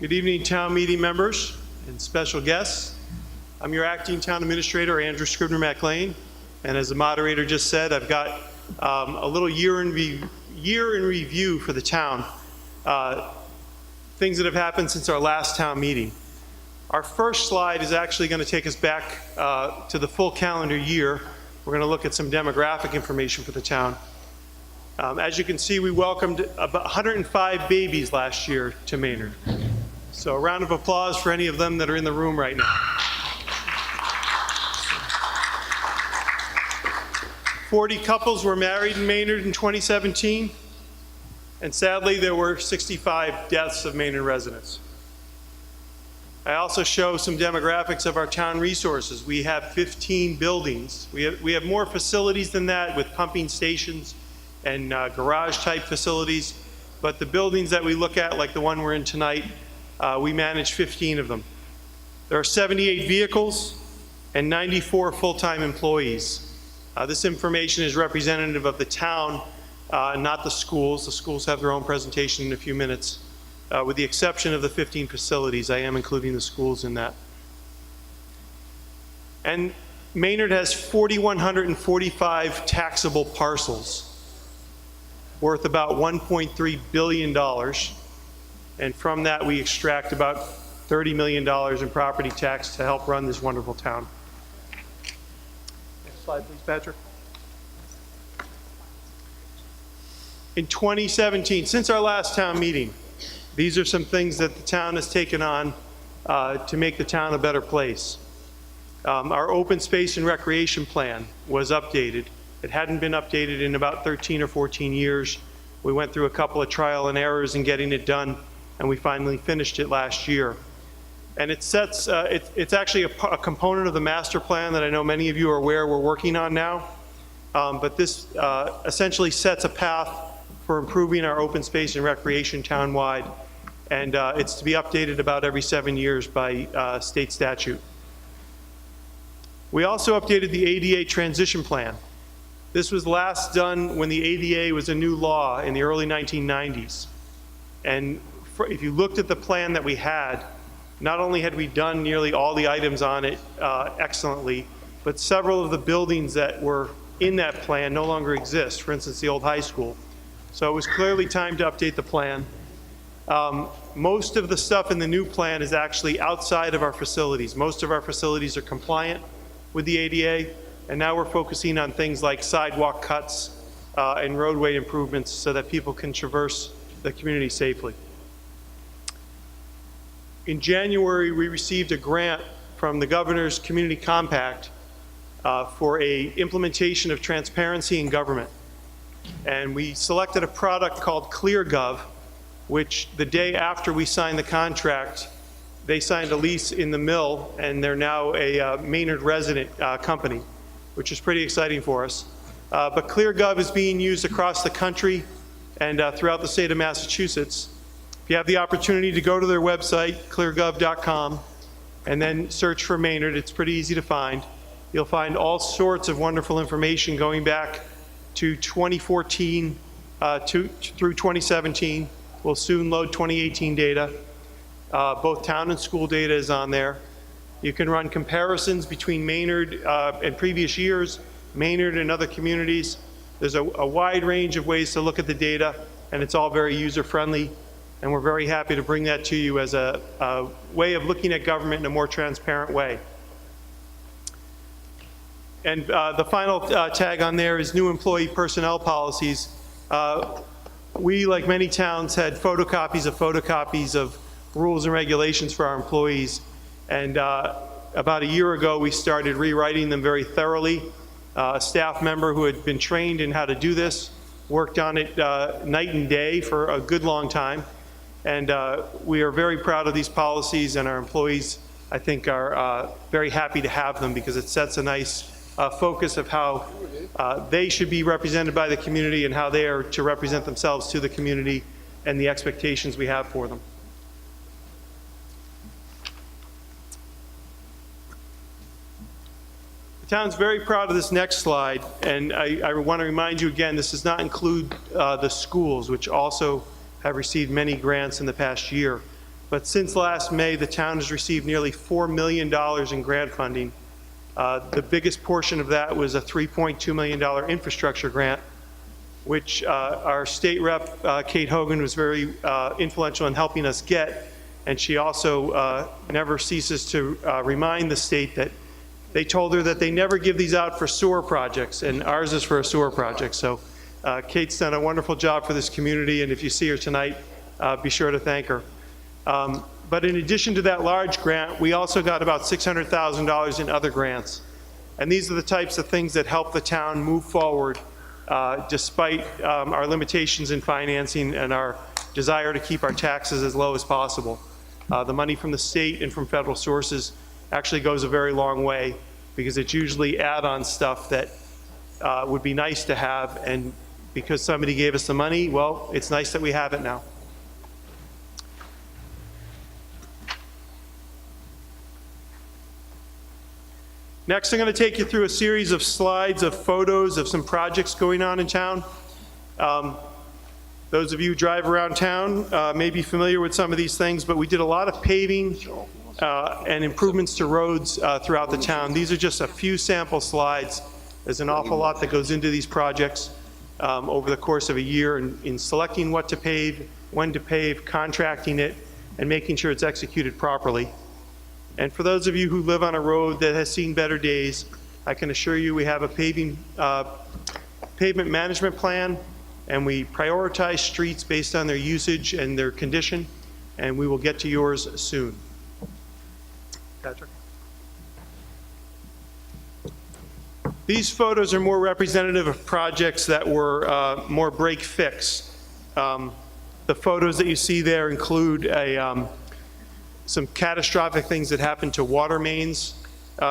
Good evening, town meeting members and special guests. I'm your acting town administrator, Andrew Scribner McLean, and as the moderator just said, I've got a little year in review for the town. Things that have happened since our last town meeting. Our first slide is actually going to take us back to the full calendar year. We're going to look at some demographic information for the town. As you can see, we welcomed about 105 babies last year to Maynard. So a round of applause for any of them that are in the room right now. 40 couples were married in Maynard in 2017, and sadly there were 65 deaths of Maynard residents. I also show some demographics of our town resources. We have 15 buildings. We have more facilities than that with pumping stations and garage type facilities, but the buildings that we look at, like the one we're in tonight, we manage 15 of them. There are 78 vehicles and 94 full-time employees. This information is representative of the town, not the schools. The schools have their own presentation in a few minutes. With the exception of the 15 facilities, I am including the schools in that. And Maynard has 4,145 taxable parcels worth about $1.3 billion. And from that, we extract about $30 million in property tax to help run this wonderful town. Next slide, please, Patrick. In 2017, since our last town meeting, these are some things that the town has taken on to make the town a better place. Our open space and recreation plan was updated. It hadn't been updated in about 13 or 14 years. We went through a couple of trial and errors in getting it done, and we finally finished it last year. And it sets, it's actually a component of the master plan that I know many of you are aware we're working on now. But this essentially sets a path for improving our open space and recreation townwide. And it's to be updated about every 7 years by state statute. We also updated the ADA transition plan. This was last done when the ADA was a new law in the early 1990s. And if you looked at the plan that we had, not only had we done nearly all the items on it excellently, but several of the buildings that were in that plan no longer exist, for instance, the old high school. So it was clearly time to update the plan. Most of the stuff in the new plan is actually outside of our facilities. Most of our facilities are compliant with the ADA, and now we're focusing on things like sidewalk cuts and roadway improvements so that people can traverse the community safely. In January, we received a grant from the Governor's Community Compact for a implementation of transparency in government. And we selected a product called ClearGov, which the day after we signed the contract, they signed a lease in the mill, and they're now a Maynard resident company, which is pretty exciting for us. But ClearGov is being used across the country and throughout the state of Massachusetts. If you have the opportunity to go to their website, cleargov.com, and then search for Maynard, it's pretty easy to find. You'll find all sorts of wonderful information going back to 2014 through 2017. We'll soon load 2018 data. Both town and school data is on there. You can run comparisons between Maynard and previous years, Maynard and other communities. There's a wide range of ways to look at the data, and it's all very user-friendly. And we're very happy to bring that to you as a way of looking at government in a more transparent way. And the final tag on there is new employee personnel policies. We, like many towns, had photocopies of rules and regulations for our employees. And about a year ago, we started rewriting them very thoroughly. A staff member who had been trained in how to do this worked on it night and day for a good long time. And we are very proud of these policies, and our employees, I think, are very happy to have them because it sets a nice focus of how they should be represented by the community and how they are to represent themselves to the community and the expectations we have for them. The town's very proud of this next slide, and I want to remind you again, this does not include the schools, which also have received many grants in the past year. But since last May, the town has received nearly $4 million in grant funding. The biggest portion of that was a $3.2 million infrastructure grant, which our state rep, Kate Hogan, was very influential in helping us get. And she also never ceases to remind the state that they told her that they never give these out for sewer projects, and ours is for a sewer project. So Kate's done a wonderful job for this community, and if you see her tonight, be sure to thank her. But in addition to that large grant, we also got about $600,000 in other grants. And these are the types of things that help the town move forward despite our limitations in financing and our desire to keep our taxes as low as possible. The money from the state and from federal sources actually goes a very long way, because it's usually add-on stuff that would be nice to have, and because somebody gave us the money, well, it's nice that we have it now. Next, I'm going to take you through a series of slides of photos of some projects going on in town. Those of you who drive around town may be familiar with some of these things, but we did a lot of paving and improvements to roads throughout the town. These are just a few sample slides. There's an awful lot that goes into these projects over the course of a year in selecting what to pave, when to pave, contracting it, and making sure it's executed properly. And for those of you who live on a road that has seen better days, I can assure you we have a pavement management plan, and we prioritize streets based on their usage and their condition, and we will get to yours soon. Patrick? These photos are more representative of projects that were more break-fix. The photos that you see there include some catastrophic things that happened to water mains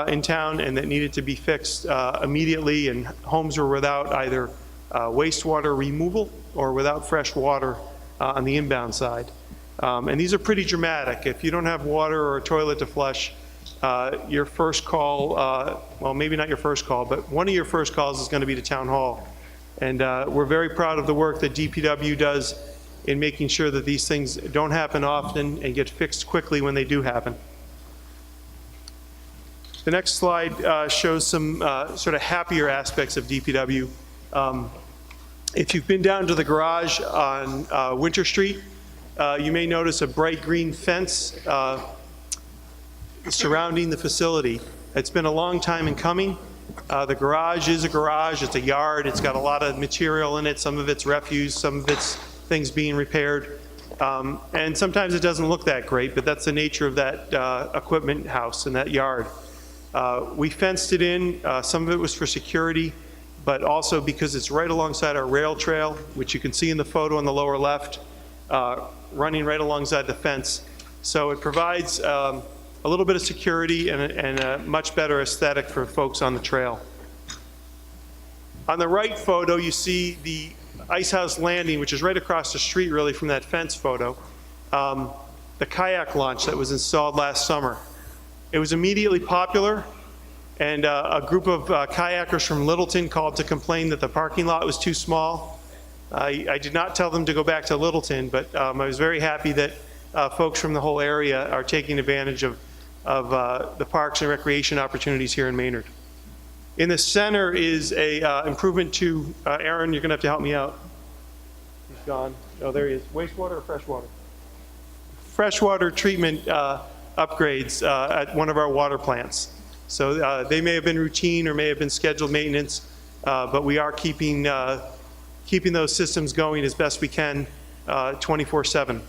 in town and that needed to be fixed immediately, and homes were without either wastewater removal or without fresh water on the inbound side. And these are pretty dramatic. If you don't have water or a toilet to flush, your first call, well, maybe not your first call, but one of your first calls is going to be to Town Hall. And we're very proud of the work that DPW does in making sure that these things don't happen often and get fixed quickly when they do happen. The next slide shows some sort of happier aspects of DPW. If you've been down to the garage on Winter Street, you may notice a bright green fence surrounding the facility. It's been a long time in coming. The garage is a garage, it's a yard, it's got a lot of material in it, some of it's refuse, some of it's things being repaired. And sometimes it doesn't look that great, but that's the nature of that equipment house and that yard. We fenced it in, some of it was for security, but also because it's right alongside our rail trail, which you can see in the photo on the lower left, running right alongside the fence. So it provides a little bit of security and a much better aesthetic for folks on the trail. On the right photo, you see the Ice House Landing, which is right across the street really from that fence photo, the kayak launch that was installed last summer. It was immediately popular, and a group of kayakers from Littleton called to complain that the parking lot was too small. I did not tell them to go back to Littleton, but I was very happy that folks from the whole area are taking advantage of the parks and recreation opportunities here in Maynard. In the center is a improvement to, Aaron, you're gonna have to help me out. He's gone. Oh, there he is. Wastewater or freshwater? Freshwater treatment upgrades at one of our water plants. So they may have been routine or may have been scheduled maintenance, but we are keeping those systems going as best we can 24/7.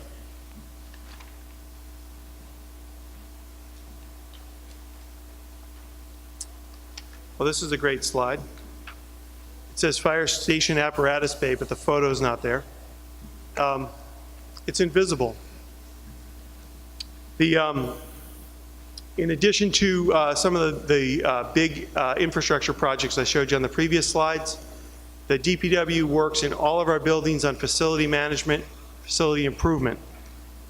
Well, this is a great slide. It says Fire Station Apparatus Bay, but the photo is not there. It's invisible. In addition to some of the big infrastructure projects I showed you on the previous slides, the DPW works in all of our buildings on facility management, facility improvement.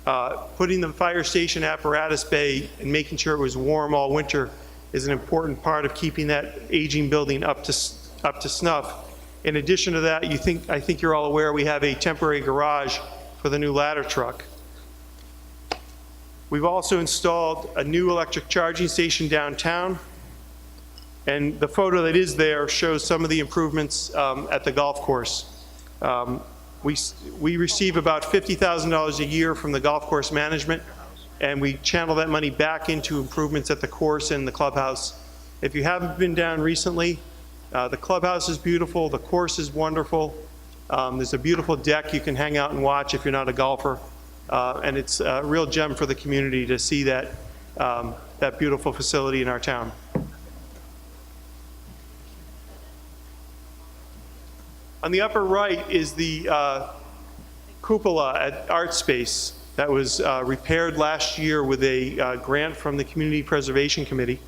Putting the fire station apparatus bay and making sure it was warm all winter is an important part of keeping that aging building up to snuff. In addition to that, I think you're all aware we have a temporary garage for the new ladder truck. We've also installed a new electric charging station downtown, and the photo that is there shows some of the improvements at the golf course. We receive about $50,000 a year from the golf course management, and we channel that money back into improvements at the course and the clubhouse. If you haven't been down recently, the clubhouse is beautiful, the course is wonderful. There's a beautiful deck you can hang out and watch if you're not a golfer. And it's a real gem for the community to see that, that beautiful facility in our town. On the upper right is the cupola at Art Space that was repaired last year with a grant from the Community Preservation Committee.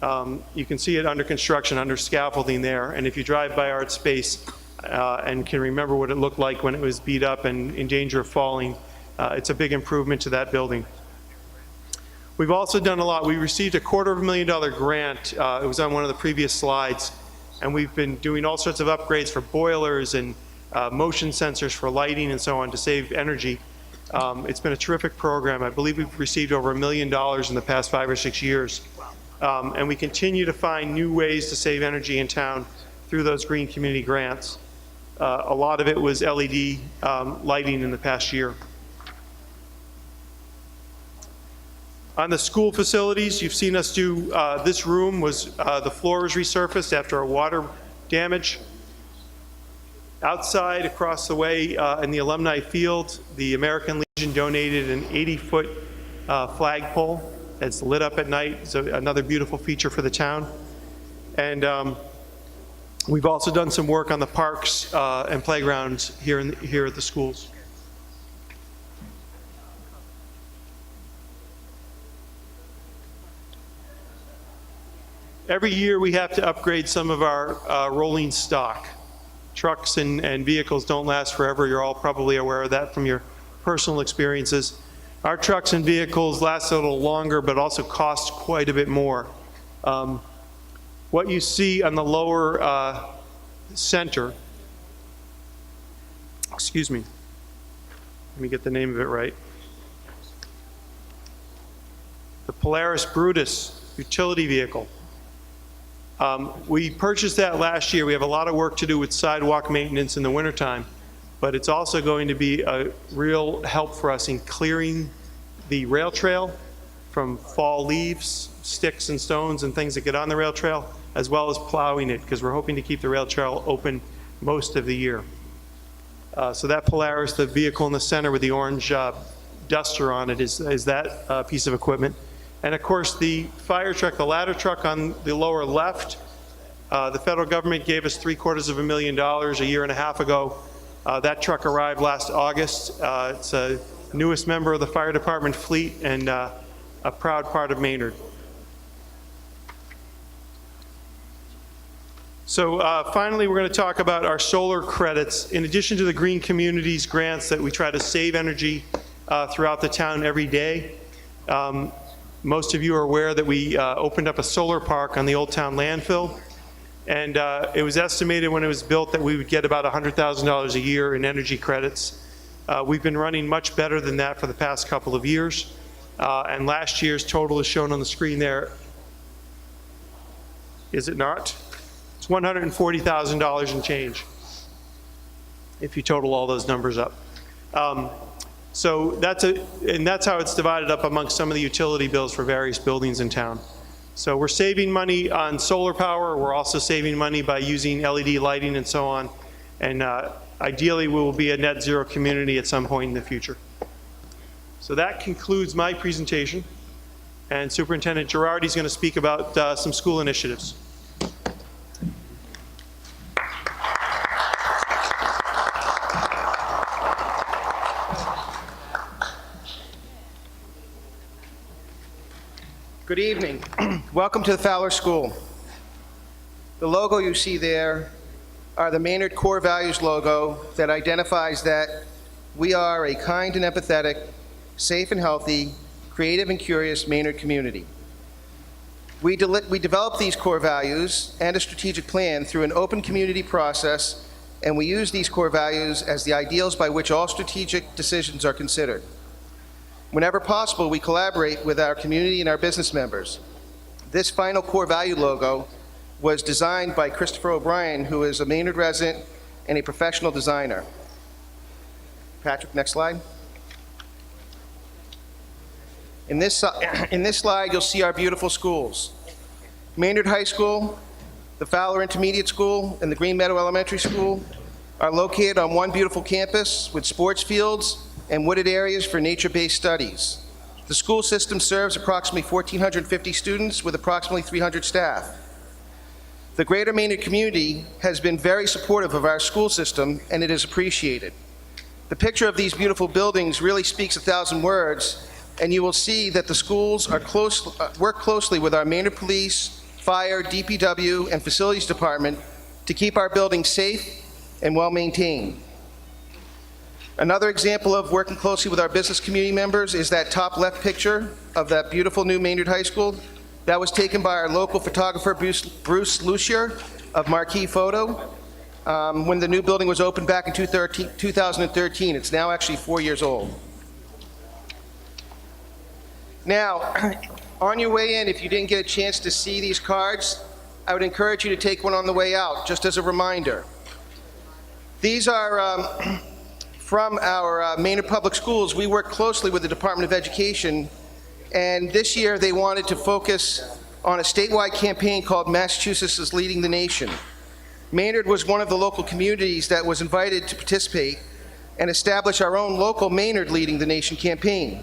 You can see it under construction, under scaffolding there, and if you drive by Art Space and can remember what it looked like when it was beat up and in danger of falling, it's a big improvement to that building. We've also done a lot. We received a $250,000 grant. It was on one of the previous slides, and we've been doing all sorts of upgrades for boilers and motion sensors for lighting and so on to save energy. It's been a terrific program. I believe we've received over $1 million in the past 5 or 6 years. And we continue to find new ways to save energy in town through those green community grants. A lot of it was LED lighting in the past year. On the school facilities, you've seen us do, this room was, the floor was resurfaced after a water damage. Outside, across the way in the alumni field, the American Legion donated an 80-foot flagpole. It's lit up at night, so another beautiful feature for the town. And we've also done some work on the parks and playgrounds here at the schools. Every year we have to upgrade some of our rolling stock. Trucks and vehicles don't last forever. You're all probably aware of that from your personal experiences. Our trucks and vehicles last a little longer, but also cost quite a bit more. What you see on the lower center, excuse me, let me get the name of it right. The Polaris Brutus utility vehicle. We purchased that last year. We have a lot of work to do with sidewalk maintenance in the wintertime, but it's also going to be a real help for us in clearing the rail trail from fall leaves, sticks and stones and things that get on the rail trail, as well as plowing it, because we're hoping to keep the rail trail open most of the year. So that Polaris, the vehicle in the center with the orange duster on it, is that piece of equipment. And of course, the fire truck, the ladder truck on the lower left, the federal government gave us $750,000 a year and a half ago. That truck arrived last August. It's the newest member of the fire department fleet and a proud part of Maynard. So finally, we're going to talk about our solar credits. In addition to the Green Communities grants that we try to save energy throughout the town every day, most of you are aware that we opened up a solar park on the Old Town landfill, and it was estimated when it was built that we would get about $100,000 a year in energy credits. We've been running much better than that for the past couple of years, and last year's total is shown on the screen there. Is it not? It's $140,000 and change, if you total all those numbers up. So that's how it's divided up amongst some of the utility bills for various buildings in town. So we're saving money on solar power. We're also saving money by using LED lighting and so on. And ideally, we will be a net zero community at some point in the future. So that concludes my presentation. And Superintendent Girardi is going to speak about some school initiatives. Good evening. Welcome to the Fowler School. The logo you see there are the Maynard Core Values logo that identifies that we are a kind and empathetic, safe and healthy, creative and curious Maynard community. We develop these core values and a strategic plan through an open community process, and we use these core values as the ideals by which all strategic decisions are considered. Whenever possible, we collaborate with our community and our business members. This final core value logo was designed by Christopher O'Brien, who is a Maynard resident and a professional designer. Patrick, next slide. In this slide, you'll see our beautiful schools. Maynard High School, the Fowler Intermediate School, and the Green Meadow Elementary School are located on one beautiful campus with sports fields and wooded areas for nature-based studies. The school system serves approximately 1,450 students with approximately 300 staff. The greater Maynard community has been very supportive of our school system, and it is appreciated. The picture of these beautiful buildings really speaks 1,000 words, and you will see that the schools are work closely with our Maynard Police, Fire, DPW, and Facilities Department to keep our buildings safe and well-maintained. Another example of working closely with our business community members is that top left picture of that beautiful new Maynard High School. That was taken by our local photographer, Bruce Lucier of Marquee Photo, when the new building was opened back in 2013. It's now actually 4 years old. Now, on your way in, if you didn't get a chance to see these cards, I would encourage you to take one on the way out, just as a reminder. These are from our Maynard Public Schools. We work closely with the Department of Education, and this year they wanted to focus on a statewide campaign called Massachusetts is Leading the Nation. Maynard was one of the local communities that was invited to participate and establish our own local Maynard Leading the Nation campaign.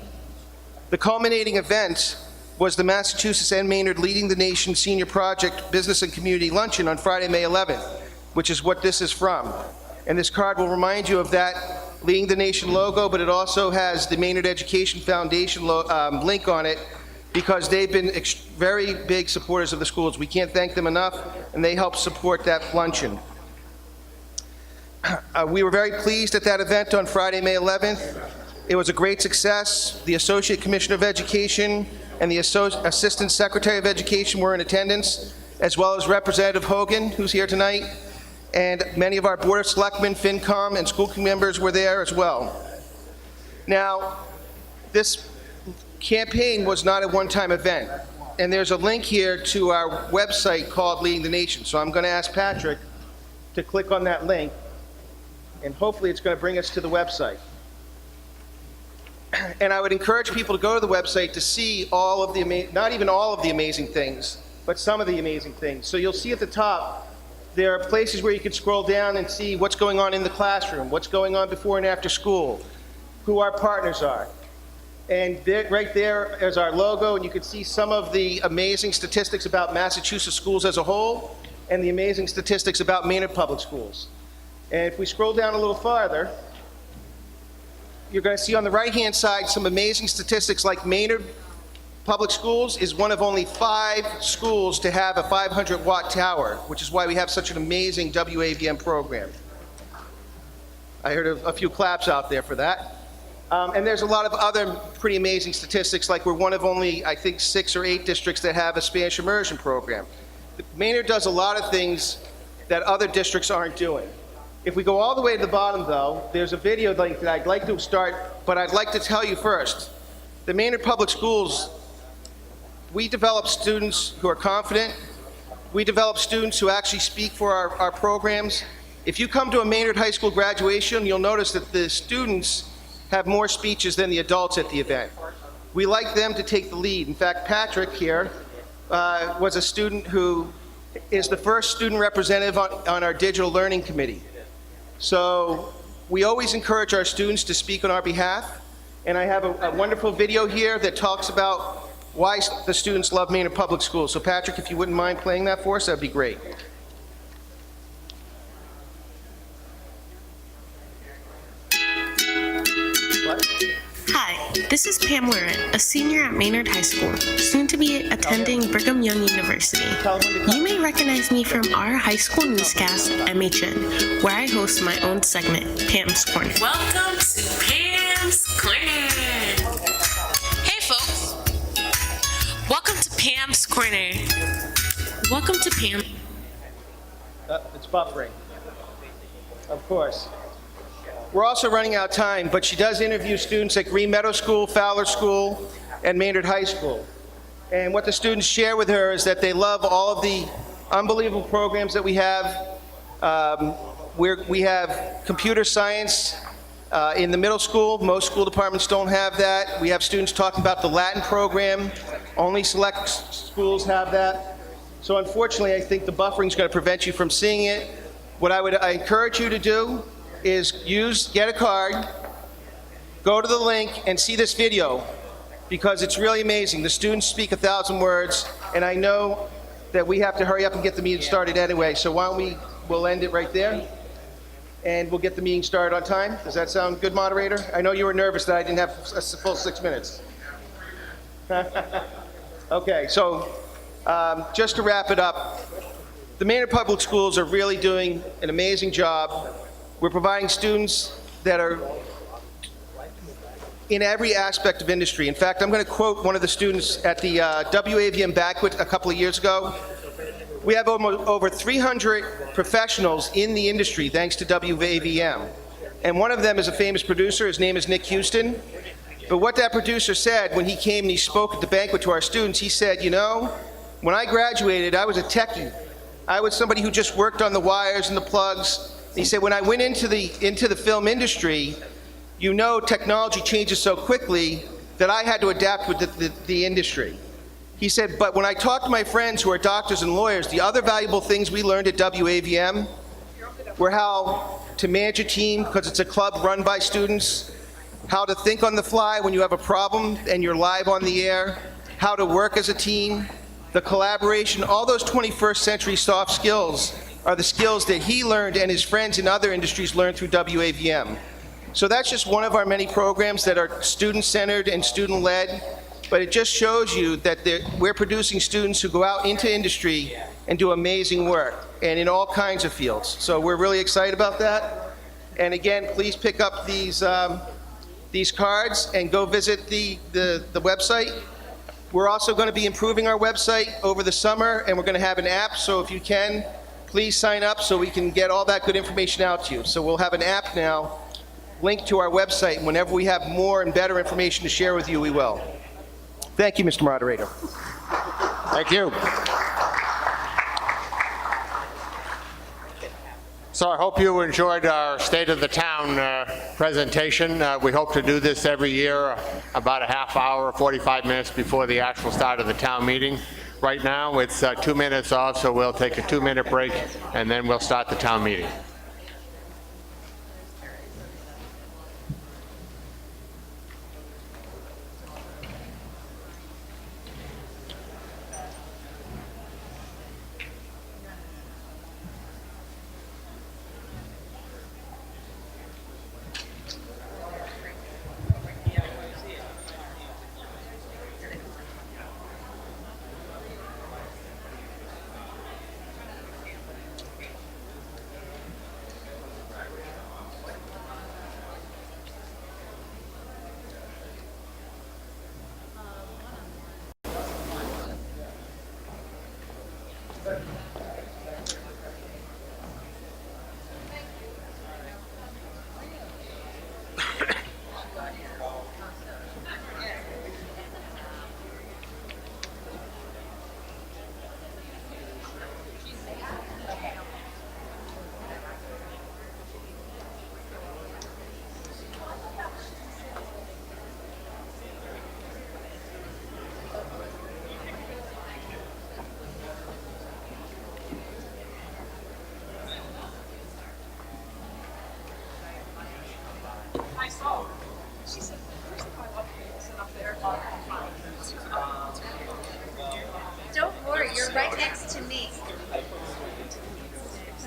The culminating event was the Massachusetts and Maynard Leading the Nation Senior Project Business and Community Luncheon on Friday, May 11th, which is what this is from. And this card will remind you of that Leading the Nation logo, but it also has the Maynard Education Foundation link on it, because they've been very big supporters of the schools. We can't thank them enough, and they help support that luncheon. We were very pleased at that event on Friday, May 11th. It was a great success. The Associate Commissioner of Education and the Assistant Secretary of Education were in attendance, as well as Representative Hogan, who's here tonight, and many of our Board of Selectmen, FinCom, and school committee members were there as well. Now, this campaign was not a one-time event, and there's a link here to our website called Leading the Nation. So I'm going to ask Patrick to click on that link, and hopefully it's going to bring us to the website. And I would encourage people to go to the website to see all of the, not even all of the amazing things, but some of the amazing things. So you'll see at the top, there are places where you can scroll down and see what's going on in the classroom, what's going on before and after school, who our partners are. And right there is our logo, and you can see some of the amazing statistics about Massachusetts schools as a whole, and the amazing statistics about Maynard Public Schools. And if we scroll down a little farther, you're going to see on the right-hand side some amazing statistics, like Maynard Public Schools is one of only 5 schools to have a 500-watt tower, which is why we have such an amazing WAVM program. I heard a few claps out there for that. And there's a lot of other pretty amazing statistics, like we're one of only, I think, 6 or 8 districts that have a Spanish immersion program. Maynard does a lot of things that other districts aren't doing. If we go all the way to the bottom, though, there's a video link that I'd like to start, but I'd like to tell you first. The Maynard Public Schools, we develop students who are confident. We develop students who actually speak for our programs. If you come to a Maynard High School graduation, you'll notice that the students have more speeches than the adults at the event. We like them to take the lead. In fact, Patrick here was a student who is the first student representative on our digital learning committee. So we always encourage our students to speak on our behalf, and I have a wonderful video here that talks about why the students love Maynard Public Schools. So Patrick, if you wouldn't mind playing that for us, that'd be great. Hi, this is Pam Lurin, a senior at Maynard High School, soon to be attending Brigham Young University. You may recognize me from our high school newscast, MHN, where I host my own segment, Pam's Corner. Welcome to Pam's Corner. Hey folks, welcome to Pam's Corner. Welcome to Pam. It's buffering. Of course. we're also running out of time, but she does interview students at Green Meadow School, Fowler School, and Maynard High School. And what the students share with her is that they love all of the unbelievable programs that we have. We have computer science in the middle school. Most school departments don't have that. We have students talking about the Latin program. Only select schools have that. So unfortunately, I think the buffering is going to prevent you from seeing it. What I encourage you to do is get a card, go to the link, and see this video, because it's really amazing. The students speak 1,000 words, and I know that we have to hurry up and get the meeting started anyway, so why don't we'll end it right there, and we'll get the meeting started on time. Does that sound good, moderator? I know you were nervous that I didn't have a full 6 minutes. Okay, so just to wrap it up, the Maynard Public Schools are really doing an amazing job. We're providing students that are in every aspect of industry. In fact, I'm going to quote one of the students at the WAVM banquet a couple of years ago. We have over 300 professionals in the industry thanks to WAVM. And one of them is a famous producer. His name is Nick Houston. But what that producer said when he came and he spoke at the banquet to our students, he said, you know, when I graduated, I was a techie. I was somebody who just worked on the wires and the plugs. He said, when I went into the film industry, you know technology changes so quickly that I had to adapt with the industry. He said, but when I talked to my friends who are doctors and lawyers, the other valuable things we learned at WAVM were how to manage a team, because it's a club run by students, how to think on the fly when you have a problem and you're live on the air, how to work as a team, the collaboration, all those 21st century soft skills are the skills that he learned and his friends in other industries learned through WAVM. So that's just one of our many programs that are student-centered and student-led, but it just shows you that we're producing students who go out into industry and do amazing work, and in all kinds of fields. So we're really excited about that. And again, please pick up these cards and go visit the website. We're also going to be improving our website over the summer, and we're going to have an app, so if you can, please sign up so we can get all that good information out to you. So we'll have an app now linked to our website, and whenever we have more and better information to share with you, we will. Thank you, Mr. Moderator. Thank you. So I hope you enjoyed our State of the Town presentation. We hope to do this every year, about a half hour, 45 minutes before the actual start of the town meeting. Right now, it's 2 minutes off, so we'll take a 2-minute break, and then we'll start the town meeting. Don't worry, you're right next to me.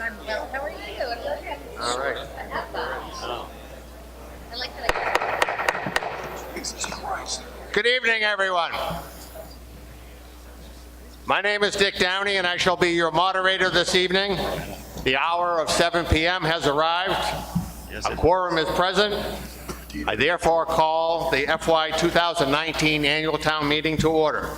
I'm well. How are you? I'm good. All right. I like that. Good evening, everyone. My name is Dick Downey, and I shall be your moderator this evening. The hour of 7 p.m. has arrived. A quorum is present. I therefore call the FY 2019 Annual Town Meeting to order.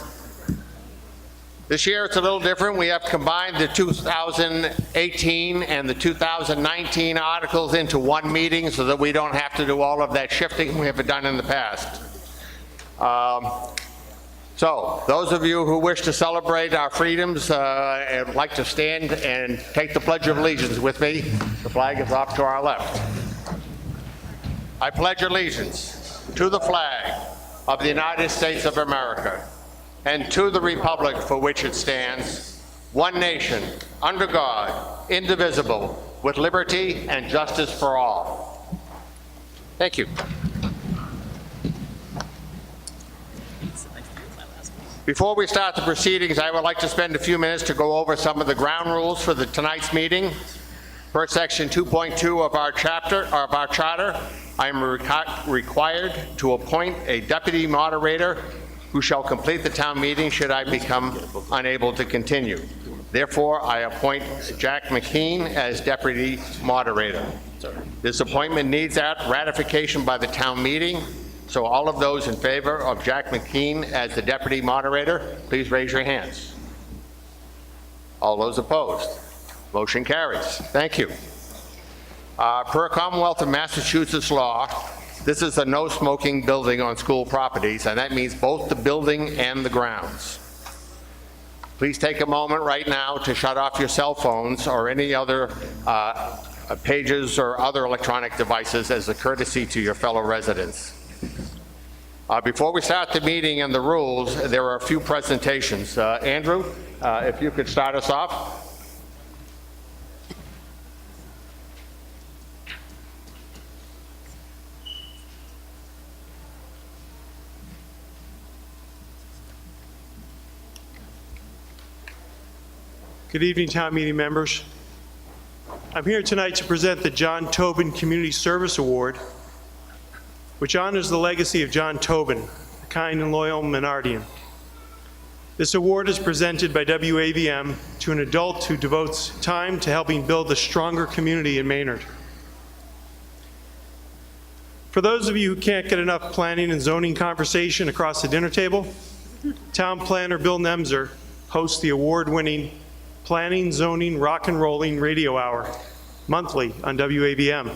This year it's a little different. We have combined the 2018 and the 2019 articles into one meeting so that we don't have to do all of that shifting we have done in the past. So those of you who wish to celebrate our freedoms and would like to stand and take the Pledge of Allegiance with me, the flag is off to our left. I pledge allegiance to the flag of the United States of America and to the republic for which it stands, one nation, under God, indivisible, with liberty and justice for all. Thank you. Before we start the proceedings, I would like to spend a few minutes to go over some of the ground rules for tonight's meeting. Per section 2.2 of our charter, I am required to appoint a deputy moderator who shall complete the town meeting should I become unable to continue. Therefore, I appoint Jack McKean as deputy moderator. This appointment needs ratification by the town meeting, so all of those in favor of Jack McKean as the deputy moderator, please raise your hands. All those opposed? Motion carries. Thank you. Per Commonwealth of Massachusetts law, this is a no smoking building on school properties, and that means both the building and the grounds. Please take a moment right now to shut off your cell phones or any other pages or other electronic devices as a courtesy to your fellow residents. Before we start the meeting and the rules, there are a few presentations. Andrew, if you could start us off. Good evening, town meeting members. I'm here tonight to present the John Tobin Community Service Award, which honors the legacy of John Tobin, a kind and loyal Maynardian. This award is presented by WAVM to an adult who devotes time to helping build a stronger community in Maynard. For those of you who can't get enough planning and zoning conversation across the dinner table, Town Planner Bill Nemser hosts the award-winning Planning, Zoning, Rock and Rolling Radio Hour monthly on WAVM.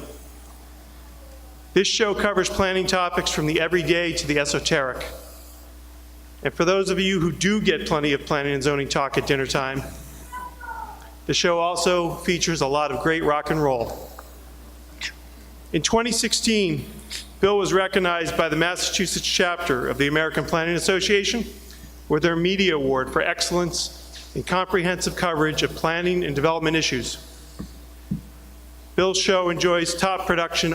This show covers planning topics from the everyday to the esoteric. And for those of you who do get plenty of planning and zoning talk at dinner time, the show also features a lot of great rock and roll. In 2016, Bill was recognized by the Massachusetts chapter of the American Planning Association with their Media Award for excellence in comprehensive coverage of planning and development issues. Bill's show enjoys top production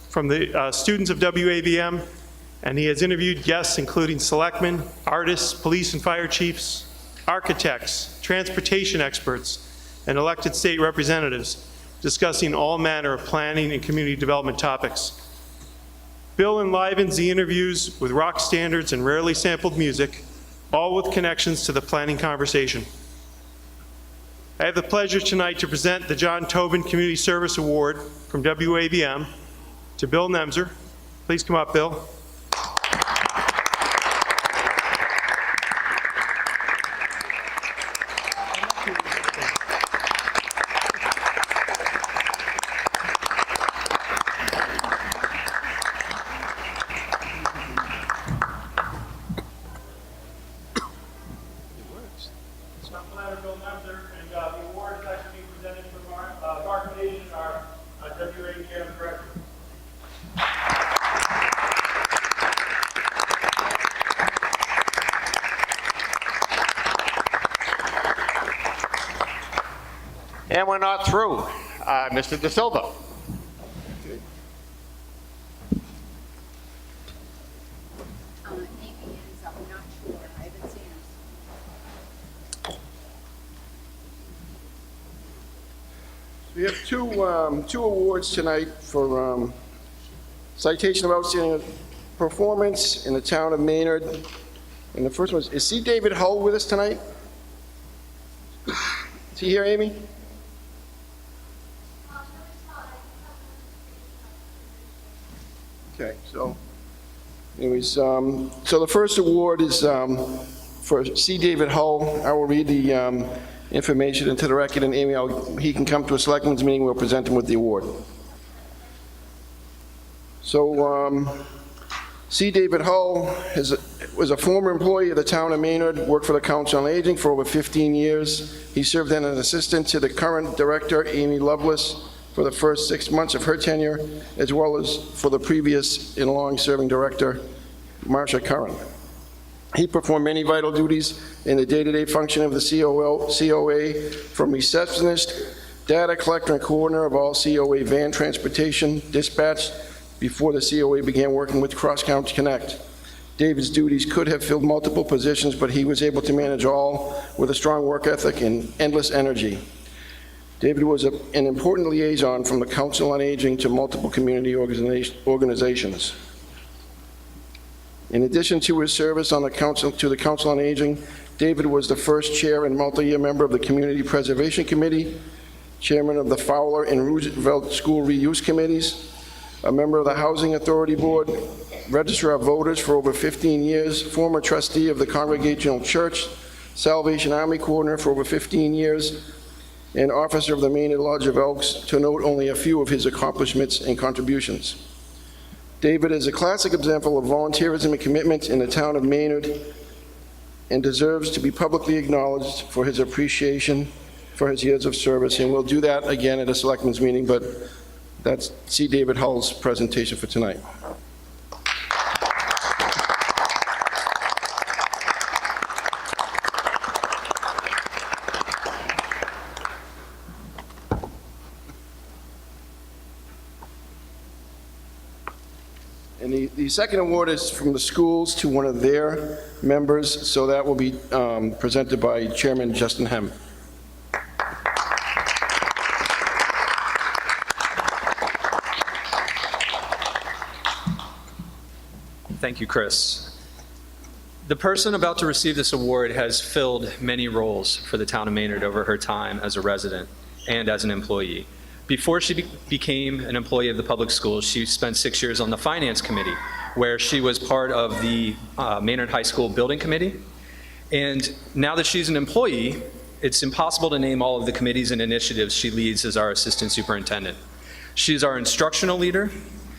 from the students of WAVM, and he has interviewed guests including selectmen, artists, police and fire chiefs, architects, transportation experts, and elected state representatives, discussing all manner of planning and community development topics. Bill enlivens the interviews with rock standards and rarely sampled music, all with connections to the planning conversation. I have the pleasure tonight to present the John Tobin Community Service Award from WAVM to Bill Nemser. Please come up, Bill. And we're not through. Mr. De Silva. Amy is, I'm not sure, I haven't seen her. We have two awards tonight for citation of outstanding performance in the town of Maynard. And the first one is C. David Hull with us tonight? Is he here, Amy? Okay, so anyways, so the first award is For C. David Hull, I will read the information into the record, and Amy, he can come to a selectmen's meeting, we'll present him with the award. So, C. David Hull was a former employee of the town of Maynard, worked for the Council on Aging for over 15 years. He served as an assistant to the current director, Amy Lovelace, for the first 6 months of her tenure, as well as for the previous and long-serving director, Marcia Curran. He performed many vital duties in the day-to-day function of the COA, from receptionist, data collector, and coordinator of all COA van transportation, dispatch, before the COA began working with Cross County Connect. David's duties could have filled multiple positions, but he was able to manage all with a strong work ethic and endless energy. David was an important liaison from the Council on Aging to multiple community organizations. In addition to his service on the Council on Aging, David was the first chair and multi-year member of the Community Preservation Committee, chairman of the Fowler and Roosevelt School Reuse Committees, a member of the Housing Authority Board, registrar of voters for over 15 years, former trustee of the Congregational Church, Salvation Army coordinator for over 15 years, and officer of the Maynard Lodge of Elks, to note only a few of his accomplishments and contributions. David is a classic example of volunteerism and commitment in the town of Maynard and deserves to be publicly acknowledged for his appreciation for his years of service, and we'll do that again at a selectmen's meeting, but that's C. David Hull's presentation for tonight. And the second award is from the schools to one of their members, so that will be presented by Chairman Justin Hem. Thank you, Chris. The person about to receive this award has filled many roles for the town of Maynard over her time as a resident and as an employee. Before she became an employee of the public schools, she spent 6 years on the Finance Committee, where she was part of the Maynard High School Building Committee. And now that she's an employee, it's impossible to name all of the committees and initiatives she leads as our Assistant Superintendent. She's our instructional leader.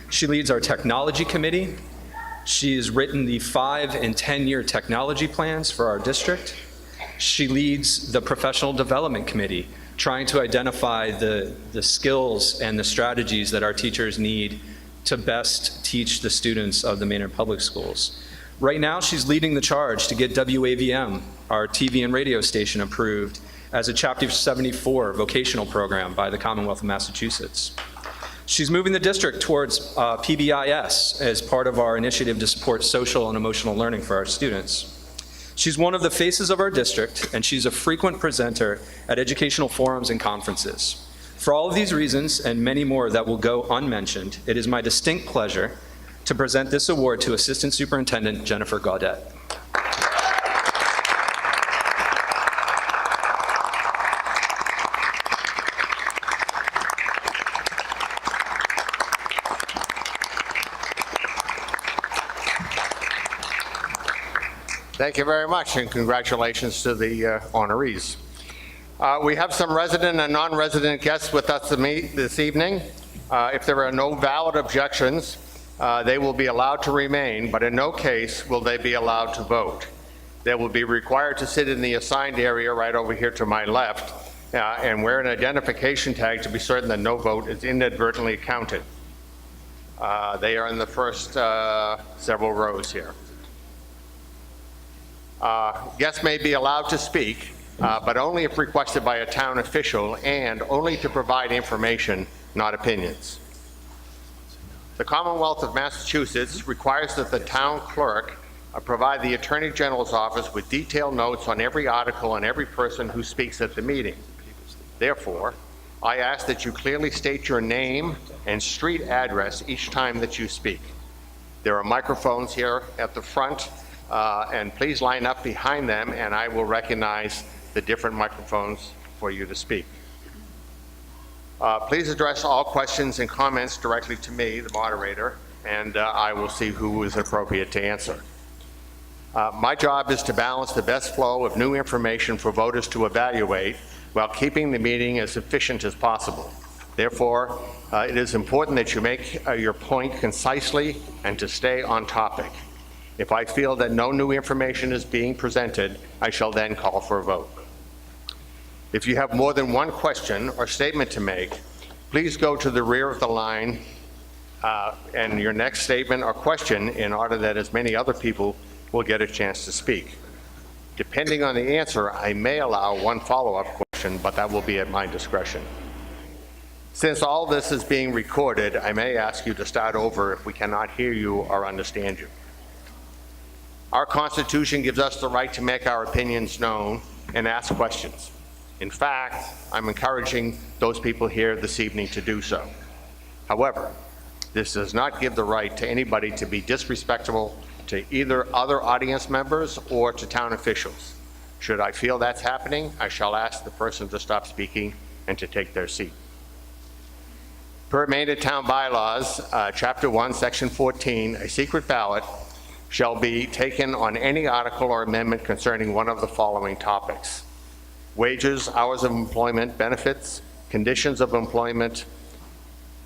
She leads our Technology Committee. She has written the 5- and 10-year technology plans for our district. She leads the Professional Development Committee, trying to identify the skills and the strategies that our teachers need to best teach the students of the Maynard Public Schools. Right now, she's leading the charge to get WAVM, our TV and radio station, approved as a Chapter 74 vocational program by the Commonwealth of Massachusetts. She's moving the district towards PBIS as part of our initiative to support social and emotional learning for our students. She's one of the faces of our district, and she's a frequent presenter at educational forums and conferences. For all of these reasons, and many more that will go unmentioned, it is my distinct pleasure to present this award to Assistant Superintendent Jennifer Gaudette. Thank you very much, and congratulations to the honorees. We have some resident and non-resident guests with us this evening. If there are no valid objections, they will be allowed to remain, but in no case will they be allowed to vote. They will be required to sit in the assigned area right over here to my left and wear an identification tag to be certain that no vote is inadvertently counted. They are in the first several rows here. Guests may be allowed to speak, but only if requested by a town official and only to provide information, not opinions. The Commonwealth of Massachusetts requires that the town clerk provide the Attorney General's office with detailed notes on every article and every person who speaks at the meeting. Therefore, I ask that you clearly state your name and street address each time that you speak. There are microphones here at the front, and please line up behind them and I will recognize the different microphones for you to speak. Please address all questions and comments directly to me, the moderator, and I will see who is appropriate to answer. My job is to balance the best flow of new information for voters to evaluate while keeping the meeting as efficient as possible. Therefore, it is important that you make your point concisely and to stay on topic. If I feel that no new information is being presented, I shall then call for a vote. If you have more than one question or statement to make, please go to the rear of the line and your next statement or question in order that as many other people will get a chance to speak. Depending on the answer, I may allow one follow-up question, but that will be at my discretion. Since all this is being recorded, I may ask you to start over if we cannot hear you or understand you. Our Constitution gives us the right to make our opinions known and ask questions. In fact, I'm encouraging those people here this evening to do so. However, this does not give the right to anybody to be disrespectful to either other audience members or to town officials. Should I feel that's happening, I shall ask the person to stop speaking and to take their seat. Per Maynard Town Bylaws, Chapter 1, Section 14, a secret ballot shall be taken on any article or amendment concerning one of the following topics: wages, hours of employment, benefits, conditions of employment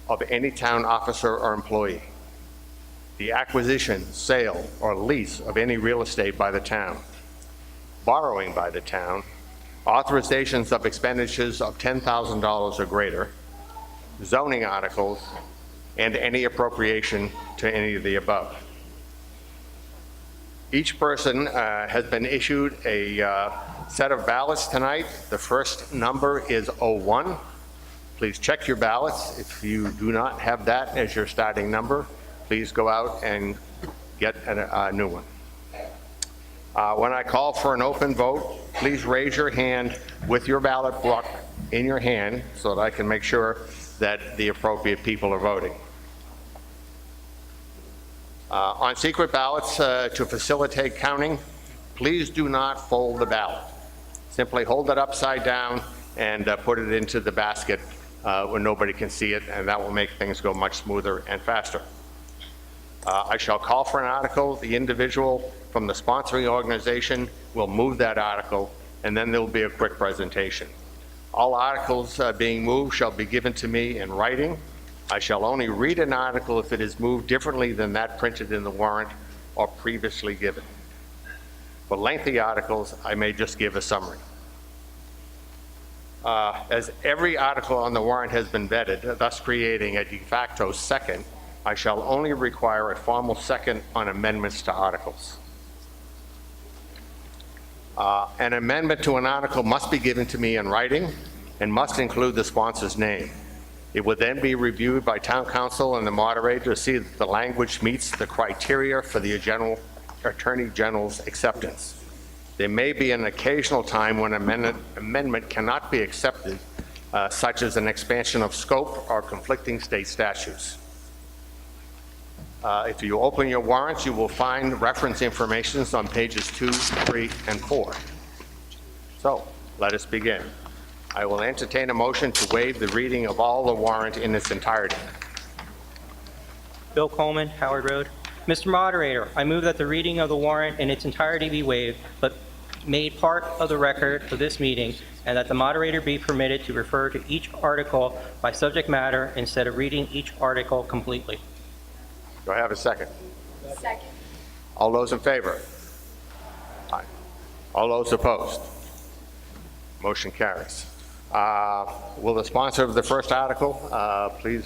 of any town officer or employee, the acquisition, sale, or lease of any real estate by the town, borrowing by the town, authorizations of expenditures of $10,000 or greater, zoning articles, and any appropriation to any of the above. Each person has been issued a set of ballots tonight. The first number is 01. Please check your ballots. If you do not have that as your starting number, please go out and get a new one. When I call for an open vote, please raise your hand with your ballot book in your hand so that I can make sure that the appropriate people are voting. On secret ballots, to facilitate counting, please do not fold the ballot. Simply hold it upside down and put it into the basket where nobody can see it, and that will make things go much smoother and faster. I shall call for an article. The individual from the sponsoring organization will move that article, and then there will be a quick presentation. All articles being moved shall be given to me in writing. I shall only read an article if it is moved differently than that printed in the warrant or previously given. For lengthy articles, I may just give a summary. As every article on the warrant has been vetted, thus creating a de facto second, I shall only require a formal second on amendments to articles. An amendment to an article must be given to me in writing and must include the sponsor's name. It will then be reviewed by town council and the moderator to see that the language meets the criteria for the Attorney General's acceptance. There may be an occasional time when an amendment cannot be accepted, such as an expansion of scope or conflicting state statutes. If you open your warrants, you will find reference information on pages 2, 3, and 4. So, let us begin. I will entertain a motion to waive the reading of all the warrant in its entirety. Bill Coleman, Howard Road. Mr. Moderator, I move that the reading of the warrant in its entirety be waived, but made part of the record for this meeting, and that the moderator be permitted to refer to each article by subject matter instead of reading each article completely. Do I have a second? Second. All those in favor? Aye. All those opposed? Motion carries. Will the sponsor of the first article please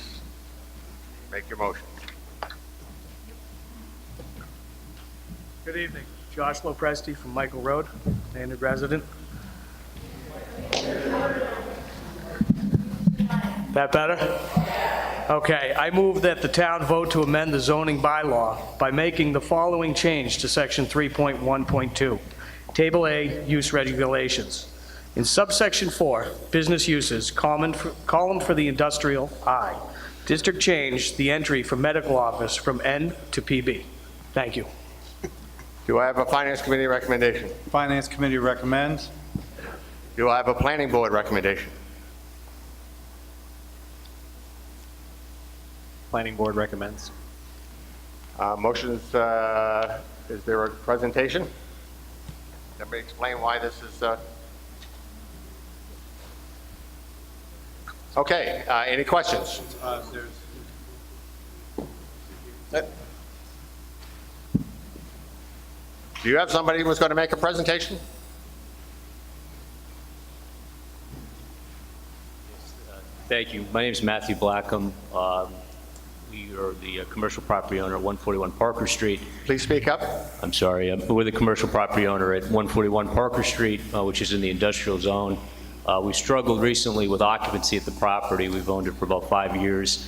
make your motion? Good evening. Josh Lopresti from Michael Road, Maynard resident. That better? Okay, I move that the town vote to amend the zoning bylaw by making the following change to section 3.1.2, Table A, use regulations. In subsection 4, business uses, column for the industrial, I. District change the entry for medical office from N to PB. Thank you. Do I have a Finance Committee recommendation? Finance Committee recommends. Do I have a Planning Board recommendation? Planning Board recommends. Motion's Is there a presentation? Let me explain why this is... Okay, any questions? Do you have somebody who's going to make a presentation? Thank you. My name is Matthew Blackham. We are the commercial property owner at 141 Parker Street. Please speak up. I'm sorry. We're the commercial property owner at 141 Parker Street, which is in the industrial zone. We struggled recently with occupancy at the property. We've owned it for about 5 years.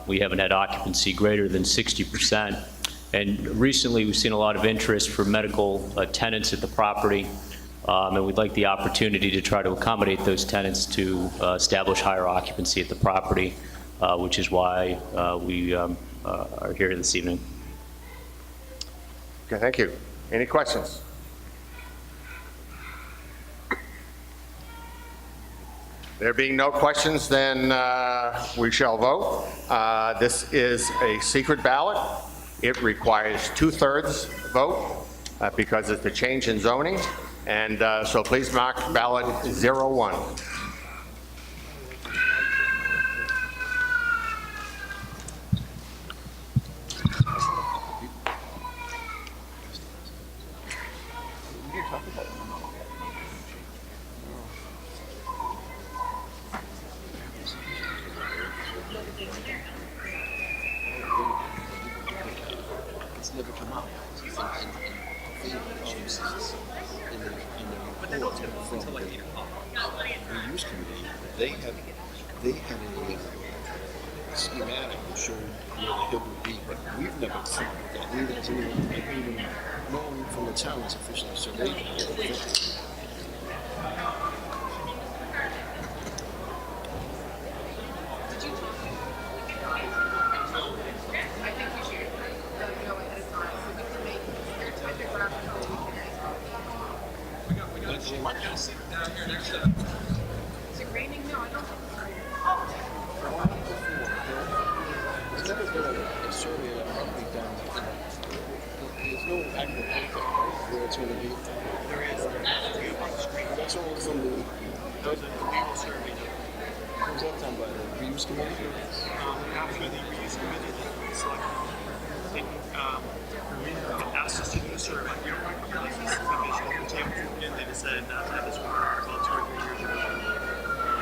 We haven't had occupancy greater than 60%. And recently, we've seen a lot of interest for medical tenants at the property. And we'd like the opportunity to try to accommodate those tenants to establish higher occupancy at the property, which is why we are here this evening. Okay, thank you. Any questions? There being no questions, then we shall vote. This is a secret ballot. It requires 2/3 vote because it's a change in zoning. And so please mark ballot 01. It's never come out. But they don't tip off until like 8 o'clock. The use committee, they had a schematic that showed where the hill would be, but we've never seen that. Neither has anyone known from the town's officially surveyed it. Is it raining? No, I don't think it's raining. There's never been a survey of property done. There's no accurate data where it's going to be. There is. That's all from the legal survey. Was that done by the reuse committee? After the reuse committee, the select asked us to do a survey. This information on the table, and they decided not to have this warrant about 2 or 3 years ago.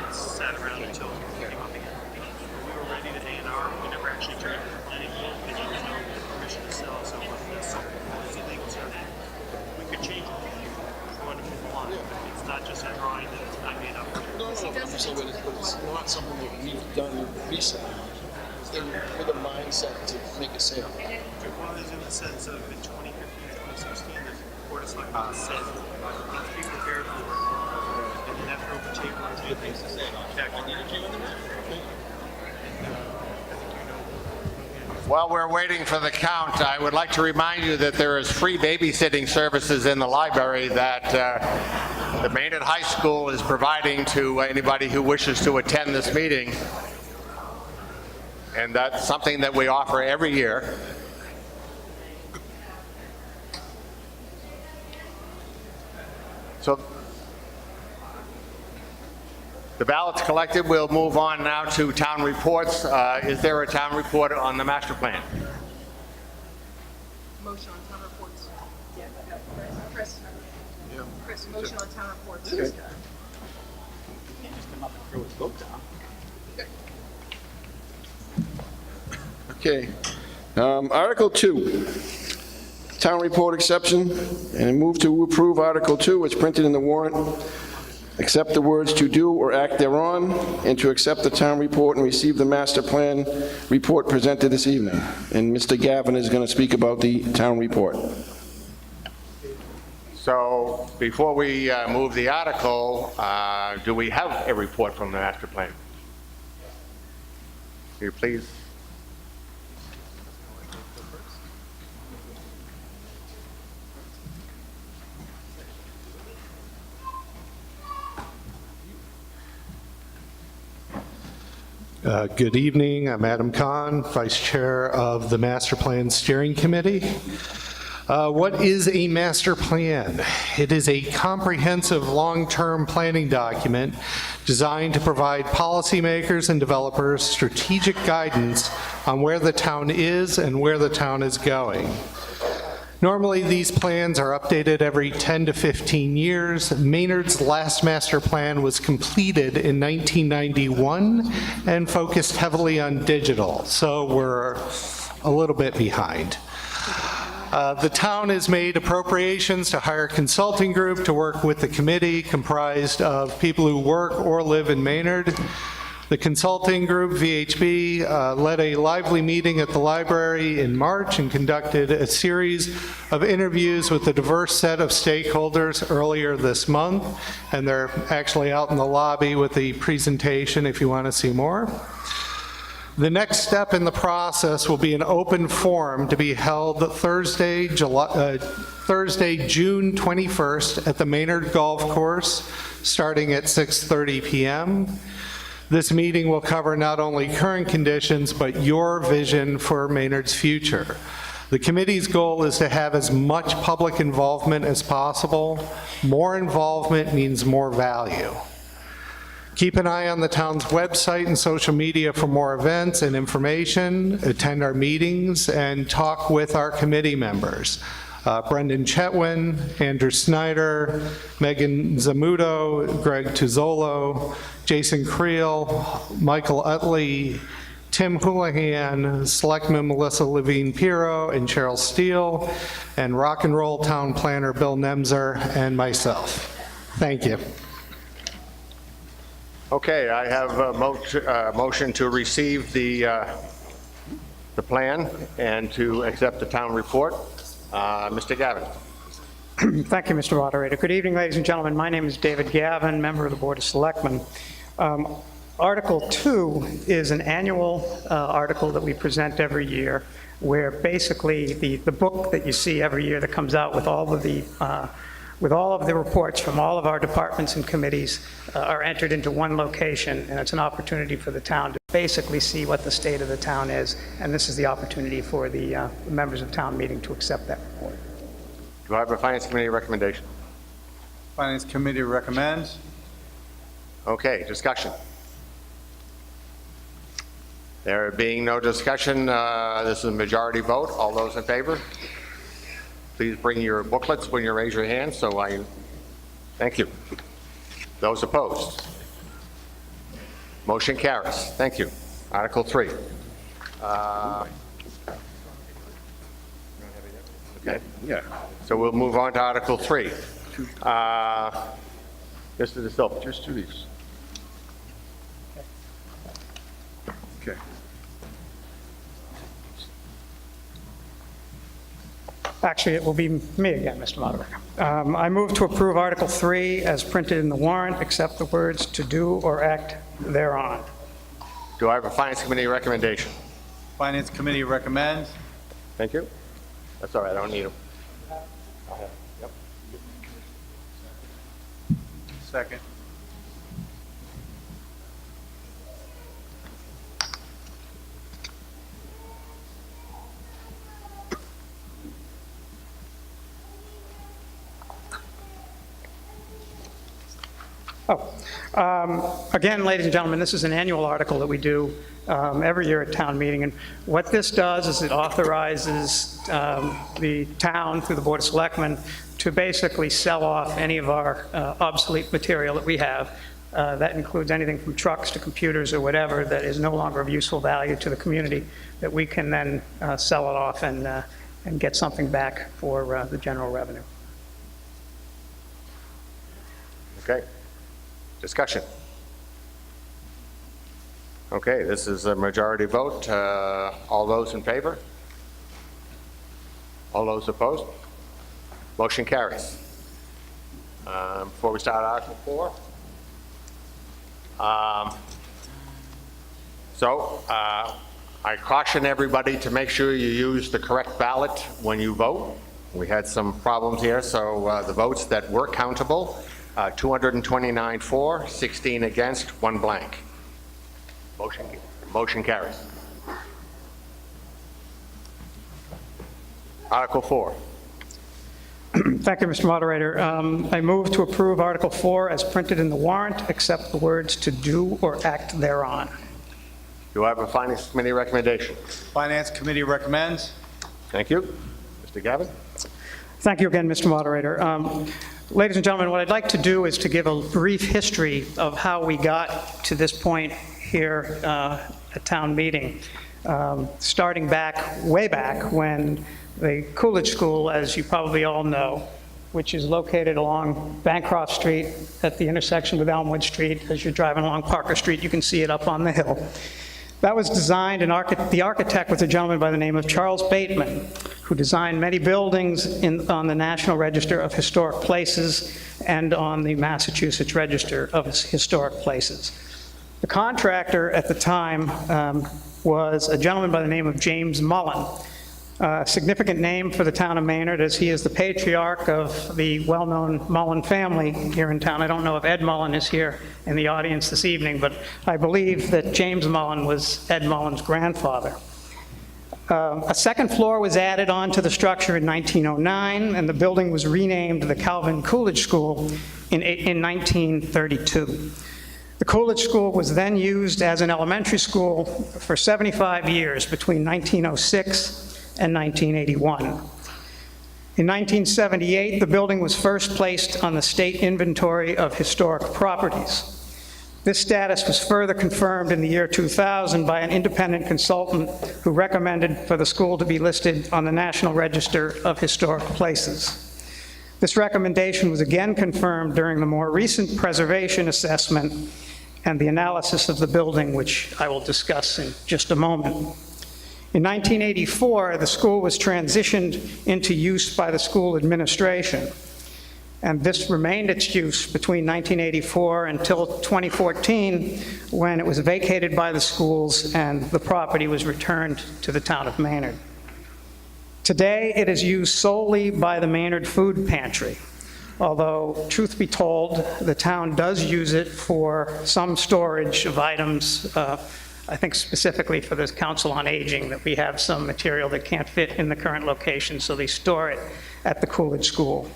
It sat around until it came up again. We were ready to A&R. We never actually turned it to the planning board because there was no permission to sell, so it wasn't a legal survey. We could change it if you wanted to move on. It's not just a drawing that I made up. No, I'm saying, but it's not something that we've done recently with a mindset to make a sale. It was in the sense of in 2015, 2016, the Board of Selectmen said, let's be prepared for it. And then after open table, we had things to say. While we're waiting for the count, I would like to remind you that there is free babysitting services in the library that the Maynard High School is providing to anybody who wishes to attend this meeting. And that's something that we offer every year. So the ballots collected, we'll move on now to town reports. Is there a town report on the master plan? Motion on town reports. Yeah, Chris. Yeah. Chris, motion on town reports. Okay. Just come up and throw his vote down. Okay. Article 2, town report exception, and move to approve Article 2 as printed in the warrant. Accept the words "to do or act thereon," and to accept the town report and receive the master plan report presented this evening. And Mr. Gavin is going to speak about the town report. So before we move the article, do we have a report from the master plan? Will you please? Good evening. I'm Adam Kahn, Vice Chair of the Master Plan Steering Committee. What is a master plan? It is a comprehensive long-term planning document designed to provide policymakers and developers strategic guidance on where the town is and where the town is going. Normally, these plans are updated every 10 to 15 years. Maynard's last master plan was completed in 1991 and focused heavily on digital, so we're a little bit behind. The town has made appropriations to hire a consulting group to work with the committee comprised of people who work or live in Maynard. The consulting group, VHB, led a lively meeting at the library in March and conducted a series of interviews with a diverse set of stakeholders earlier this month, and they're actually out in the lobby with the presentation if you want to see more. The next step in the process will be an open forum to be held Thursday, June 21st at the Maynard Golf Course, starting at 6:30 p.m. This meeting will cover not only current conditions, but your vision for Maynard's future. The committee's goal is to have as much public involvement as possible. More involvement means more value. Keep an eye on the town's website and social media for more events and information. Attend our meetings and talk with our committee members. Brendan Chetwin, Andrew Snyder, Megan Zamuto, Greg Tuzzolo, Jason Creel, Michael Utley, Tim Houlihan, Selectman Melissa Levine-Piro, and Cheryl Steele, and Rock and Roll Town Planner Bill Nemzer, and myself. Thank you. Okay, I have a motion to receive the plan and to accept the town report. Mr. Gavin. Thank you, Mr. Moderator. Good evening, ladies and gentlemen. My name is David Gavin, member of the Board of Selectmen. Article 2 is an annual article that we present every year, where basically the book that you see every year that comes out with all of the reports from all of our departments and committees are entered into one location, and it's an opportunity for the town to basically see what the state of the town is, and this is the opportunity for the members of town meeting to accept that report. Do I have a Finance Committee recommendation? Finance Committee recommends. Okay, discussion. There being no discussion, this is a majority vote. All those in favor? Please bring your booklets when you raise your hand, thank you. Those opposed? Motion carries. Thank you. Article 3. Okay. Yeah. So we'll move on to Article 3. Mr. De Silva. Just do these. Okay. Actually, it will be me again, Mr. Moderator. I move to approve Article 3 as printed in the warrant, except the words "to do or act thereon." Do I have a Finance Committee recommendation? Finance Committee recommends. Thank you. That's all right, I don't need them. Yep. Second. Again, ladies and gentlemen, this is an annual article that we do every year at town meeting, and what this does is it authorizes the town, through the Board of Selectmen, to basically sell off any of our obsolete material that we have. That includes anything from trucks to computers or whatever that is no longer of useful value to the community, that we can then sell it off and get something back for the general revenue. Okay. Discussion. Okay, this is a majority vote. All those in favor? All those opposed? Motion carries. Before we start Article 4. I caution everybody to make sure you use the correct ballot when you vote. We had some problems here, so the votes that were countable, 229 for, 16 against, 1 blank. Motion carries. Article 4. Thank you, Mr. Moderator. I move to approve Article 4 as printed in the warrant, except the words "to do or act thereon." Do I have a Finance Committee recommendation? Finance Committee recommends. Thank you. Mr. Gavin? Thank you again, Mr. Moderator. Ladies and gentlemen, what I'd like to do is to give a brief history of how we got to this point here at town meeting, starting way back when the Coolidge School, as you probably all know, which is located along Bancroft Street at the intersection with Elmwood Street. As you're driving along Parker Street, you can see it up on the hill. That was designed, and the architect was a gentleman by the name of Charles Bateman, who designed many buildings on the National Register of Historic Places and on the Massachusetts Register of Historic Places. The contractor at the time was a gentleman by the name of James Mullen, a significant name for the town of Maynard, as he is the patriarch of the well-known Mullen family here in town. I don't know if Ed Mullen is here in the audience this evening, but I believe that James Mullen was Ed Mullen's grandfather. A second floor was added onto the structure in 1909, and the building was renamed the Calvin Coolidge School in 1932. The Coolidge School was then used as an elementary school for 75 years, between 1906 and 1981. In 1978, the building was first placed on the state inventory of historic properties. This status was further confirmed in the year 2000 by an independent consultant who recommended for the school to be listed on the National Register of Historic Places. This recommendation was again confirmed during the more recent preservation assessment and the analysis of the building, which I will discuss in just a moment. In 1984, the school was transitioned into use by the school administration, and this remained its use between 1984 until 2014, when it was vacated by the schools and the property was returned to the town of Maynard. Today, it is used solely by the Maynard Food Pantry, although, truth be told, the town does use it for some storage of items. I think specifically for the Council on Aging, that we have some material that can't fit in the current location, so they store it at the Coolidge School.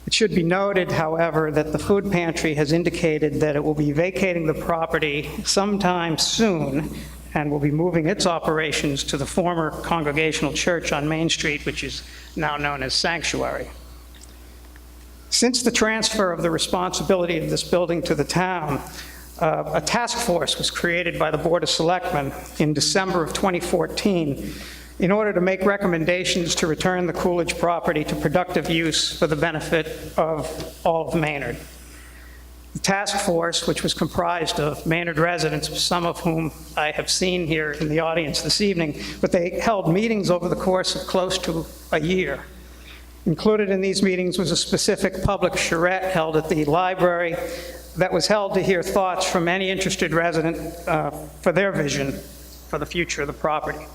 It should be noted, however, that the food pantry has indicated that it will be vacating the property sometime soon and will be moving its operations to the former Congregational Church on Main Street, which is now known as Sanctuary. Since the transfer of the responsibility of this building to the town, a task force was created by the Board of Selectmen in December of 2014 in order to make recommendations to return the Coolidge property to productive use for the benefit of all of Maynard. The task force, which was comprised of Maynard residents, some of whom I have seen here in the audience this evening, but they held meetings over the course of close to a year. Included in these meetings was a specific public charrette held at the library that was held to hear thoughts from any interested resident for their vision for the future of the property.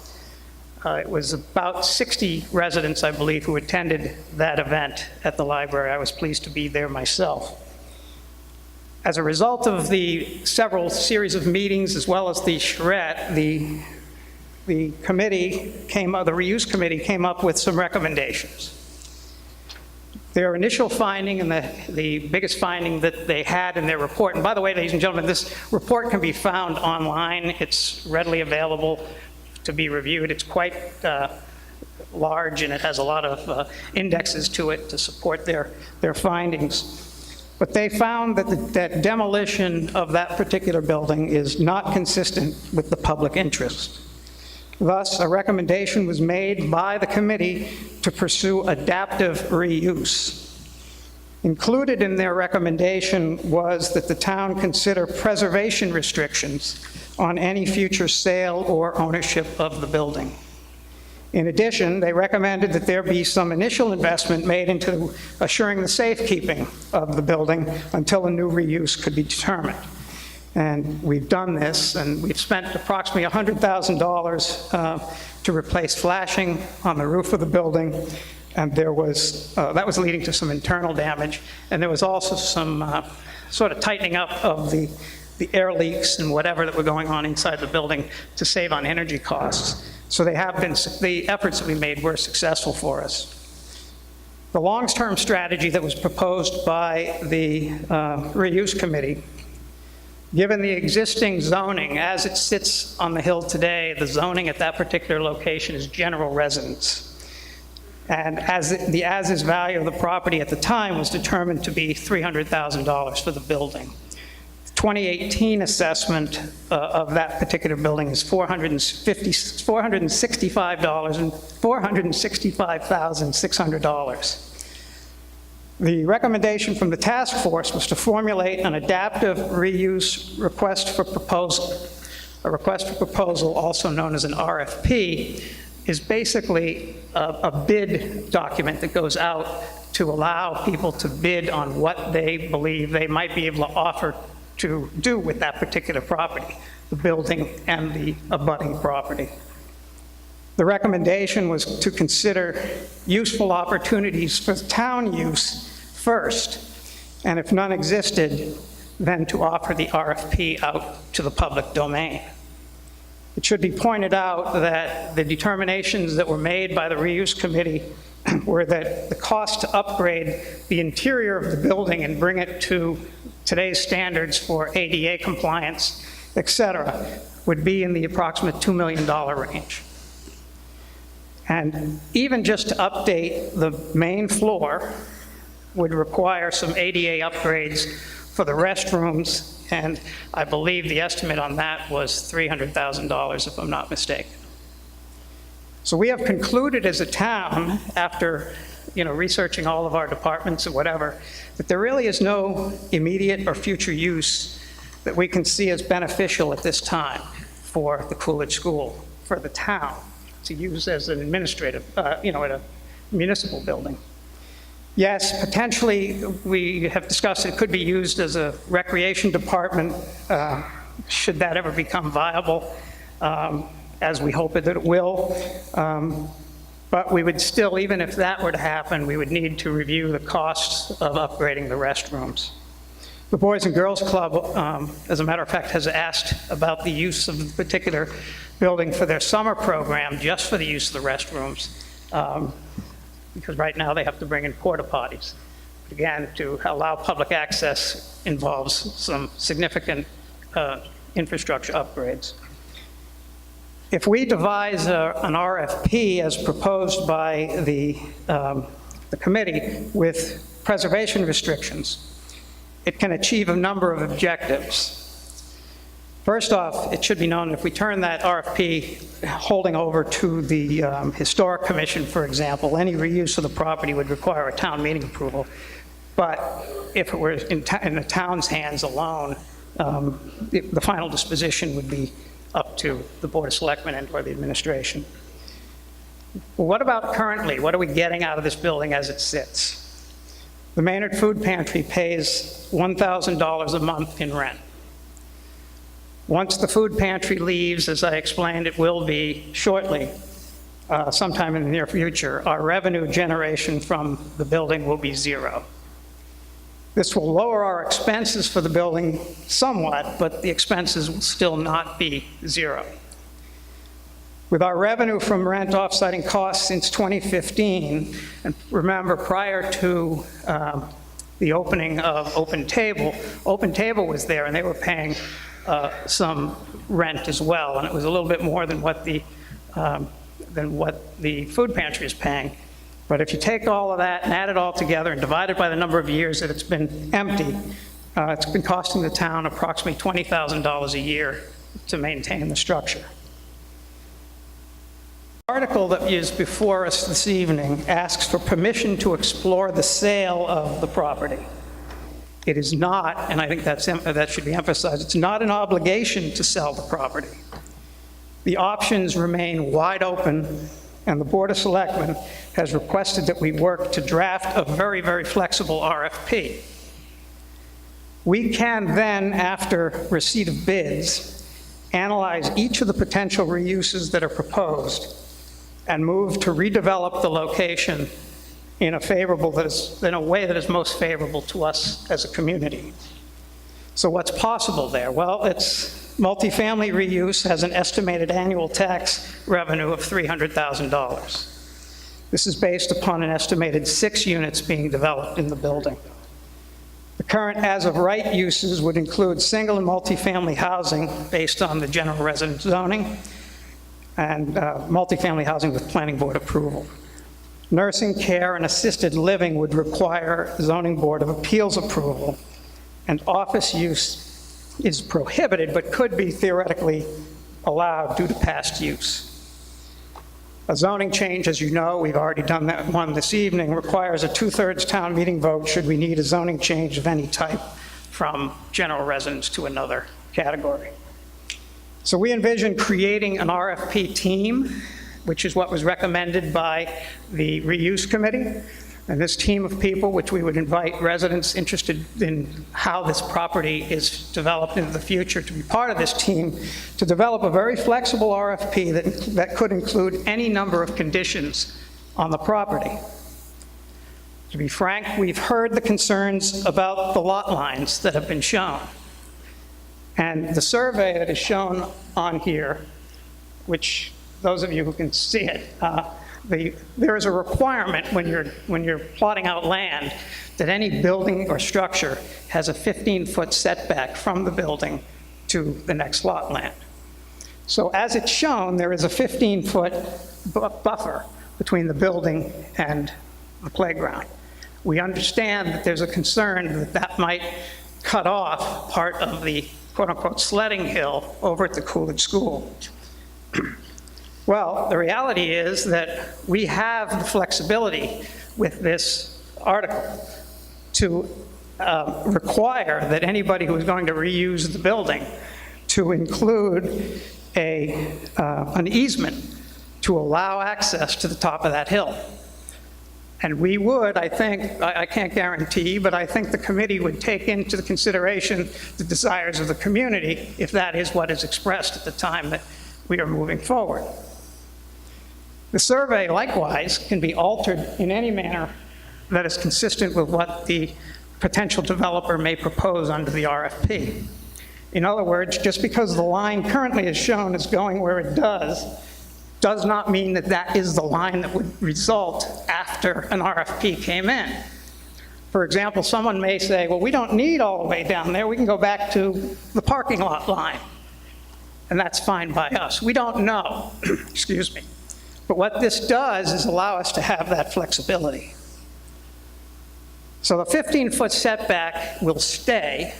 It was about 60 residents, I believe, who attended that event at the library. I was pleased to be there myself. As a result of the several series of meetings, as well as the charrette, the committee the reuse committee came up with some recommendations. Their initial finding, and the biggest finding that they had in their report, and by the way, ladies and gentlemen, this report can be found online. It's readily available to be reviewed. It's quite large, and it has a lot of indexes to it to support their findings. But they found that demolition of that particular building is not consistent with the public interest. Thus, a recommendation was made by the committee to pursue adaptive reuse. Included in their recommendation was that the town consider preservation restrictions on any future sale or ownership of the building. In addition, they recommended that there be some initial investment made into assuring the safekeeping of the building until a new reuse could be determined. And we've done this, and we've spent approximately $100,000 to replace flashing on the roof of the building, and there was, that was leading to some internal damage, and there was also some sort of tightening up of the air leaks and whatever that were going on inside the building to save on energy costs. So the efforts that we made were successful for us. The long-term strategy that was proposed by the reuse committee, given the existing zoning as it sits on the hill today, the zoning at that particular location is general residence. And the as-is value of the property at the time was determined to be $300,000 for the building. 2018 assessment of that particular building is $465,600. The recommendation from the task force was to formulate an adaptive reuse request for proposal. A request for proposal, also known as an RFP, is basically a bid document that goes out to allow people to bid on what they believe they might be able to offer to do with that particular property, the building and the abutting property. The recommendation was to consider useful opportunities for town use first, and if none existed, then to offer the RFP out to the public domain. It should be pointed out that the determinations that were made by the reuse committee were that the cost to upgrade the interior of the building and bring it to today's standards for ADA compliance, et cetera, would be in the approximate $2 million range. And even just to update the main floor would require some ADA upgrades for the restrooms, and I believe the estimate on that was $300,000, if I'm not mistaken. So we have concluded as a town, after researching all of our departments and whatever, that there really is no immediate or future use that we can see as beneficial at this time for the Coolidge School, for the town, to use as an administrative, at a municipal building. Yes, potentially, we have discussed it could be used as a recreation department, should that ever become viable, as we hope that it will. But we would still, even if that were to happen, we would need to review the costs of upgrading the restrooms. The Boys and Girls Club, as a matter of fact, has asked about the use of the particular building for their summer program, just for the use of the restrooms, because right now they have to bring in porta potties. Again, to allow public access involves some significant infrastructure upgrades. If we devise an RFP as proposed by the committee with preservation restrictions, it can achieve a number of objectives. First off, it should be known if we turn that RFP holding over to the Historic Commission, for example, any reuse of the property would require a town meeting approval. But if it were in the town's hands alone, the final disposition would be up to the Board of Selectmen and or the administration. Well, what about currently? What are we getting out of this building as it sits? The Maynard Food Pantry pays $1,000 a month in rent. Once the food pantry leaves, as I explained, it will be shortly, sometime in the near future, our revenue generation from the building will be zero. This will lower our expenses for the building somewhat, but the expenses will still not be zero. With our revenue from rent offsetting costs since 2015, and remember, prior to the opening of Open Table was there, and they were paying some rent as well, and it was a little bit more than what the food pantry is paying. But if you take all of that and add it all together and divide it by the number of years that it's been empty, it's been costing the town approximately $20,000 a year to maintain the structure. The article that is before us this evening asks for permission to explore the sale of the property. It is not, and I think that should be emphasized, it's not an obligation to sell the property. The options remain wide open, and the Board of Selectmen has requested that we work to draft a very, very flexible RFP. We can then, after receipt of bids, analyze each of the potential reuses that are proposed and move to redevelop the location in a way that is most favorable to us as a community. So what's possible there? Well, it's multifamily reuse has an estimated annual tax revenue of $300,000. This is based upon an estimated 6 units being developed in the building. The current as-of-right uses would include single and multifamily housing based on the general residence zoning, and multifamily housing with planning board approval. Nursing care and assisted living would require zoning board of appeals approval, and office use is prohibited but could be theoretically allowed due to past use. A zoning change, as you know, we've already done that one this evening, requires a 2/3 town meeting vote should we need a zoning change of any type from general residence to another category. So we envision creating an RFP team, which is what was recommended by the reuse committee. And this team of people, which we would invite residents interested in how this property is developed into the future to be part of this team, to develop a very flexible RFP that could include any number of conditions on the property. To be frank, we've heard the concerns about the lot lines that have been shown. And the survey that is shown on here, which those of you who can see it, there is a requirement when you're plotting out land that any building or structure has a 15-foot setback from the building to the next lot land. So as it's shown, there is a 15-foot buffer between the building and the playground. We understand that there's a concern that that might cut off part of the quote-unquote sledding hill over at the Coolidge School. Well, the reality is that we have the flexibility with this article to require that anybody who is going to reuse the building to include an easement to allow access to the top of that hill. And we would, I think, I can't guarantee, but I think the committee would take into consideration the desires of the community if that is what is expressed at the time that we are moving forward. The survey, likewise, can be altered in any manner that is consistent with what the potential developer may propose under the RFP. In other words, just because the line currently is shown as going where it does not mean that that is the line that would result after an RFP came in. For example, someone may say, well, we don't need all the way down there. We can go back to the parking lot line. And that's fine by us. We don't know, excuse me. But what this does is allow us to have that flexibility. So the 15-foot setback will stay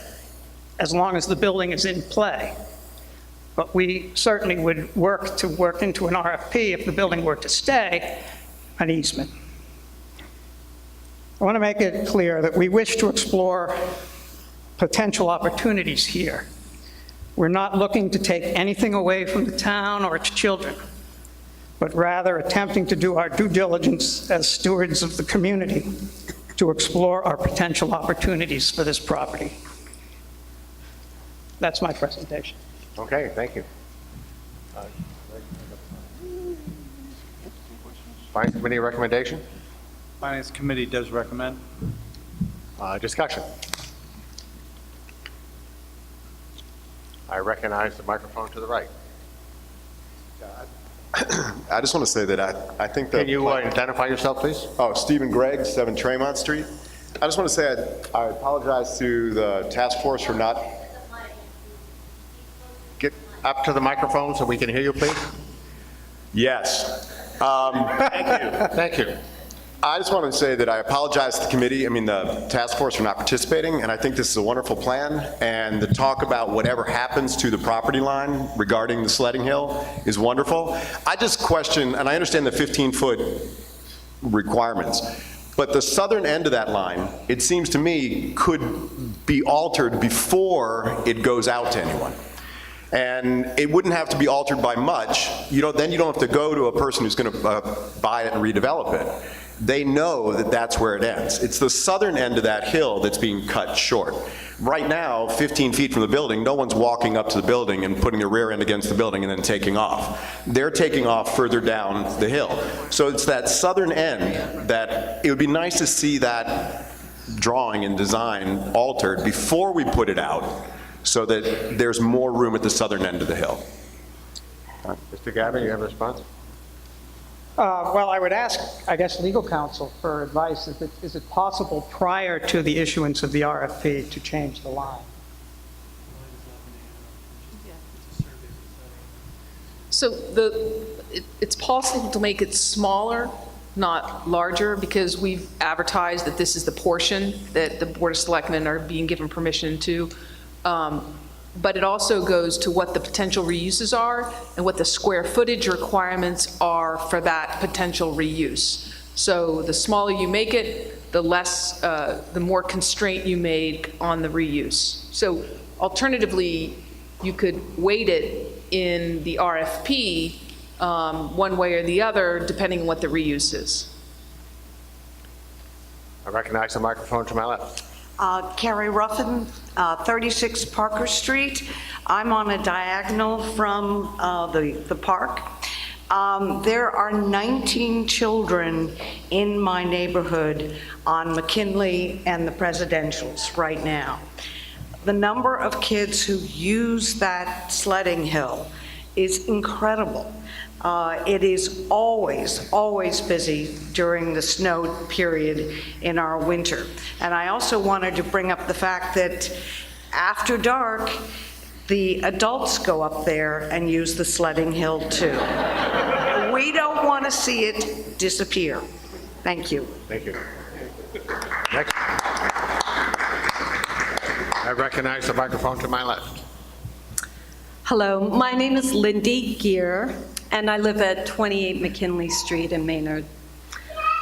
as long as the building is in play. But we certainly would work into an RFP if the building were to stay, an easement. I want to make it clear that we wish to explore potential opportunities here. We're not looking to take anything away from the town or its children, but rather attempting to do our due diligence as stewards of the community to explore our potential opportunities for this property. That's my presentation. Okay, thank you. Finance Committee recommendation? Finance Committee does recommend. Discussion. I recognize the microphone to the right. I just want to say that I think that... Can you identify yourself, please? Oh, Stephen Gregg, 7 Tremont Street. I just want to say I apologize to the task force for not... Get up to the microphone so we can hear you, please. Yes. Thank you. Thank you. I just want to say that I apologize to the task force for not participating, and I think this is a wonderful plan, and the talk about whatever happens to the property line regarding the sledding hill is wonderful. I just question, and I understand the 15-foot requirements, but the southern end of that line, it seems to me, could be altered before it goes out to anyone. And it wouldn't have to be altered by much. Then you don't have to go to a person who's going to buy it and redevelop it. They know that that's where it ends. It's the southern end of that hill that's being cut short. Right now, 15 feet from the building, no one's walking up to the building and putting their rear end against the building and then taking off. They're taking off further down the hill. So it's that southern end that it would be nice to see that drawing and design altered before we put it out, so that there's more room at the southern end of the hill. Mr. Gavin, you have a response? Well, I would ask, I guess, legal counsel for advice. Is it possible prior to the issuance of the RFP to change the line? So it's possible to make it smaller, not larger, because we've advertised that this is the portion that the Board of Selectmen are being given permission to. But it also goes to what the potential reuses are and what the square footage requirements are for that potential reuse. So the smaller you make it, the less, the more constraint you make on the reuse. So alternatively, you could weight it in the RFP one way or the other, depending on what the reuse is. I recognize the microphone to my left. Carrie Ruffin, 36 Parker Street. I'm on a diagonal from the park. There are 19 children in my neighborhood on McKinley and the Presidentials right now. The number of kids who use that sledding hill is incredible. It is always busy during the snow period in our winter. And I also wanted to bring up the fact that after dark, the adults go up there and use the sledding hill too. We don't want to see it disappear. Thank you. Thank you. Next. I recognize the microphone to my left. Hello, my name is Lindy Gear, and I live at 28 McKinley Street in Maynard.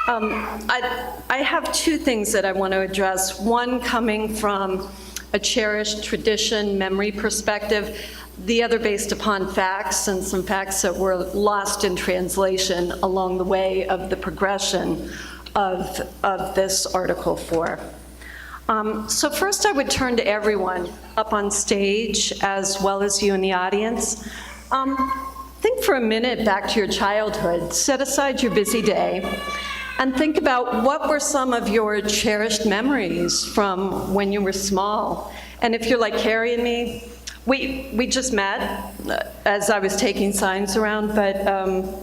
I have two things that I want to address. One coming from a cherished tradition, memory perspective. The other based upon facts, and some facts that were lost in translation along the way of the progression of this Article 4. So first I would turn to everyone up on stage as well as you in the audience. Think for a minute back to your childhood. Set aside your busy day and think about what were some of your cherished memories from when you were small. And if you're like Carrie and me, we just met as I was taking signs around, but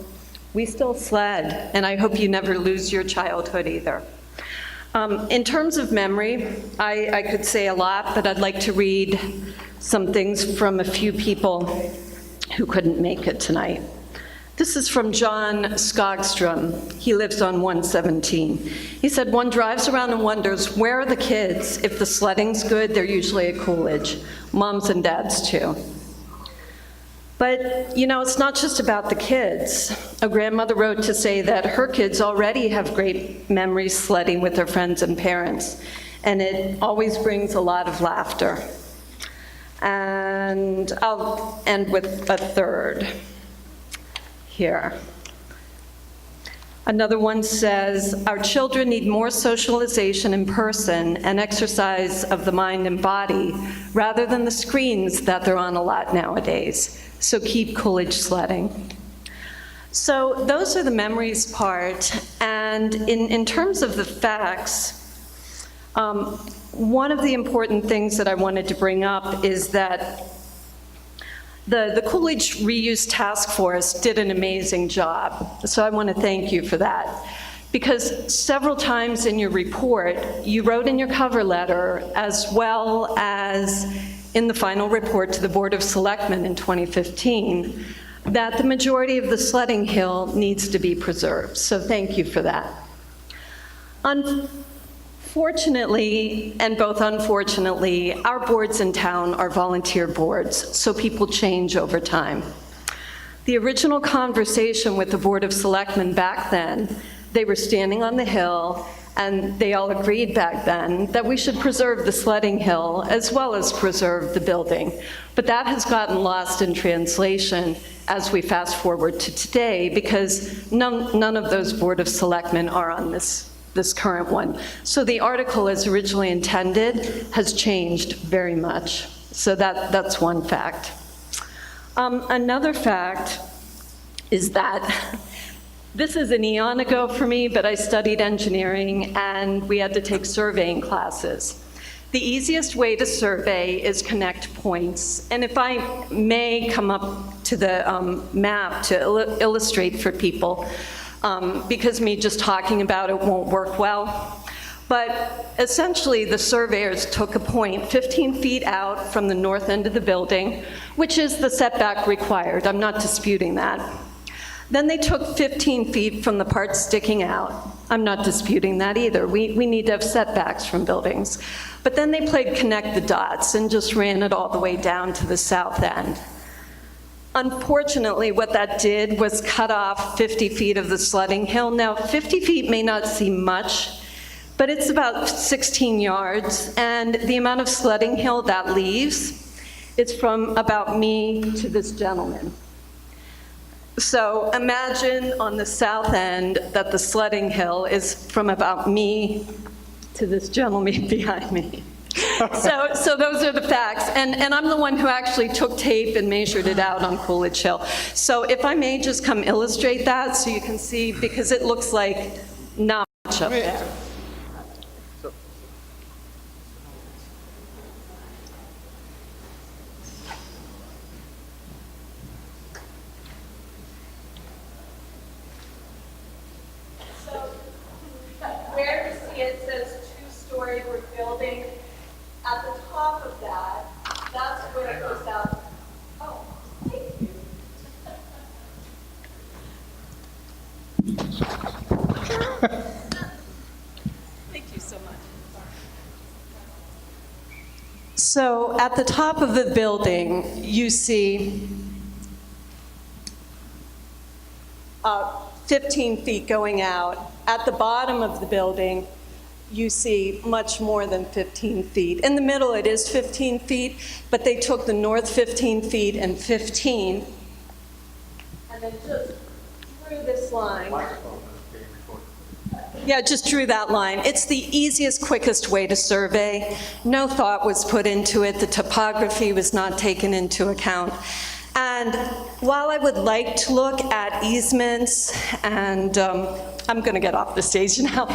we still sled, and I hope you never lose your childhood either. In terms of memory, I could say a lot, but I'd like to read some things from a few people who couldn't make it tonight. This is from John Skogstrom. He lives on 117. He said, "One drives around and wonders, where are the kids? If the sledding's good, they're usually at Coolidge. Moms and dads, too." But, you know, it's not just about the kids. A grandmother wrote to say that her kids already have great memories sledding with their friends and parents, and it always brings a lot of laughter. And I'll end with a third here. Another one says, "Our children need more socialization in person and exercise of the mind and body rather than the screens that they're on a lot nowadays. So keep Coolidge sledding." So those are the memories part. And in terms of the facts, one of the important things that I wanted to bring up is that the Coolidge Reuse Task Force did an amazing job. So I want to thank you for that. Because several times in your report, you wrote in your cover letter, as well as in the final report to the Board of Selectmen in 2015, that the majority of the sledding hill needs to be preserved. So thank you for that. Unfortunately, and both unfortunately, our boards in town are volunteer boards, so people change over time. The original conversation with the Board of Selectmen back then, they were standing on the hill, and they all agreed back then that we should preserve the sledding hill as well as preserve the building. But that has gotten lost in translation as we fast forward to today, because none of those Board of Selectmen are on this current one. So the article as originally intended has changed very much. So that's one fact. Another fact is that this is an eon ago for me, but I studied engineering and we had to take surveying classes. The easiest way to survey is connect points. And if I may come up to the map to illustrate for people, because me just talking about it won't work well. But essentially, the surveyors took a point 15 feet out from the north end of the building, which is the setback required. I'm not disputing that. Then they took 15 feet from the part sticking out. I'm not disputing that either. We need to have setbacks from buildings. But then they played connect the dots and just ran it all the way down to the south end. Unfortunately, what that did was cut off 50 feet of the sledding hill. Now, 50 feet may not seem much, but it's about 16 yards, and the amount of sledding hill that leaves is from about me to this gentleman. So imagine on the south end that the sledding hill is from about me to this gentleman behind me. So those are the facts, and I'm the one who actually took tape and measured it out on Coolidge Hill. So if I may just come illustrate that so you can see, because it looks like not much up there. Where you see it says two-story brick building, at the top of that, that's where it goes out. Oh, thank you. Thank you so much. So at the top of the building, you see 15 feet going out. At the bottom of the building, you see much more than 15 feet. In the middle, it is 15 feet, but they took the north 15 feet and 15, and then just drew this line. Yeah, just drew that line. It's the easiest, quickest way to survey. No thought was put into it. The topography was not taken into account. And while I would like to look at easements, and I'm going to get off the stage now.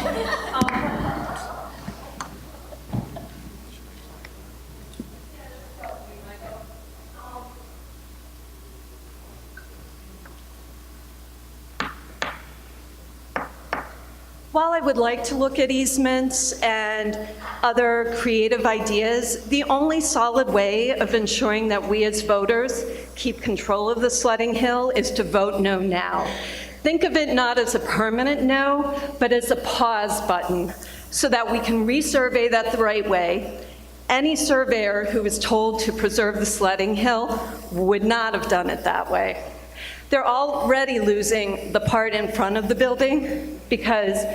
While I would like to look at easements and other creative ideas, the only solid way of ensuring that we as voters keep control of the sledding hill is to vote no now. Think of it not as a permanent no, but as a pause button so that we can resurvey that the right way. Any surveyor who was told to preserve the sledding hill would not have done it that way. They're already losing the part in front of the building because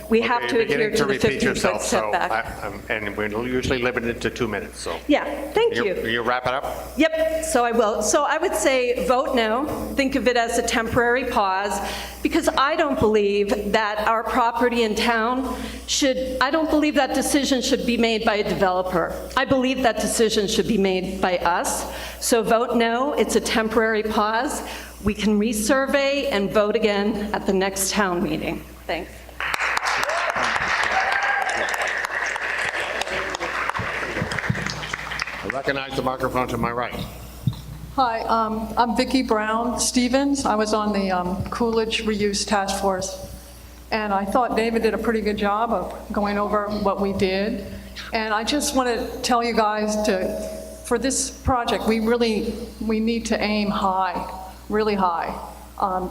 we have to adhere to the 15-foot setback. And we're usually limited to 2 minutes, so. Yeah, thank you. You wrap it up? Yep, so I will. So I would say vote no, think of it as a temporary pause, because I don't believe that our property in town I don't believe that decision should be made by a developer. I believe that decision should be made by us. So vote no, it's a temporary pause. We can resurvey and vote again at the next town meeting. Thanks. I recognize the microphone to my right. Hi, I'm Vicki Brown Stevens. I was on the Coolidge Reuse Task Force, and I thought David did a pretty good job of going over what we did. And I just want to tell you guys for this project, we need to aim high, really high.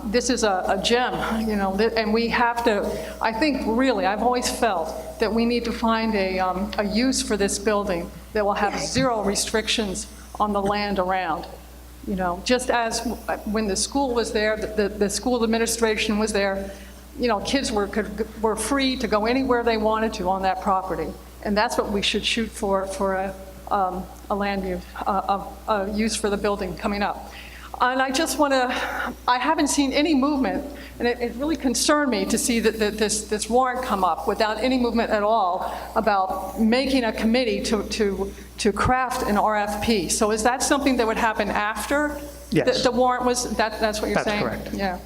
This is a gem, you know, and we have to, I think really, I've always felt that we need to find a use for this building that will have zero restrictions on the land around. You know, just as when the school was there, the school administration was there, you know, kids were free to go anywhere they wanted to on that property. And that's what we should shoot for a land use, a use for the building coming up. And I just want to, I haven't seen any movement, and it really concerned me to see that this warrant come up without any movement at all about making a committee to craft an RFP. So is that something that would happen after the warrant was, that's what you're saying? That's correct. Yeah.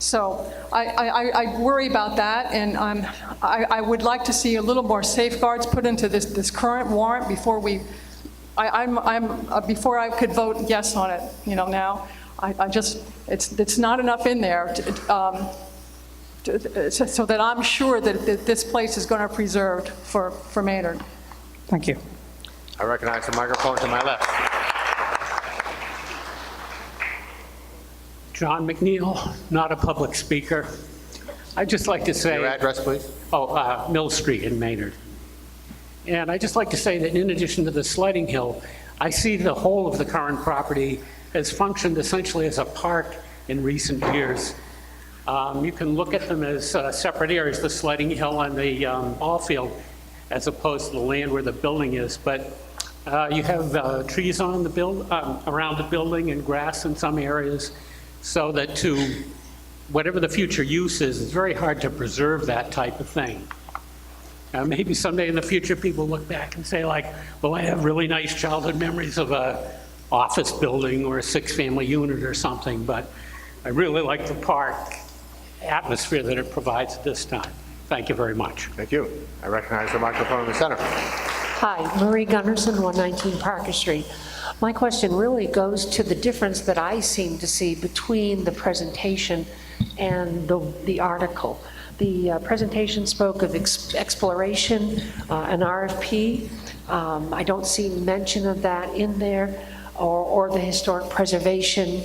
So I worry about that, and I would like to see a little more safeguards put into this current warrant before before I could vote yes on it, you know, now. I just, it's not enough in there so that I'm sure that this place is going to be preserved for Maynard. Thank you. I recognize the microphone to my left. John McNeil, not a public speaker. I'd just like to say... Your address, please? Mill Street in Maynard. And I'd just like to say that in addition to the sledding hill, I see the whole of the current property has functioned essentially as a park in recent years. You can look at them as separate areas, the sledding hill and the ball field, as opposed to the land where the building is. But you have trees on the around the building and grass in some areas, so that to whatever the future use is, it's very hard to preserve that type of thing. Maybe someday in the future people look back and say like, well, I have really nice childhood memories of a office building or a 6-family unit or something, but I really like the park atmosphere that it provides at this time. Thank you very much. Thank you. I recognize the microphone in the center. Hi, Marie Gunnarsson, 119 Parker Street. My question really goes to the difference that I seem to see between the presentation and the article. The presentation spoke of exploration, an RFP. I don't see mention of that in there, or the historic preservation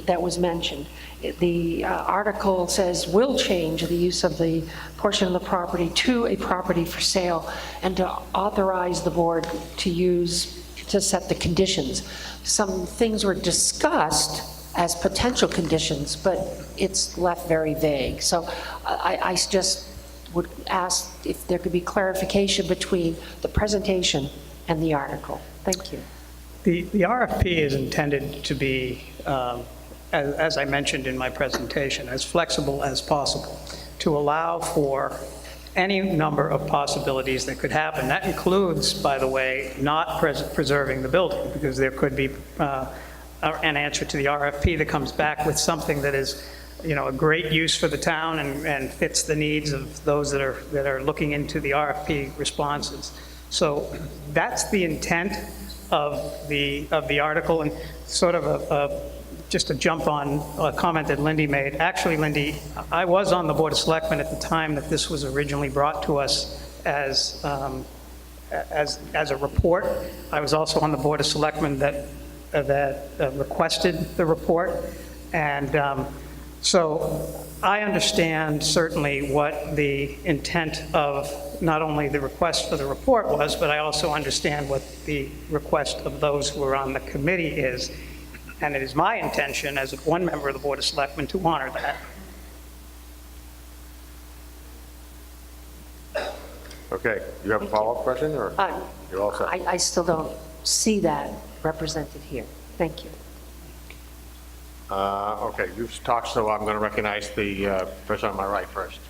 that was mentioned. The article says will change the use of the portion of the property to a property for sale and to authorize the board to set the conditions. Some things were discussed as potential conditions, but it's left very vague. So I just would ask if there could be clarification between the presentation and the article. Thank you. The RFP is intended to be, as I mentioned in my presentation, as flexible as possible to allow for any number of possibilities that could happen. That includes, by the way, not preserving the building, because there could be an answer to the RFP that comes back with something that is, a great use for the town and fits the needs of those that are looking into the RFP responses. So that's the intent of the article, and sort of just to jump on a comment that Lindy made. Actually, Lindy, I was on the Board of Selectmen at the time that this was originally brought to us as a report. I was also on the Board of Selectmen that requested the report, and so I understand certainly what the intent of not only the request for the report was, but I also understand what the request of those who are on the committee is. And it is my intention as one member of the Board of Selectmen to honor that. Okay, you have a follow-up question, or you're all set? I still don't see that represented here. Thank you. Okay, you've talked, so I'm going to recognize the person on my right first.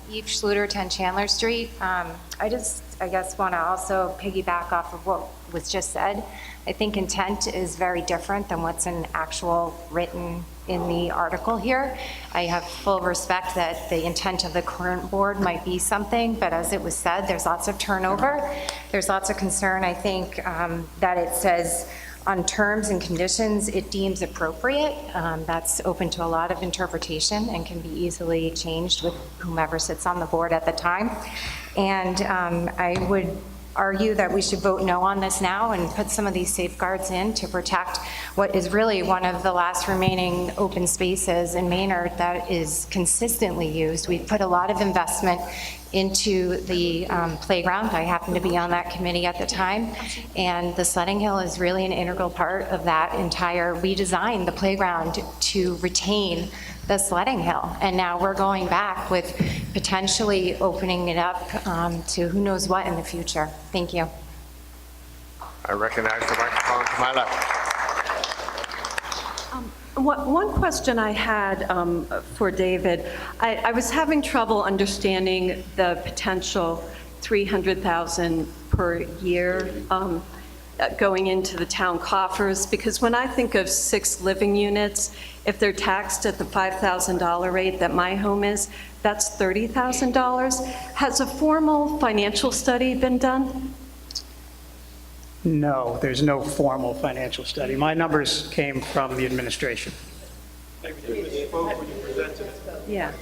Eve Schluter, 10 Chandler Street. I guess, want to also piggyback off of what was just said. I think intent is very different than what's in actual written in the article here. I have full respect that the intent of the current board might be something, but as it was said, there's lots of turnover. There's lots of concern, I think, that it says on terms and conditions it deems appropriate. That's open to a lot of interpretation and can be easily changed with whomever sits on the board at the time. And I would argue that we should vote no on this now and put some of these safeguards in to protect what is really one of the last remaining open spaces in Maynard that is consistently used. We've put a lot of investment into the playground. I happened to be on that committee at the time, and the sledding hill is really an integral part of that entire. We designed the playground to retain the sledding hill, and now we're going back with potentially opening it up to who knows what in the future. Thank you. I recognize the microphone to my left. One question I had for David, I was having trouble understanding the potential $300,000 per year going into the town coffers, because when I think of 6 living units, if they're taxed at the $5,000 rate that my home is, that's $30,000. Has a formal financial study been done? No, there's no formal financial study. My numbers came from the administration. Yeah.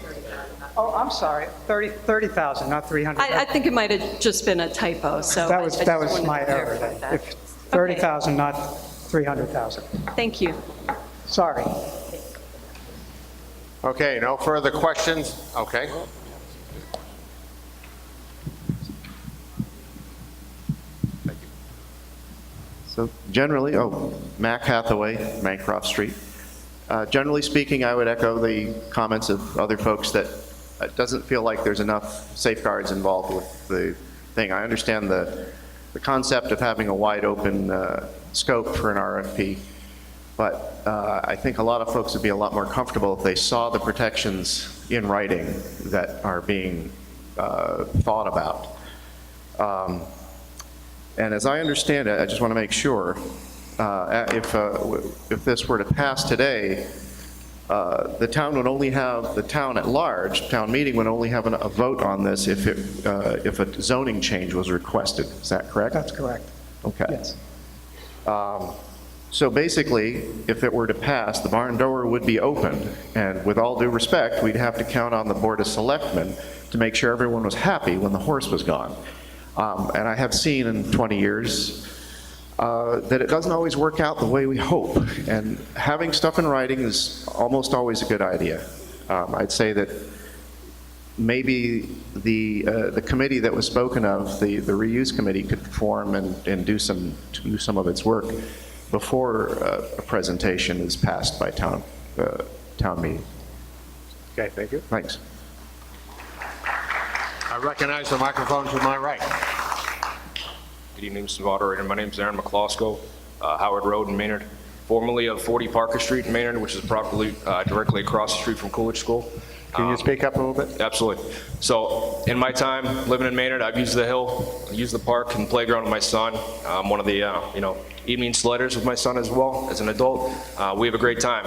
Oh, I'm sorry, 30,000, not 300. I think it might have just been a typo, so. That I was, just that was wanted to my error. clarify that. If 30,000, not 300,000. Thank you. Sorry. Okay, no further questions? Okay. So generally, Mac Hathaway, Mancroft Street. Generally speaking, I would echo the comments of other folks that it doesn't feel like there's enough safeguards involved with the thing. I understand the concept of having a wide open scope for an RFP, but I think a lot of folks would be a lot more comfortable if they saw the protections in writing that are being thought about. And as I understand it, I just want to make sure, if this were to pass today, the town would only have, the town at large, town meeting would only have a vote on this if a zoning change was requested. Is that correct? That's correct. Okay. Yes. So basically, if it were to pass, the barn door would be open, and with all due respect, we'd have to count on the Board of Selectmen to make sure everyone was happy when the horse was gone. And I have seen in 20 years that it doesn't always work out the way we hope. And having stuff in writing is almost always a good idea. I'd say that maybe the committee that was spoken of, the reuse committee, could form and do some of its work before a presentation is passed by town meeting. Okay, thank you. Thanks. I recognize the microphone to my right. Good evening, Mr. Moderator. My name is Aaron McCloskey, Howard Road in Maynard, formerly of 40 Parker Street in Maynard, which is properly directly across the street from Coolidge School. Can you speak up a little bit? Absolutely. So in my time living in Maynard, I've used the hill, used the park and playground with my son. I'm one of the evening sledders with my son as well as an adult. We have a great time.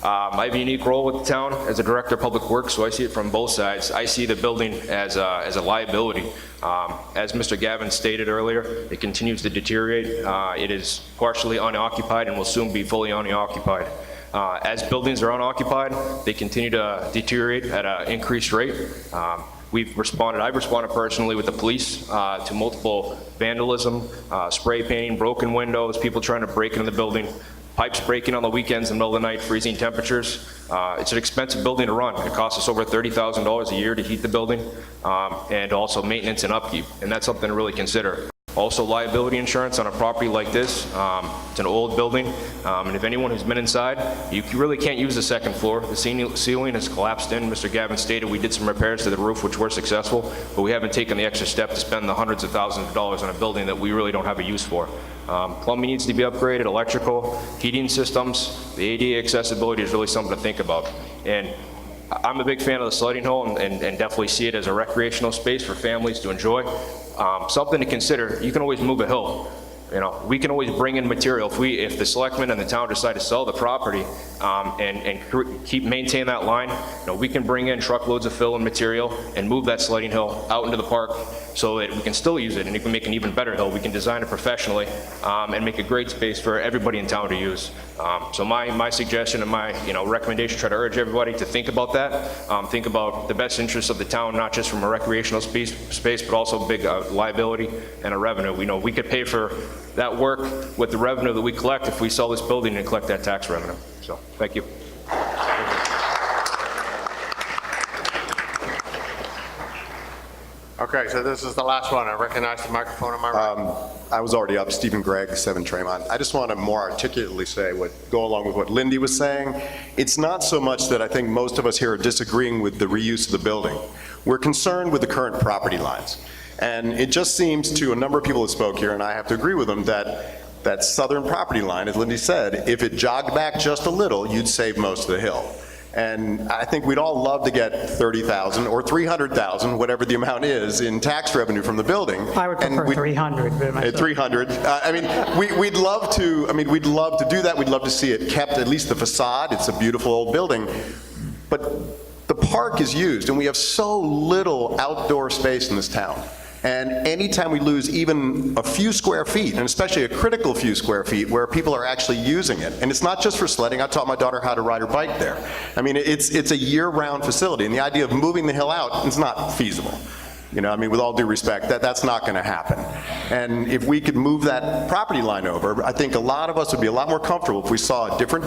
I have a unique role with the town as a director of public works, so I see it from both sides. I see the building as a liability. As Mr. Gavin stated earlier, it continues to deteriorate. It is partially unoccupied and will soon be fully unoccupied. As buildings are unoccupied, they continue to deteriorate at an increased rate. I've responded personally with the police to multiple vandalism, spray painting, broken windows, people trying to break into the building, pipes breaking on the weekends in the middle of the night, freezing temperatures. It's an expensive building to run. It costs us over $30,000 a year to heat the building, and also maintenance and upkeep, and that's something to really consider. Also, liability insurance on a property like this. It's an old building, and if anyone who's been inside, you really can't use the second floor. The ceiling has collapsed in. Mr. Gavin stated we did some repairs to the roof, which were successful, but we haven't taken the extra step to spend the hundreds of thousands of dollars on a building that we really don't have a use for. Plumbing needs to be upgraded, electrical, heating systems. The ADA accessibility is really something to think about. And I'm a big fan of the sledding hill and definitely see it as a recreational space for families to enjoy. Something to consider, you can always move a hill. We can always bring in material. If the selectmen and the town decide to sell the property and maintain that line, we can bring in truckloads of fill and material and move that sledding hill out into the park so that we can still use it and we can make an even better hill. We can design it professionally and make a great space for everybody in town to use. So my suggestion and my recommendation, try to urge everybody to think about that. Think about the best interests of the town, not just from a recreational space, but also big liability and a revenue. We could pay for that work with the revenue that we collect if we sell this building and collect that tax revenue. So, thank you. Okay, so this is the last one. I recognize the microphone on my right. I was already up, Stephen Gregg, 7 Tremont. I just want to more articulately go along with what Lindy was saying. It's not so much that I think most of us here are disagreeing with the reuse of the building. We're concerned with the current property lines. And it just seems to a number of people that spoke here, and I have to agree with them, that southern property line, as Lindy said, if it jogged back just a little, you'd save most of the hill. And I think we'd all love to get $30,000 or $300,000, whatever the amount is, in tax revenue from the building. I would prefer 300. 300. We'd love to. We'd love to do that. We'd love to see it kept, at least the facade. It's a beautiful old building, but the park is used, and we have so little outdoor space in this town. And anytime we lose even a few square feet, and especially a critical few square feet where people are actually using it, and it's not just for sledding, I taught my daughter how to ride her bike there. I mean, it's a year-round facility, and the idea of moving the hill out is not feasible. You know, I mean, with all due respect, that's not going to happen. And if we could move that property line over, I think a lot of us would be a lot more comfortable if we saw a different,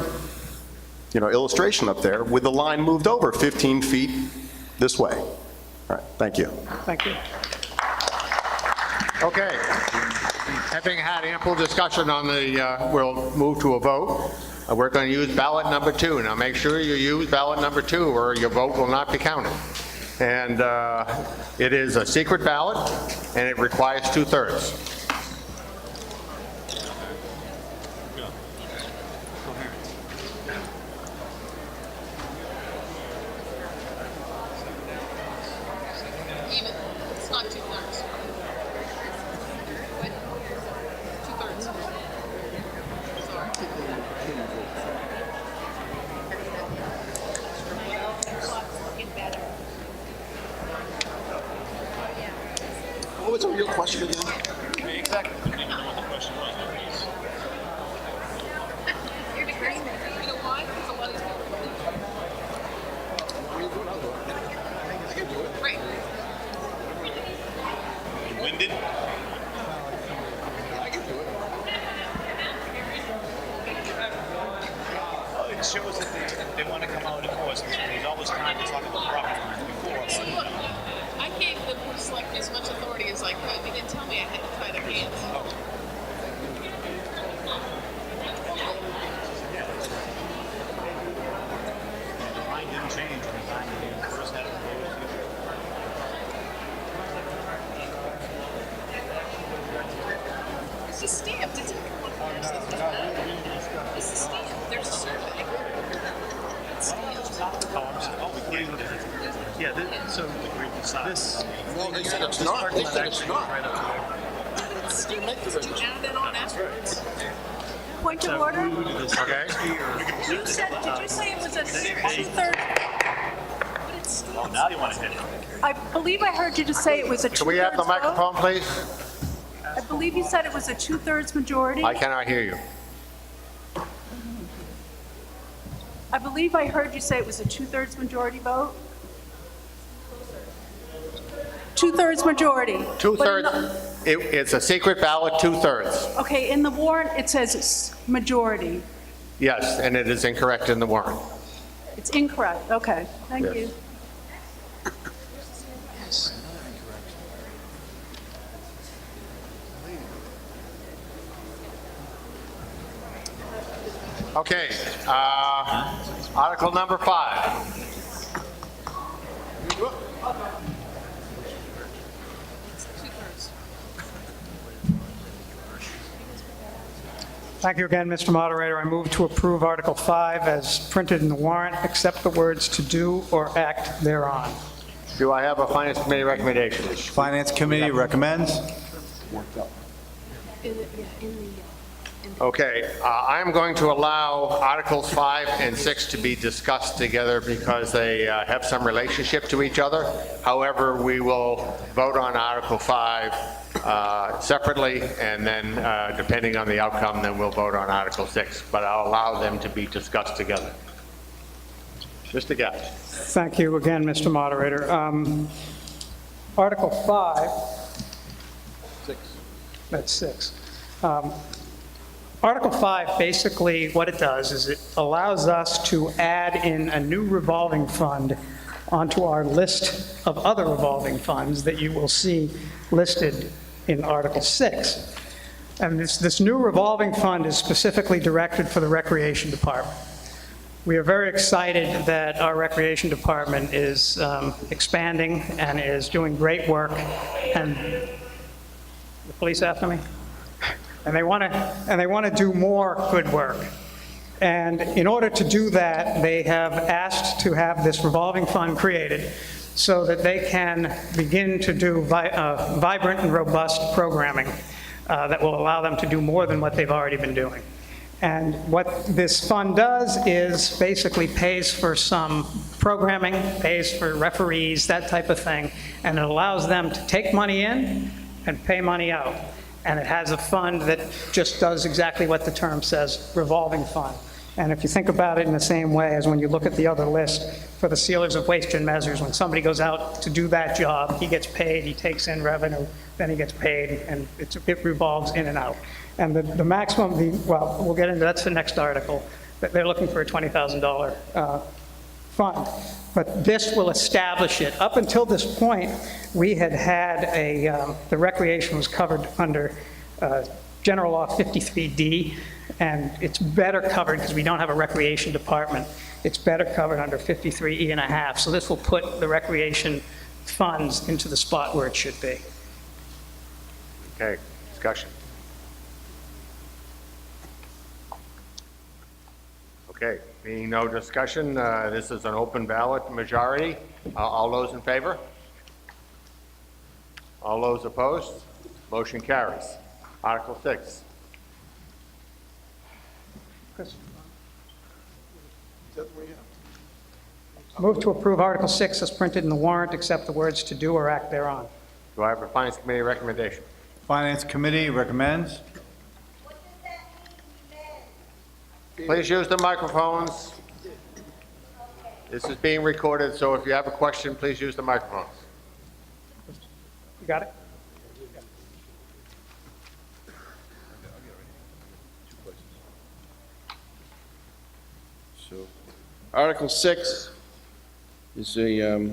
you know, illustration up there with the line moved over 15 feet this way. All right, thank you. Thank you. Okay. Having had ample discussion on the, we'll move to a vote. We're going to use ballot number 2. Now make sure you use ballot number 2 or your vote will not be counted. And it is a secret ballot and it requires 2/3. Even, it's not 2/3. Two-thirds. What was the real question again? Exactly. I didn't know what the question was. You're decreasing. You know why? Because a lot of these people believe. Right. Winded? It shows that they want to come out of course. There's all this time to talk about property lines before. So look, I gave the board of selectmen as much authority as I could. They didn't tell me I had to tie their hands. The line didn't change from the time we first had it proposed. It's just stamped. It's everyone knows this. This is stamped. There's a survey. It's stamped. Yeah, so this. Well, they said it's not. They said it's not. It's stamped. Did you add it on afterwards? Point of order? Okay. Did you say it was a 2/3? Oh, now you want to hit it. I believe I heard you just say it was a 2/3 Can we have the microphone, please? I believe you said it was a 2/3 majority. I cannot hear you. I believe I heard you say it was a 2/3 majority vote. 2/3 majority. But in 2/3. the- It's a secret ballot, 2/3. Okay, in the warrant, it says it's majority. Yes, and it is incorrect in the warrant. It's incorrect. Okay, thank Yes. you. Okay, Article number 5. Thank you again, Mr. Moderator. I move to approve Article 5 as printed in the warrant, except the words "to do" or "act thereon." Do I have a Finance Committee recommendation? Finance Committee recommends. Okay, I am going to allow Articles 5 and 6 to be discussed together because they have some relationship to each other. However, we will vote on Article 5 separately, and then depending on the outcome, then we'll vote on Article 6. But I'll allow them to be discussed together. Mr. Gatt. Thank you again, Mr. Moderator. Article 5. 6. That's 6. Article 5, basically what it does is it allows us to add in a new revolving fund onto our list of other revolving funds that you will see listed in Article 6. And this new revolving fund is specifically directed for the Recreation Department. We are very excited that our Recreation Department is expanding and is doing great work. And the police after me? And they want to do more good work. And in order to do that, they have asked to have this revolving fund created so that they can begin to do vibrant and robust programming that will allow them to do more than what they've already been doing. And what this fund does is basically pays for some programming, pays for referees, that type of thing, and it allows them to take money in and pay money out. And it has a fund that just does exactly what the term says, revolving fund. And if you think about it in the same way as when you look at the other list for the sealers of waste and measures, when somebody goes out to do that job, he gets paid, he takes in revenue, then he gets paid, and it revolves in and out. And the maximum, well, we'll get into, that's the next article, that they're looking for a $20,000 fund. But this will establish it. Up until this point, we had the recreation was covered under General Law 53D, and it's better covered because we don't have a recreation department. It's better covered under 53E and a half. So this will put the recreation funds into the spot where it should be. Okay, discussion. Okay, being no discussion, this is an open ballot majority. All those in favor? All those opposed? Motion carries. Article 6. Move to approve Article 6 as printed in the warrant, except the words "to do or act thereon." Do I have a Finance Committee recommendation? Finance Committee recommends. Please use the microphones. This is being recorded, so if you have a question, please use the microphones. You got it? So, Article 6 is a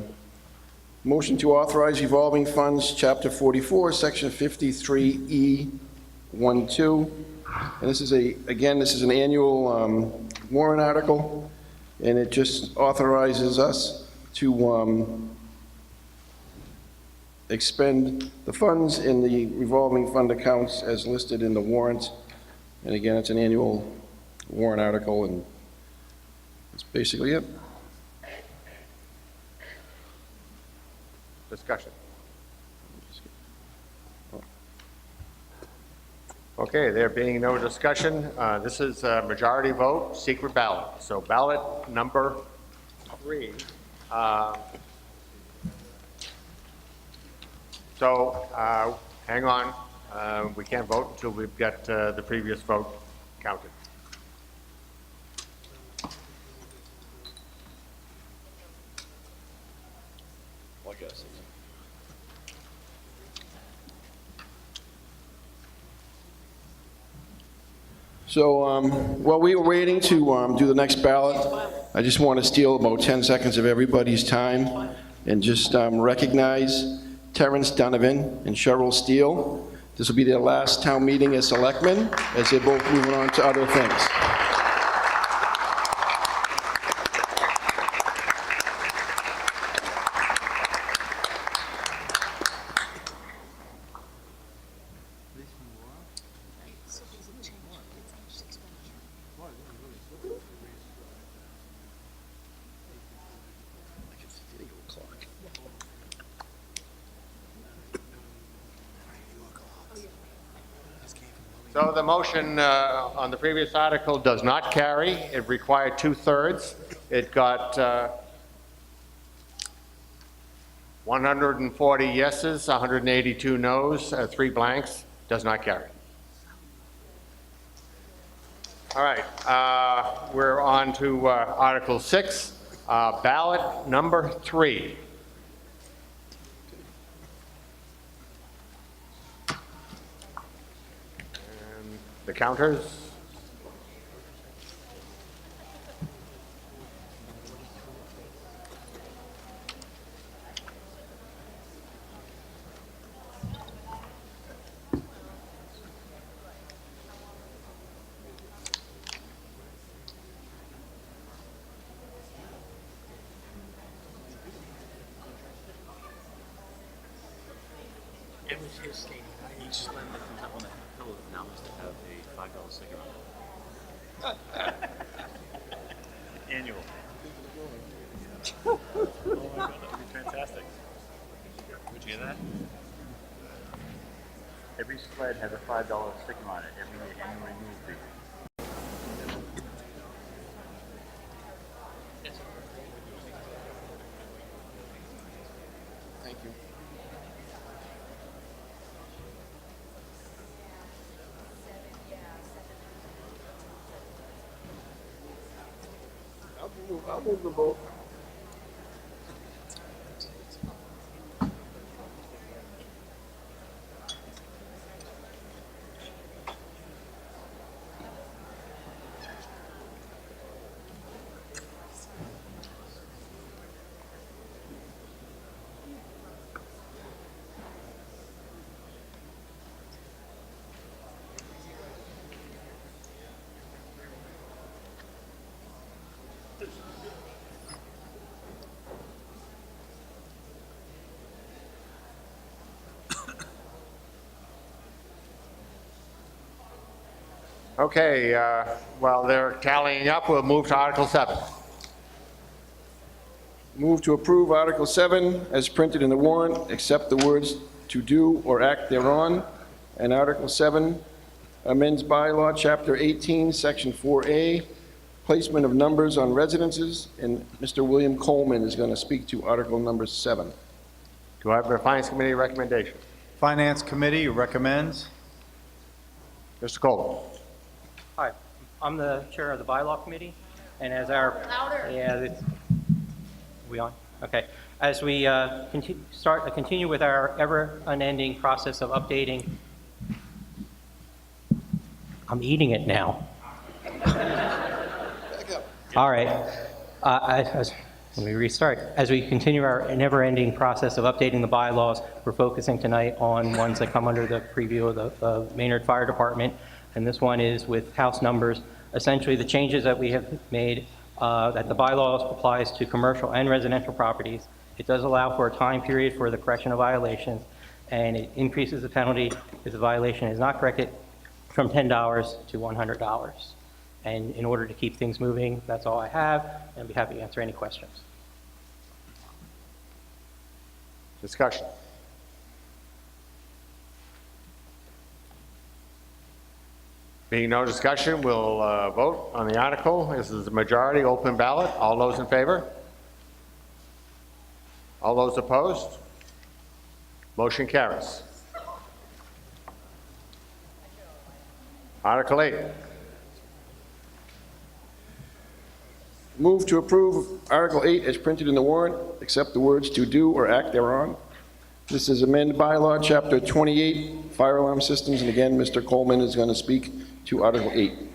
motion to authorize revolving funds, Chapter 44, Section 53E12. And this is this is an annual warrant article, and it just authorizes us to expend the funds in the revolving fund accounts as listed in the warrant. And again, it's an annual warrant article, and that's basically it. Discussion. Okay, there being no discussion, this is a majority vote, secret ballot. So ballot number 3. Hang on. We can't vote until we've got the previous vote counted. So while we were waiting to do the next ballot, I just want to steal about 10 seconds of everybody's time and just recognize Terrence Donovan and Cheryl Steele. This will be their last town meeting as selectmen, as they're both moving on to other things. So the motion on the previous article does not carry. It required 2/3. It got 140 yeses, 182 noes, 3 blanks. Does not carry. All right, we're on to Article 6, ballot number 3. The counters. It was his statement. He just let them up on the pillow now must have a $5 sticker on it. Annual. Oh my God, that would be fantastic. Would you hear that? Every sled has a $5 sticker on it, every annual renewal fee. I'll move the vote. Okay, while they're tallying up, we'll move to Article 7. Move to approve Article 7 as printed in the warrant, except the words "to do or act thereon." And Article 7 amends bylaw, Chapter 18, Section 4A, placement of numbers on residences. And Mr. William Coleman is going to speak to Article number 7. Do I have a Finance Committee recommendation? Finance Committee recommends. Mr. Coleman. Hi, I'm the chair of the bylaw committee, and as our... Louder. Yeah, we on? Okay. As we continue with our ever-unending process of updating... I'm eating it now. All right. Let me restart. As we continue our never-ending process of updating the bylaws, we're focusing tonight on ones that come under the preview of the Maynard Fire Department, and this one is with house numbers. Essentially, the changes that we have made, that the bylaws applies to commercial and residential properties. It does allow for a time period for the correction of violations, and it increases the penalty if the violation is not corrected from $10 to $100. And in order to keep things moving, that's all I have, and I'd be happy to answer any questions. Discussion. Being no discussion, we'll vote on the article. This is the majority, open ballot. All those in favor? All those opposed? Motion carries. Article 8. Move to approve Article 8 as printed in the warrant, except the words "to do or act thereon." This is amend bylaw, Chapter 28, fire alarm systems, and again, Mr. Coleman is going to speak to Article 8. Do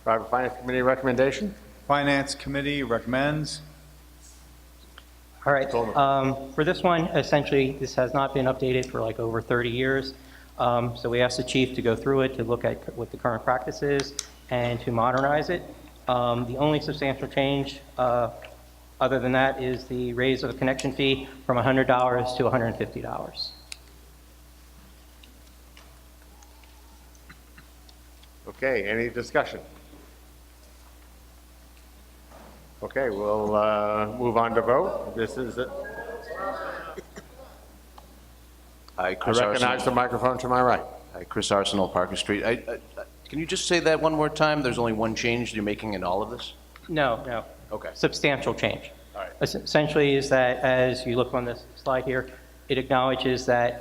I have a Finance Committee recommendation? Finance Committee recommends. All right, for this one, essentially, this has not been updated for like over 30 years. So we asked the chief to go through it, to look at what the current practice is, and to modernize it. The only substantial change, other than that, is the raise of the connection fee from $100 to $150. Okay, any discussion? Okay, we'll move on to vote. This is it. Hi, I Chris recognize Arsenal. the microphone to my right. Hi, Chris Arsenal, Parker Street. Can you just say that one more time? There's only one change you're making in all of this? No. Okay. Substantial change. All right. Essentially is that, as you look on this slide here, it acknowledges that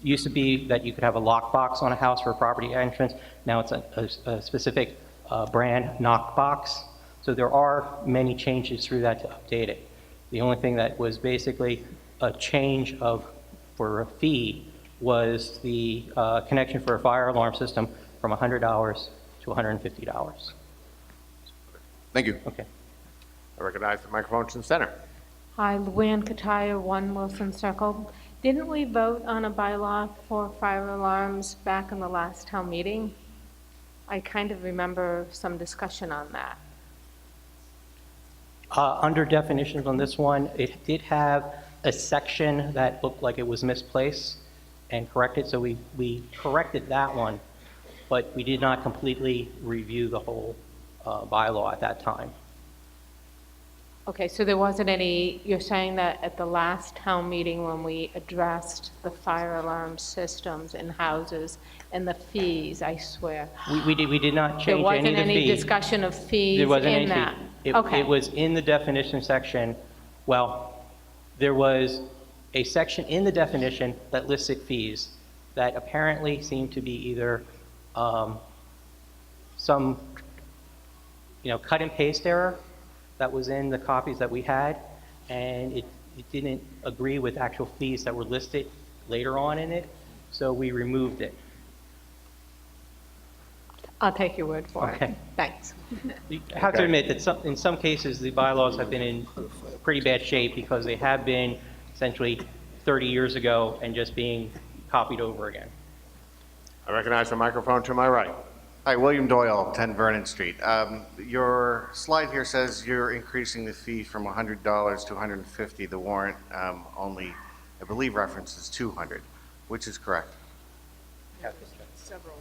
used to be that you could have a lockbox on a house for a property entrance. Now it's a specific brand knock box. So there are many changes through that to update it. The only thing that was basically a change for a fee was the connection for a fire alarm system from $100 to $150. Thank you. Okay. I recognize the microphone to the center. Hi, Luann Kataya, 1 Wilson Circle. Didn't we vote on a bylaw for fire alarms back in the last town meeting? I kind of remember some discussion on that. Under definitions on this one, it did have a section that looked like it was misplaced and corrected, so we corrected that one, but we did not completely review the whole bylaw at that time. Okay, so there wasn't any, you're saying that at the last town meeting when we addressed the fire alarm systems in houses and the fees, I swear. We did not change any of the fee. There wasn't any discussion of fees There wasn't any in that? fee. Okay. It was in the definition section. Well, there was a section in the definition that listed fees that apparently seemed to be either some cut and paste error that was in the copies that we had, and it didn't agree with actual fees that were listed later on in it, so we removed it. I'll take your word for Okay. it. Thanks. You have to admit that in some cases, the bylaws have been in pretty bad shape because they have been essentially 30 years ago and just being copied over again. I recognize the microphone to my right. Hi, William Doyle, 10 Vernon Street. Your slide here says you're increasing the fee from $100 to $150. The warrant only, I believe, references $200. Which is correct? Several.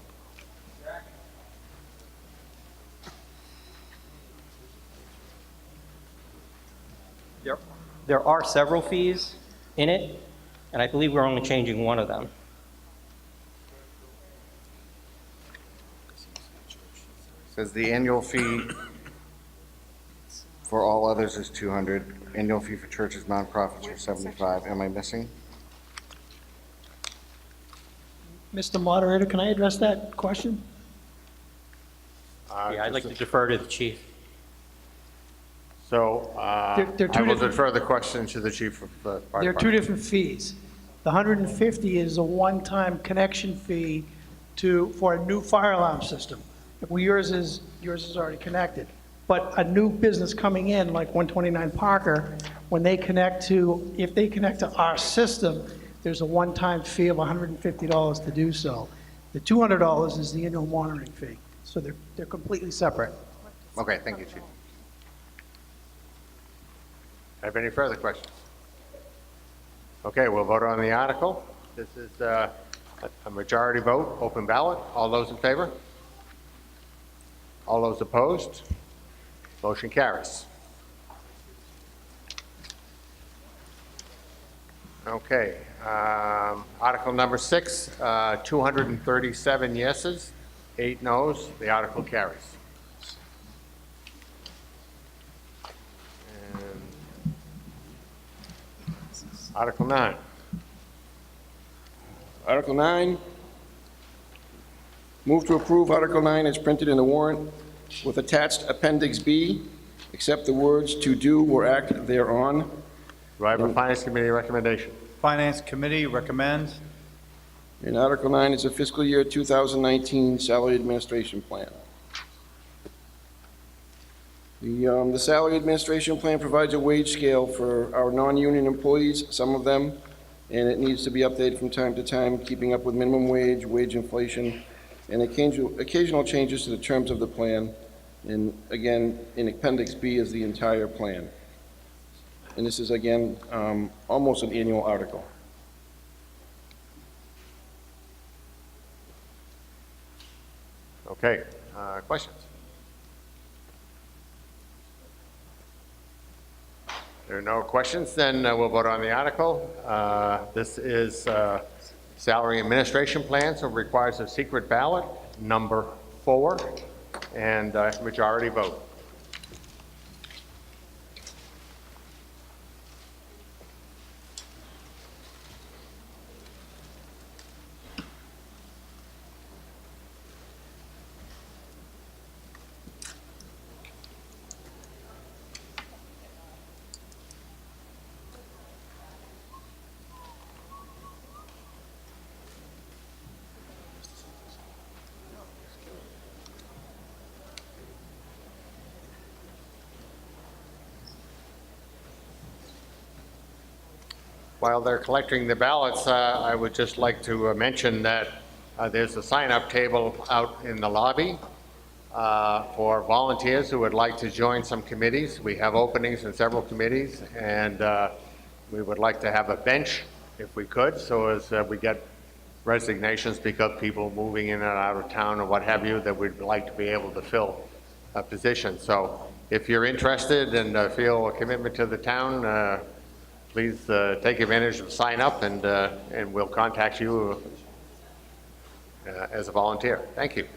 There are several fees in it, and I believe we're only changing one of them. Says the annual fee for all others is $200. Annual fee for churches, nonprofits are $75. Am I missing? Mr. Moderator, can I address that question? Yeah, I'd like to defer to the chief. So They're two I will different- defer the question to the chief of the fire There are two department. different fees. The 150 is a one-time connection fee for a new fire alarm system. Well, yours is already connected. But a new business coming in, like 129 Parker, if they connect to our system, there's a one-time fee of $150 to do so. The $200 is the annual monitoring fee. So they're completely separate. Okay, thank you, Chief. Have any further questions? Okay, we'll vote on the article. This is a majority vote, open ballot. All those in favor? All those opposed? Motion carries. Okay, Article number 6, 237 yeses, 8 noes. The article carries. Article 9. Article 9, move to approve Article 9 as printed in the warrant with attached Appendix B, except the words "to do or act thereon." Do I have a Finance Committee recommendation? Finance Committee recommends. And Article 9 is a fiscal year 2019 salary administration plan. The salary administration plan provides a wage scale for our non-union employees, some of them, and it needs to be updated from time to time, keeping up with minimum wage, wage inflation, and occasional changes to the terms of the plan. And again, in Appendix B is the entire plan. And this is, again, almost an annual article. Okay, questions? There are no questions, then we'll vote on the article. This is salary administration plan, so it requires a secret ballot, number 4, and majority vote. While they're collecting the ballots, I would just like to mention that there's a sign-up table out in the lobby for volunteers who would like to join some committees. We have openings in several committees, and we would like to have a bench if we could, so as we get resignations because people moving in and out of town or what have you, that we'd like to be able to fill a position. So if you're interested and feel a commitment to the town, please take advantage of sign up, and we'll contact you as a volunteer. Thank you.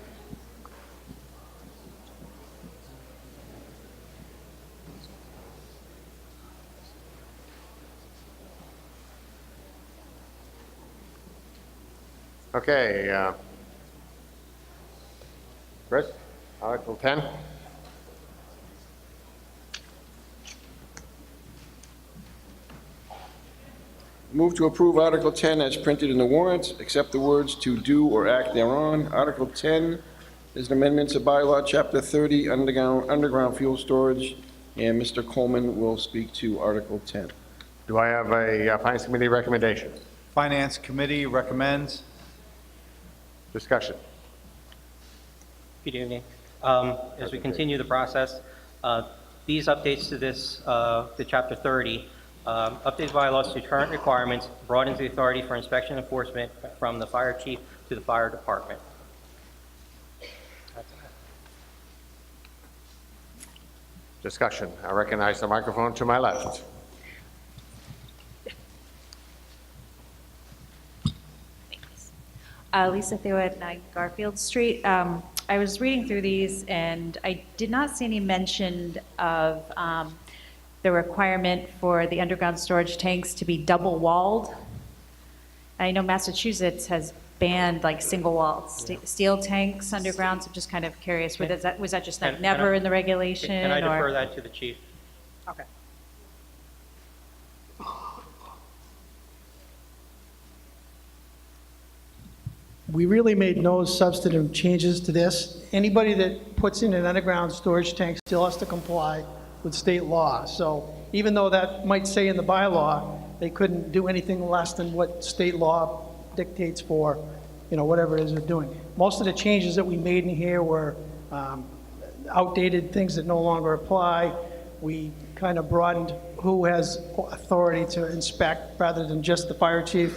Okay. Chris, Article 10. Move to approve Article 10 as printed in the warrant, except the words "to do or act thereon." Article 10 is an amendment to bylaw, Chapter 30, underground fuel storage, and Mr. Coleman will speak to Article 10. Do I have a Finance Committee recommendation? Finance Committee recommends. Discussion. Good evening. As we continue the process, these updates to this, to Chapter 30, updated bylaws to current requirements, broadens the authority for inspection enforcement from the fire chief to the fire department. Discussion. I recognize the microphone to my left. Lisa Thewitt, 9 Garfield Street. I was reading through these, and I did not see any mention of the requirement for the underground storage tanks to be double-walled. I know Massachusetts has banned like single-walled steel tanks underground, so I'm just kind of curious, was that just like never in the regulation? Can I defer or? that to the chief? Okay. We really made no substantive changes to this. Anybody that puts in an underground storage tank still has to comply with state law. So even though that might say in the bylaw, they couldn't do anything less than what state law dictates for, whatever it is they're doing. Most of the changes that we made in here were outdated things that no longer apply. We kind of broadened who has authority to inspect rather than just the fire chief.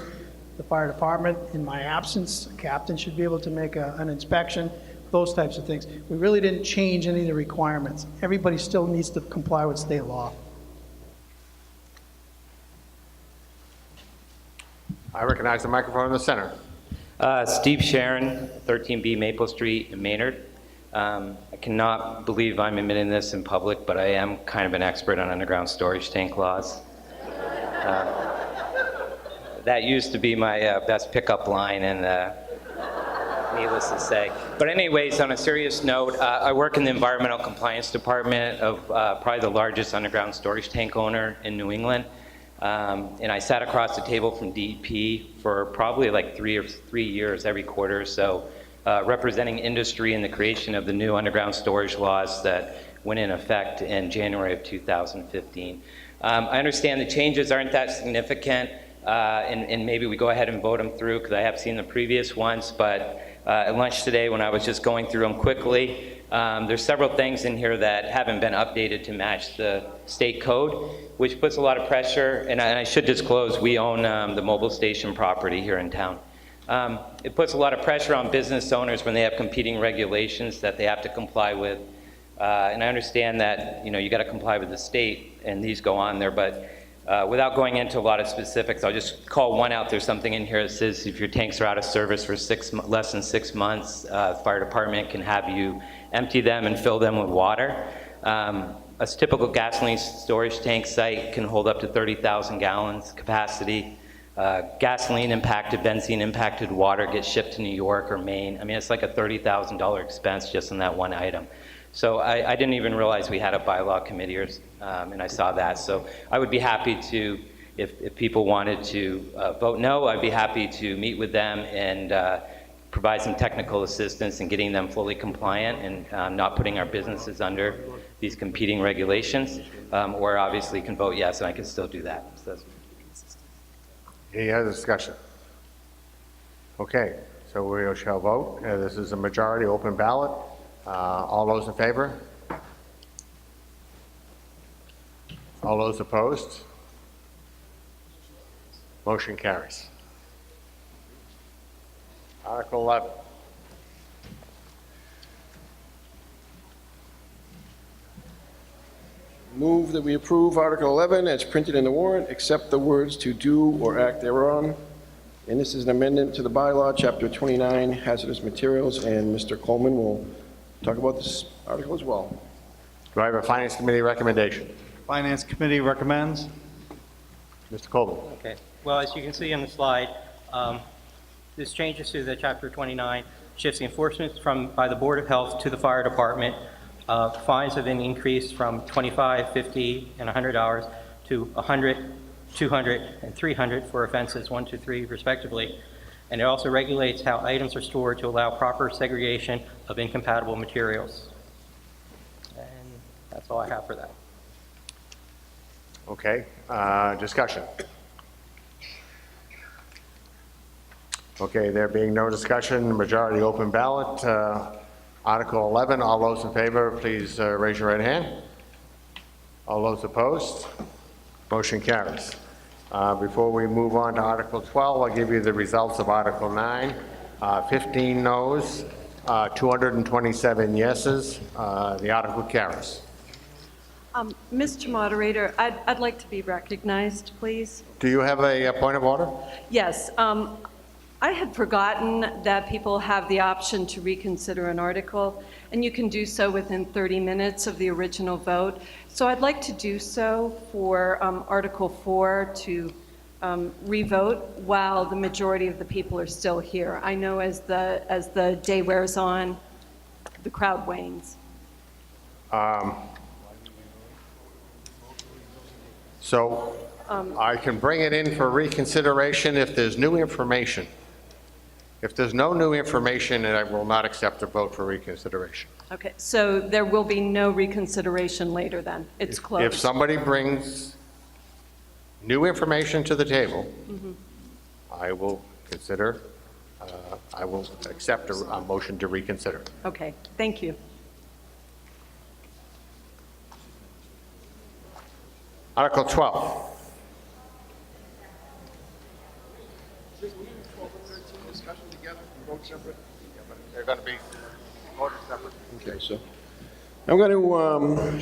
The fire department, in my absence, a captain should be able to make an inspection, those types of things. We really didn't change any of the requirements. Everybody still needs to comply with state law. I recognize the microphone in the center. Steve Sharon, 13B Maple Street in Maynard. I cannot believe I'm admitting this in public, but I am kind of an expert on underground storage tank laws. That used to be my best pickup line, and needless to say. But anyways, on a serious note, I work in the environmental compliance department of probably the largest underground storage tank owner in New England. And I sat across the table from DEP for probably like 3 years every quarter or so, representing industry in the creation of the new underground storage laws that went in effect in January of 2015. I understand the changes aren't that significant. And maybe we go ahead and vote them through because I have seen the previous ones, but at lunch today when I was just going through them quickly, there's several things in here that haven't been updated to match the state code, which puts a lot of pressure, and I should disclose we own the mobile station property here in town. It puts a lot of pressure on business owners when they have competing regulations that they have to comply with. And I understand that you got to comply with the state and these go on there, but without going into a lot of specifics, I'll just call one out. There's something in here that says if your tanks are out of service for less than 6 months, the fire department can have you empty them and fill them with water. A typical gasoline storage tank site can hold up to 30,000 gallons capacity. Gasoline impacted, benzene impacted water gets shipped to New York or Maine. I mean, it's like a $30,000 expense just on that one item. So I didn't even realize we had a bylaw committee, and I saw that. So I would be happy to, if people wanted to vote no, I'd be happy to meet with them and provide some technical assistance in getting them fully compliant and not putting our businesses under these competing regulations. Or obviously can vote yes, and I can still do that. So that's Any other discussion? Okay, so we shall vote. This is a majority open ballot. All those in favor? All those opposed? Motion carries. Article 11. Move that we approve Article 11 as printed in the warrant, except the words "to do or act thereon." And this is an amendment to the bylaw, Chapter 29, hazardous materials, and Mr. Coleman will talk about this article as well. Do I have a Finance Committee recommendation? Finance Committee recommends. Mr. Coleman. Okay. Well, as you can see on the slide, this changes to the Chapter 29, shifts the enforcement by the Board of Health to the fire department. Fines have been increased from $25, $50, and $100 to $100, 200, and 300 for offenses 1 to 3 respectively. And it also regulates how items are stored to allow proper segregation of incompatible materials. And that's all I have for that. Okay, discussion. Okay, there being no discussion, majority open ballot. Article 11, all those in favor, please raise your right hand. All those opposed? Motion carries. Before we move on to Article 12, I'll give you the results of Article 9. 15 noes, 227 yeses. The article carries. Mr. Moderator, I'd like to be recognized, please. Do you have a point of order? Yes. I had forgotten that people have the option to reconsider an article, and you can do so within 30 minutes of the original vote. So I'd like to do so for Article 4 to revote while the majority of the people are still here. I know as the day wears on, the crowd wanes. So I can bring it in for reconsideration if there's new information. If there's no new information, then I will not accept a vote for reconsideration. Okay, so there will be no reconsideration later then? It's closed? If somebody brings new information to the table, I will consider, I will accept a motion to reconsider. Okay, thank you. Article 12. They're going to be voted separate. Okay, so I'm going to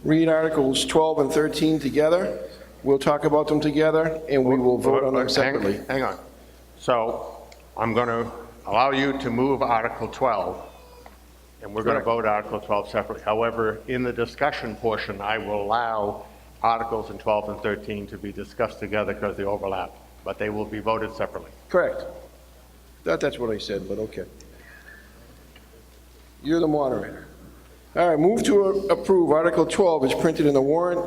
read Articles 12 and 13 together. We'll talk about them together, and we will vote on them separately. Hang on. So I'm going to allow you to move Article 12, and we're going to vote Article 12 separately. However, in the discussion portion, I will allow Articles in 12 and 13 to be discussed together because they overlap, but they will be voted separately. Correct. That's what I said, but okay. You're the moderator. All right, move to approve Article 12 is printed in the warrant,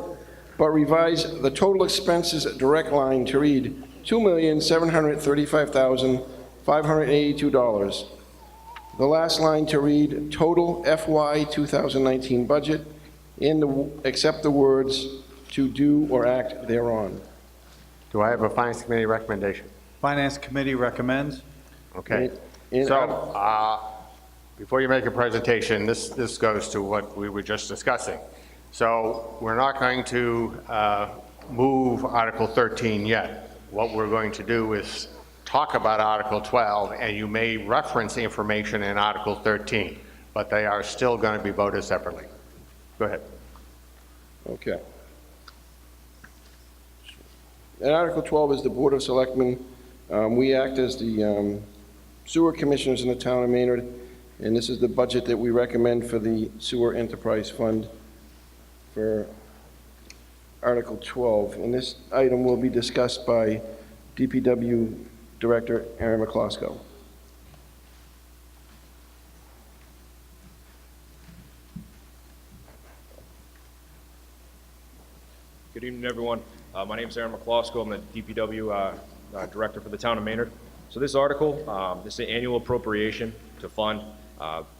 but revise the total expenses direct line to read $2,735,582. The last line to read total FY 2019 budget, and except the words to do or act thereon. Do I have a Finance Committee recommendation? Finance Committee recommends. Okay. So, before you make a presentation, this goes to what we were just discussing. So, we're not going to move Article 13 yet. What we're going to do is talk about Article 12, and you may reference information in Article 13, but they are still going to be voted separately. Go ahead. Okay. And Article 12 is the Board of Selectmen. We act as the sewer commissioners in the town of Maynard, and this is the budget that we recommend for the Sewer Enterprise Fund for Article 12. And this item will be discussed by DPW Director Aaron McCloskey. Good evening, everyone. My name is Aaron McCloskey. I'm the DPW Director for the town of Maynard. So this article, this is an annual appropriation to fund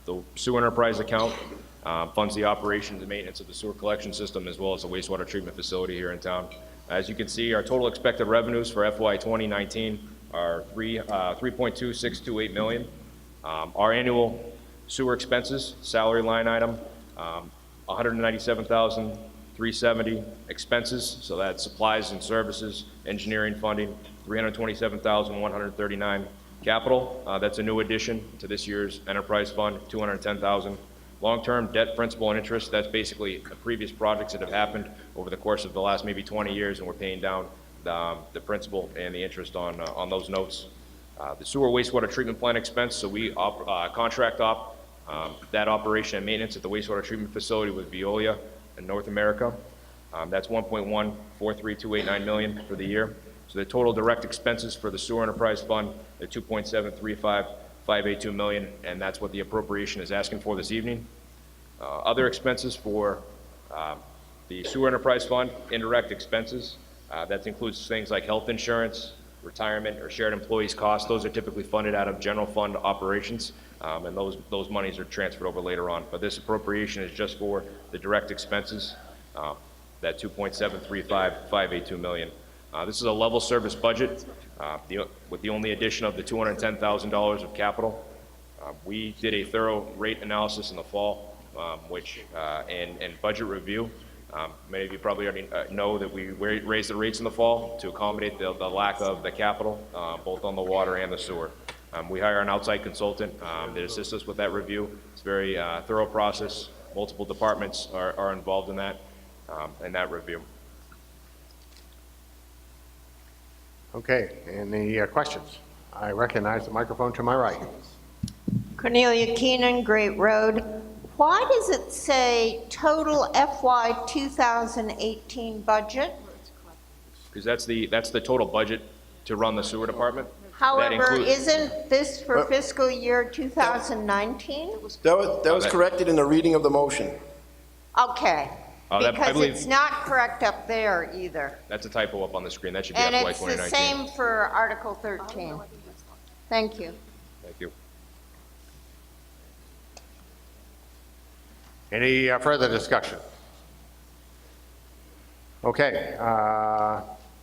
the sewer enterprise account, funds the operations and maintenance of the sewer collection system as well as the wastewater treatment facility here in town. As you can see, our total expected revenues for FY 2019 are $3.2628 million. Our annual sewer expenses, salary line item, $197,370 expenses, so that's supplies and services, engineering funding, $327,139 capital. That's a new addition to this year's enterprise fund, $210,000. Long-term debt, principal, and interest, that's basically the previous projects that have happened over the course of the last maybe 20 years, and we're paying down the principal and the interest on those notes. The sewer wastewater treatment plant expense, so we contract that operation and maintenance at the wastewater treatment facility with Veolia in North America. That's $1.143289 million for the year. So the total direct expenses for the sewer enterprise fund are $2.735582 million, and that's what the appropriation is asking for this evening. Other expenses for the sewer enterprise fund, indirect expenses, That includes things like health insurance, retirement, or shared employees costs. Those are typically funded out of general fund operations, and those monies are transferred over later on. But this appropriation is just for the direct expenses, that $2.735582 million. This is a level service budget with the only addition of the $210,000 of capital. We did a thorough rate analysis in the fall, and budget review. Many of you probably already know that we raised the rates in the fall to accommodate the lack of the capital, both on the water and the sewer. We hire an outside consultant that assists us with that review. It's a very thorough process. Multiple departments are involved in that review. Okay, any questions? I recognize the microphone to my right. Cornelia Keenan, Great Road. Why does it say total FY 2018 budget? Because that's the total budget to run the sewer department. However, isn't this for fiscal year 2019? That was corrected in the reading of the motion. Okay, I because believe it's not correct up there either. that's a typo up on the screen. That should be And FY it's 2019. the same for Article 13. Thank you. Thank you. Any further discussion? Okay,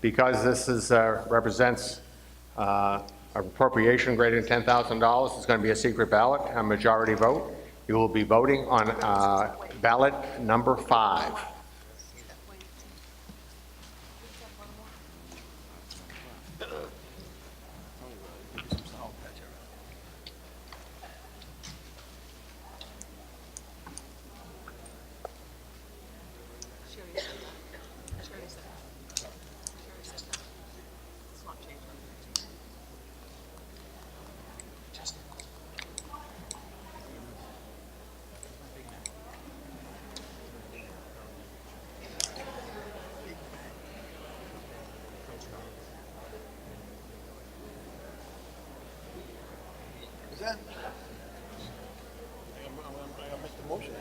because this is, represents appropriation greater than $10,000, it's going to be a secret ballot, a majority vote. You will be voting on ballot number 5. Is that? I missed the motion.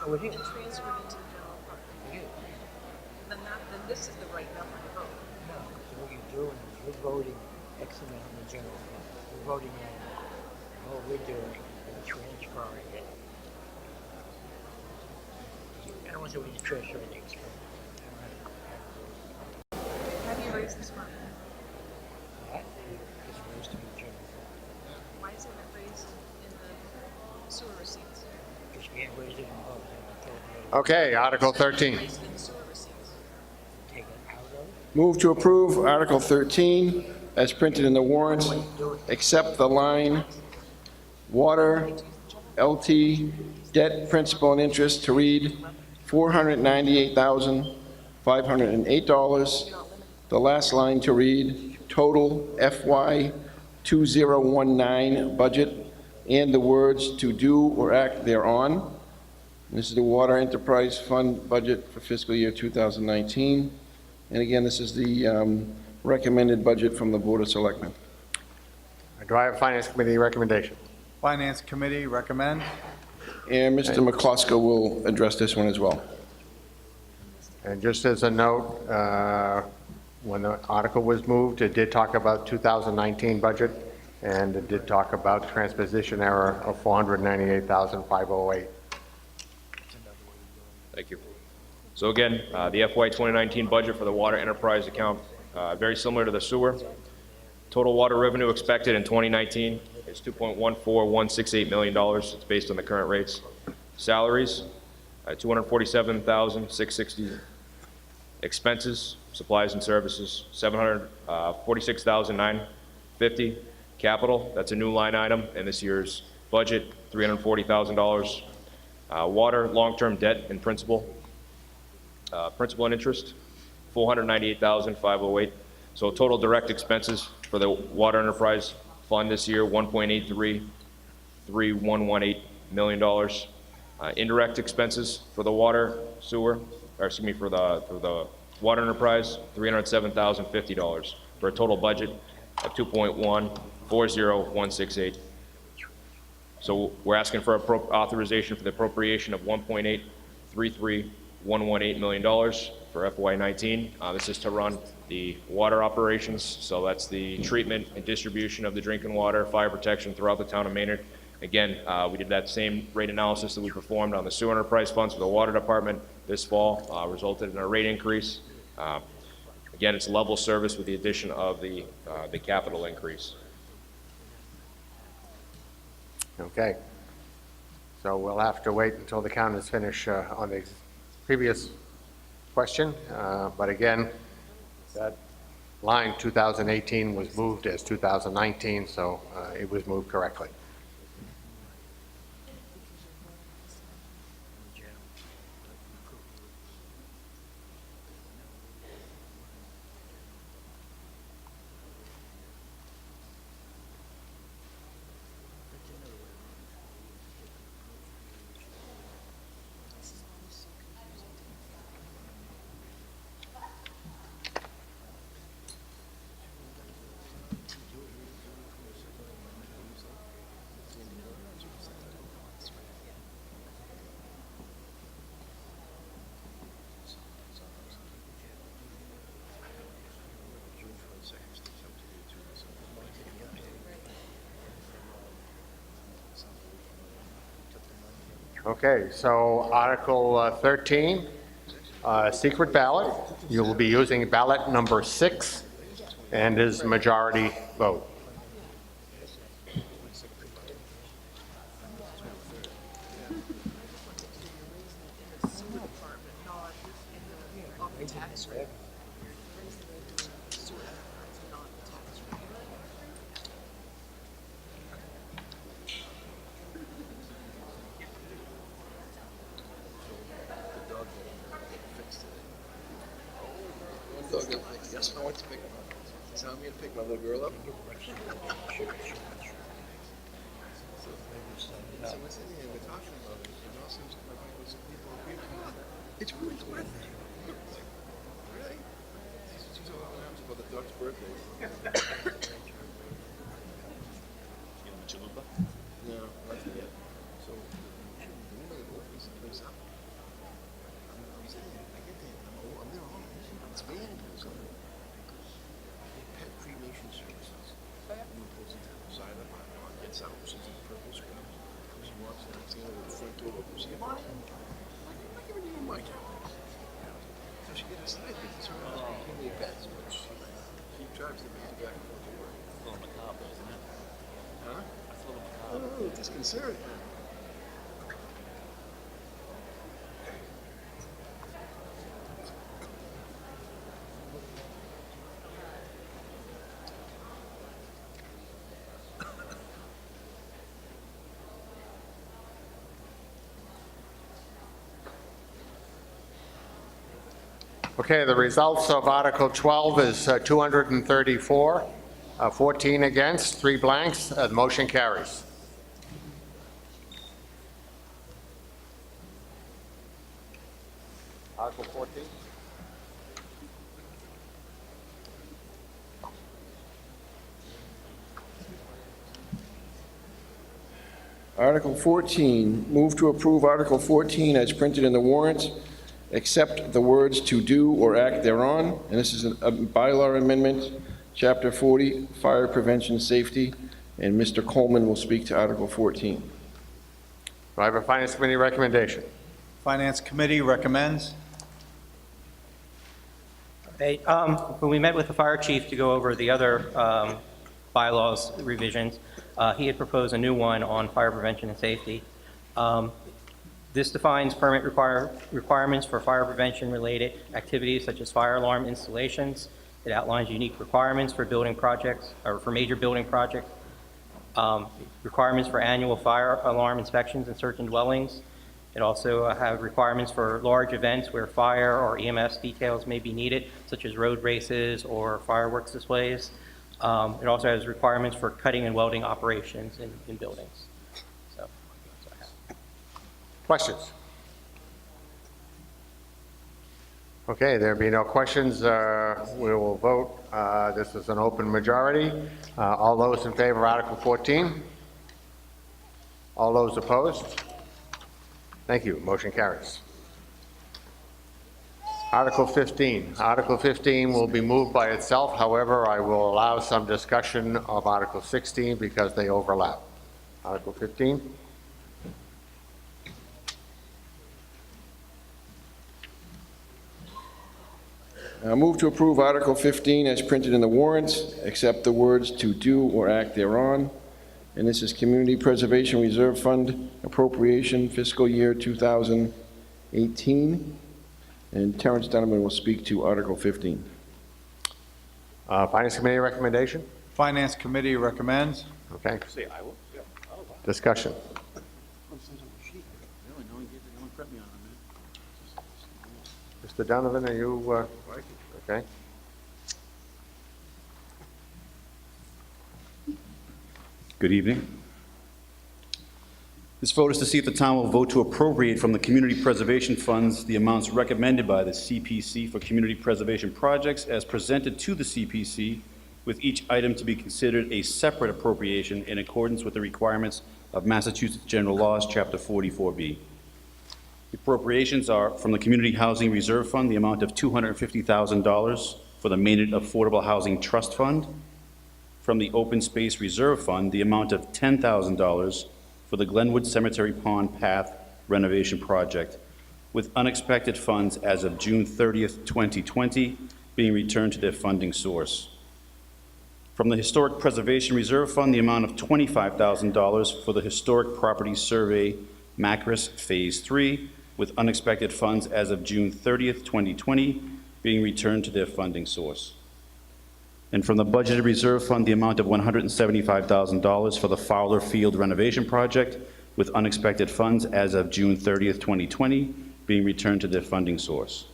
Oh, it is? Transferred into the general fund. It is. Then this is the right number to vote. No, so what you're doing is you're voting X amount in the general fund. You're voting on all we're doing is transferring it. I don't want to say we just transfer the expense. How do you raise this money? That is raised in the general fund. Why isn't it raised in the sewer receipts? Because you can't raise it in both. Okay, Article 13. Raised in the sewer receipts. Take it out of it. Move to approve Article 13 as printed in the warrant, except the line water, LT, debt, principal, and interest to read $498,508. The last line to read total FY 2019 budget, and the words to do or act thereon. This is the Water Enterprise Fund budget for fiscal year 2019. And again, this is the recommended budget from the Board of Selectmen. Do I have a Finance Committee recommendation? Finance Committee recommend. And Mr. McCluskey will address this one as well. And just as a note, when the article was moved, it did talk about 2019 budget, and it did talk about transposition error of $498,508. Thank you. So again, the FY 2019 budget for the water enterprise account, very similar to the sewer. Total water revenue expected in 2019 is $2.14168 million. It's based on the current rates. Salaries, $247,660. Expenses, supplies and services, $746,950. Capital, that's a new line item in this year's budget, $340,000. Water, long-term debt and principal. Principal and interest, $498,508. So total direct expenses for the water enterprise fund this year, $1.833,118 million. Indirect expenses for the water, sewer, or excuse me, for the water enterprise, $307,050, for a total budget of $2.140168. So we're asking for authorization for the appropriation of $1.833,118 million for FY19. This is to run the water operations, so that's the treatment and distribution of the drinking water, fire protection throughout the town of Maynard. Again, we did that same rate analysis that we performed on the sewer enterprise funds for the water department this fall, resulted in a rate increase. Again, it's level service with the addition of the capital increase. Okay. So we'll have to wait until the accountants finish on the previous question. But again, that line 2018 was moved as 2019, so it was moved correctly. Okay, so Article 13, secret ballot. You will be using ballot number 6 and is majority vote. Yes, I want to pick tell me to pick my little girl up. So what's in here we're talking about? It all seems like some people agree with me. It's Ruth's birthday. Really? She's all around about the dog's birthday. You know, chalupa? No, nothing yet. So, when they open this place up, I'm sitting there, I get there, I'm there all night. It's van goes on. Pet cremation services. You pulls into the side of the parking lot, gets out, she's in purple scrubs. She walks down, seeing her with the front door open, she goes, I'm not giving you my job. So she gets excited, because her husband gave me a pet, so she drives the van back and forth to work. It's a little macabre, isn't it? Huh? It's a little macabre. Oh, disconcerting. Okay, the results of Article 12 is 234, 14 against, 3 blanks. The motion carries. Article 14. Article 14, move to approve Article 14 as printed in the warrant, except the words "to do or act thereon," and this is a bylaw amendment, Chapter 40, Fire Prevention Safety, and Mr. Coleman will speak to Article 14. Do I have a Finance Committee recommendation? Finance Committee recommends. Okay, when we met with the fire chief to go over the other bylaws revisions, he had proposed a new one on fire prevention and safety. This defines permit requirements for fire prevention-related activities such as fire alarm installations. It outlines unique requirements for building projects, or for major building projects, requirements for annual fire alarm inspections in certain dwellings, It also have requirements for large events where fire or EMS details may be needed, such as road races or fireworks displays. It also has requirements for cutting and welding operations in buildings. So, that's what I have. Questions? Okay, there being no questions, we will vote. This is an open majority. All those in favor of Article 14? All those opposed? Thank you. Motion carries. Article 15. Article 15 will be moved by itself. However, I will allow some discussion of Article 16 because they overlap. Article 15. Move to approve Article 15 as printed in the warrants, except the words "to do or act thereon." And this is Community Preservation Reserve Fund appropriation fiscal year 2018. And Terrence Donovan will speak to Article 15. Finance Committee recommendation? Finance Committee recommends. Okay. Say I will? Yeah. Discussion. Mr. Donovan, are you, okay? Good evening. This vote is to see if the town will vote to appropriate from the community preservation funds the amounts recommended by the CPC for community preservation projects as presented to the CPC, with each item to be considered a separate appropriation in accordance with the requirements of Massachusetts General Laws, Chapter 44B. The appropriations are from the Community Housing Reserve Fund, the amount of $250,000 for the Maynard Affordable Housing Trust Fund. From the Open Space Reserve Fund, the amount of $10,000 for the Glenwood Cemetery Pond Path renovation project, with unexpected funds as of June 30th, 2020, being returned to their funding source. From the Historic Preservation Reserve Fund, the amount of $25,000 for the Historic Property Survey Macris Phase 3, with unexpected funds as of June 30th, 2020, being returned to their funding source. And from the Budgeted Reserve Fund, the amount of $175,000 for the Fowler Field renovation project, with unexpected funds as of June 30th, 2020, being returned to their funding source.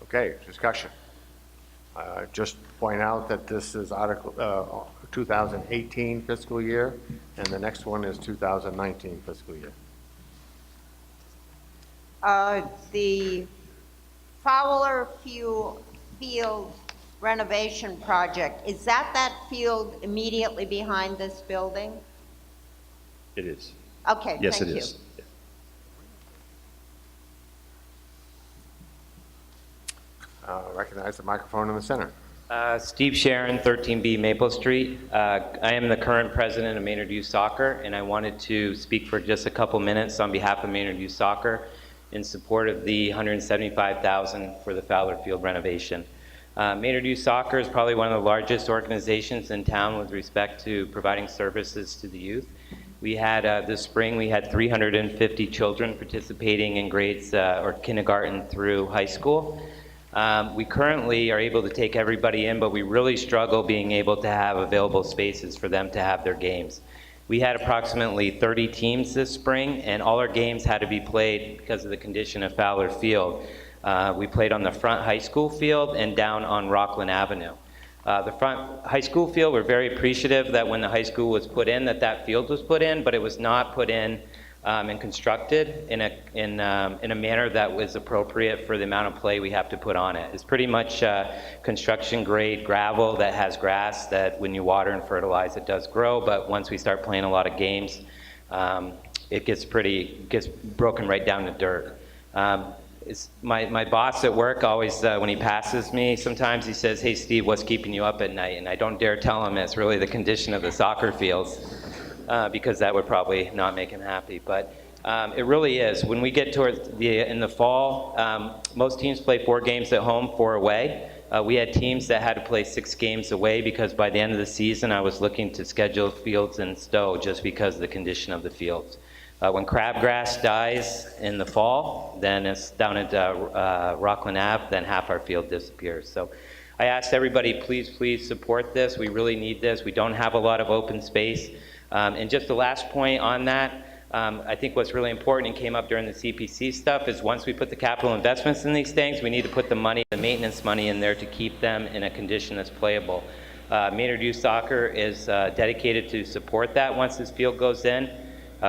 Okay, discussion. Just point out that this is Article 2018 fiscal year, and the next one is 2019 fiscal year. The Fowler Field renovation project, is that field immediately behind this building? It is. Okay, Yes, thank it you. is. Recognize the microphone in the center. Steve Sharon, 13B Maple Street. I am the current president of Maynard Youth Soccer, and I wanted to speak for just a couple minutes on behalf of Maynard Youth Soccer in support of the $175,000 for the Fowler Field renovation. Maynard Youth Soccer is probably one of the largest organizations in town with respect to providing services to the youth. We had, this spring, we had 350 children participating in grades or kindergarten through high school. We currently are able to take everybody in, but we really struggle being able to have available spaces for them to have their games. We had approximately 30 teams this spring, and all our games had to be played because of the condition of Fowler Field. We played on the front high school field and down on Rockland Avenue. The front high school field, we're very appreciative that when the high school was put in, that field was put in, but it was not put in and constructed in a manner that was appropriate for the amount of play we have to put on it. It's pretty much construction grade gravel that has grass that when you water and fertilize it does grow, but once we start playing a lot of games, it gets broken right down to dirt. My boss at work always, when he passes me, sometimes he says, "Hey Steve, what's keeping you up at night?" And I don't dare tell him it's really the condition of the soccer fields. Because that would probably not make him happy. But it really is. When we get towards in the fall, most teams play 4 games at home, 4 away. We had teams that had to play 6 games away because by the end of the season, I was looking to schedule fields in Stowe just because of the condition of the fields. When crabgrass dies in the fall, then it's down at Rockland Ave, then half our field disappears. So I asked everybody, please support this. We really need this. We don't have a lot of open space. And just the last point on that, I think what's really important and came up during the CPC stuff is once we put the capital investments in these things, we need to put the money, the maintenance money in there to keep them in a condition that's playable. Maynard Youth Soccer is dedicated to support that once this field goes in.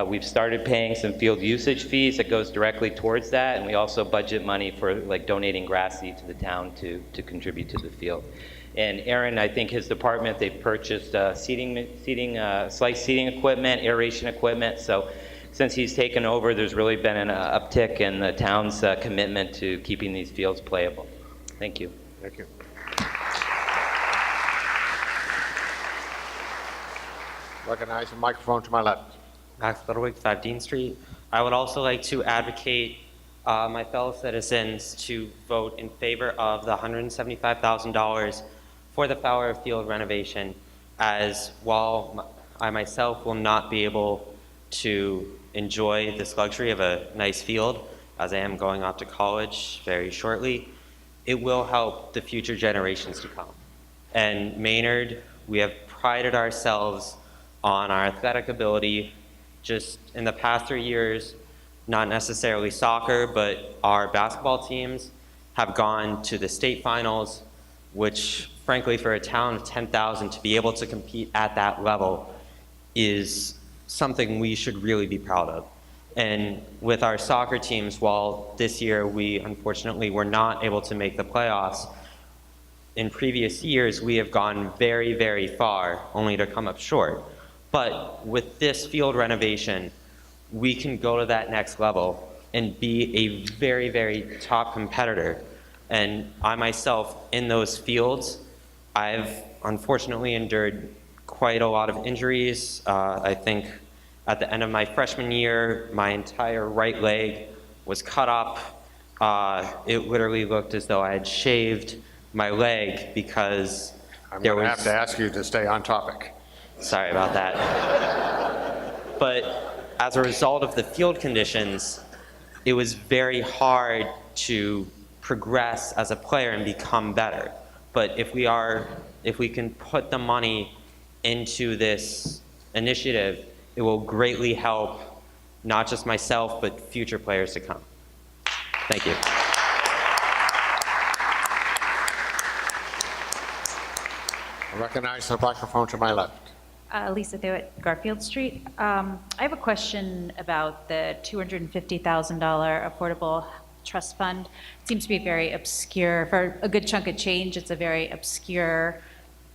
We've started paying some field usage fees that goes directly towards that, and we also budget money for like donating grass seed to the town to contribute to the field. And Aaron, I think his department, they've purchased slice seating equipment, aeration equipment. So since he's taken over, there's really been an uptick in the town's commitment to keeping these fields playable. Thank you. Thank you. Recognize the microphone to my left. Max Ludwig, 5 Dean Street. I would also like to advocate my fellow citizens to vote in favor of the $175,000 for the Fowler Field renovation, as while I myself will not be able to enjoy this luxury of a nice field, as I am going off to college very shortly, it will help the future generations to come. And Maynard, we have prided ourselves on our athletic ability. Just in the past 3 years, not necessarily soccer, but our basketball teams have gone to the state finals, which frankly for a town of 10,000 to be able to compete at that level is something we should really be proud of. And with our soccer teams, while this year we unfortunately were not able to make the playoffs, in previous years we have gone very, very far only to come up short. But with this field renovation, we can go to that next level and be a very, very top competitor. And I myself, in those fields, I've unfortunately endured quite a lot of injuries. I think at the end of my freshman year, my entire right leg was cut up. It literally looked as though I had shaved my leg because I'm going to have to ask you to stay on topic. Sorry about that. But as a result of the field conditions, it was very hard to progress as a player and become better. But if we can put the money into this initiative, it will greatly help not just myself, but future players to come. Thank you. I recognize the microphone to my left. Lisa Thewitt, Garfield Street. I have a question about the $250,000 Affordable Trust Fund. It seems to be very obscure. For a good chunk of change, it's a very obscure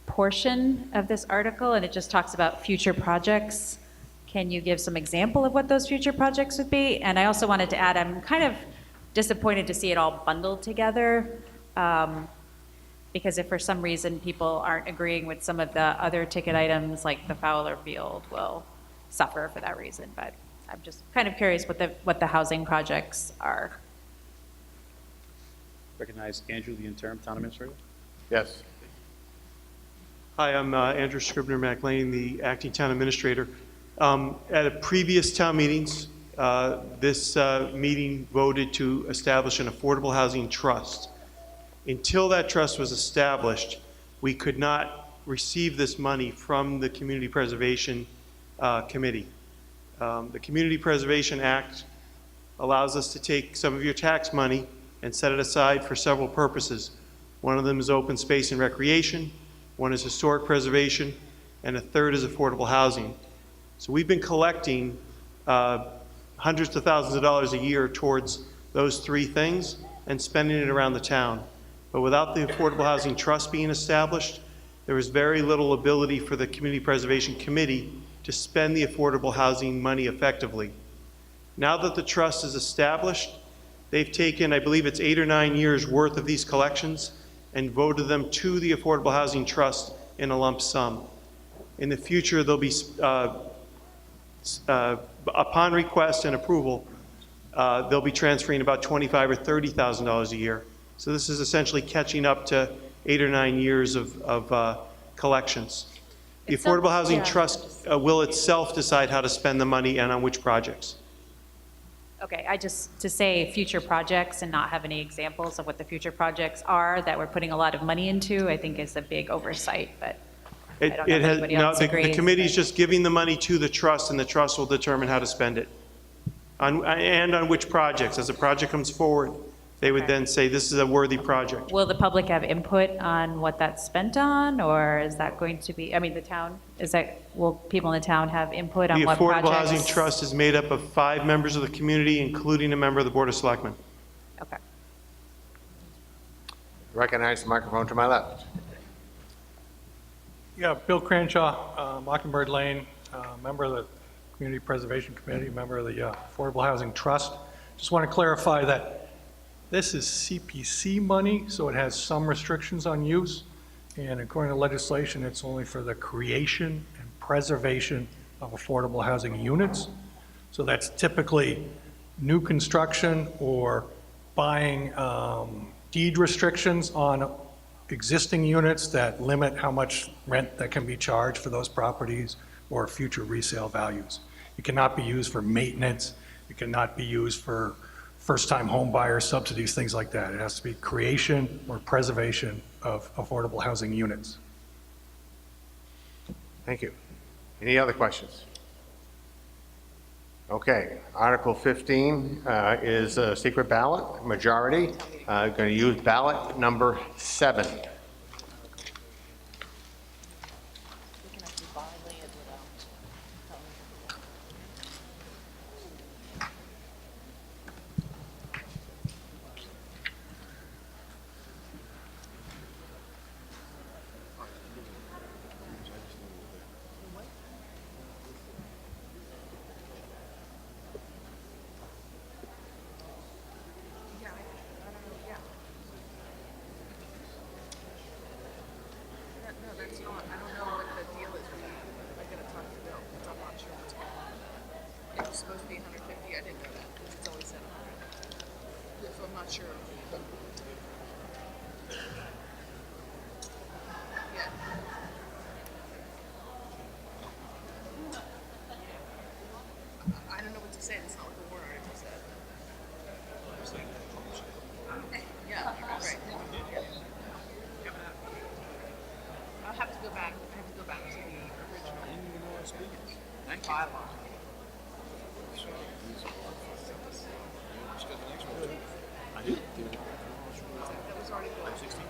portion of this article, and it just talks about future projects. Can you give some example of what those future projects would be? And I also wanted to add, I'm kind of disappointed to see it all bundled together. Because if for some reason people aren't agreeing with some of the other ticket items, like the Fowler Field will suffer for that reason. But I'm just kind of curious what the housing projects are. Recognize Andrew, the interim town administrator. Yes. Hi, I'm Andrew Scribner McLean, the acting town administrator. At a previous town meetings, this meeting voted to establish an affordable housing trust. Until that trust was established, we could not receive this money from the Community Preservation Committee. The Community Preservation Act allows us to take some of your tax money and set it aside for several purposes. One of them is open space and recreation, one is historic preservation, and a third is affordable housing. So we've been collecting hundreds of thousands of dollars a year towards those three things and spending it around the town. But without the Affordable Housing Trust being established, there was very little ability for the Community Preservation Committee to spend the affordable housing money effectively. Now that the trust is established, they've taken, I believe it's 8 or 9 years worth of these collections and voted them to the Affordable Housing Trust in a lump sum. In the future, they'll be, upon request and approval, they'll be transferring about $25,000 or $30,000 a year. So this is essentially catching up to 8 or 9 years of collections. The Affordable Housing Trust will itself decide how to spend the money and on which projects. Okay, to say future projects and not have any examples of what the future projects are that we're putting a lot of money into, I think is a big oversight, but I don't know if anybody else The agrees. committee's just giving the money to the trust, and the trust will determine how to spend it. And on which projects. As a project comes forward, they would then say, this is a worthy project. Will the public have input on what that's spent on, or is that going to be, I mean, the town, will people in the town have input on The what Affordable projects? Housing Trust is made up of 5 members of the community, including a member of the Board of Selectmen. Okay. Recognize the microphone to my left. Yeah, Bill Cranshaw, Mockingbird Lane, member of the Community Preservation Committee, member of the Affordable Housing Trust. Just want to clarify that this is CPC money, so it has some restrictions on use. And according to legislation, it's only for the creation and preservation of affordable housing units. So that's typically new construction or buying deed restrictions on existing units that limit how much rent that can be charged for those properties or future resale values. It cannot be used for maintenance. It cannot be used for first-time home buyer subsidies, things like that. It has to be creation or preservation of affordable housing units. Thank you. Any other questions? Okay, Article 15 is a secret ballot, majority. Going to use ballot number 7. It's supposed to be 150, I didn't know that, because it's always said 100. So I'm not sure. Yeah. I don't know what to say, it's not what the warrant article said. Yeah, right. I'll have to go back, to the original. Bylaw. I do. That was already built. 16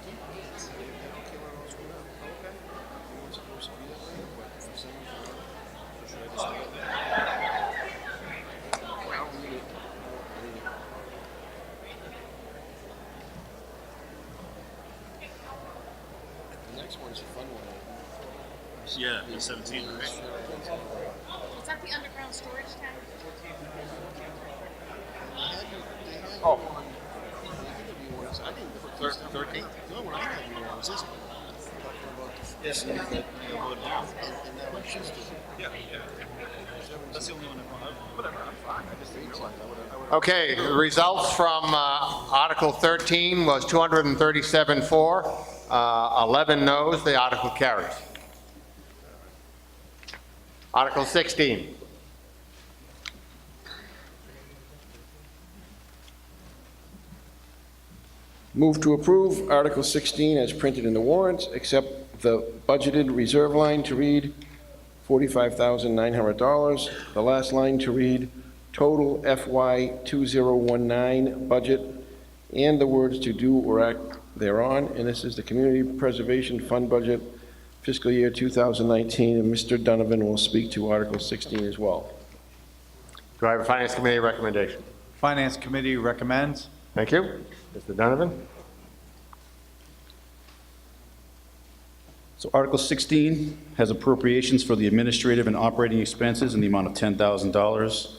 The next one's a fun one. Yeah, the 17, right? Is that the underground storage tank? Oh. I didn't put 13. No, when I had you on, was this one? Yes, that you voted down. And now it's just. Yeah, yeah. That's the only one I brought up. Whatever, I'm fine. I just didn't realize I would have. Okay, the results from Article 13 was 237 for, 11 noes, the article carries. Article 16. Move to approve Article 16 as printed in the warrants, except the budgeted reserve line to read $45,900. The last line to read total FY 2019 budget, and the words to do or act thereon. And this is the Community Preservation Fund budget fiscal year 2019, and Mr. Donovan will speak to Article 16 as well. Do I have a Finance Committee recommendation? Finance Committee recommends. Thank you. Mr. Donovan? So Article 16 has appropriations for the administrative and operating expenses in the amount of $10,000,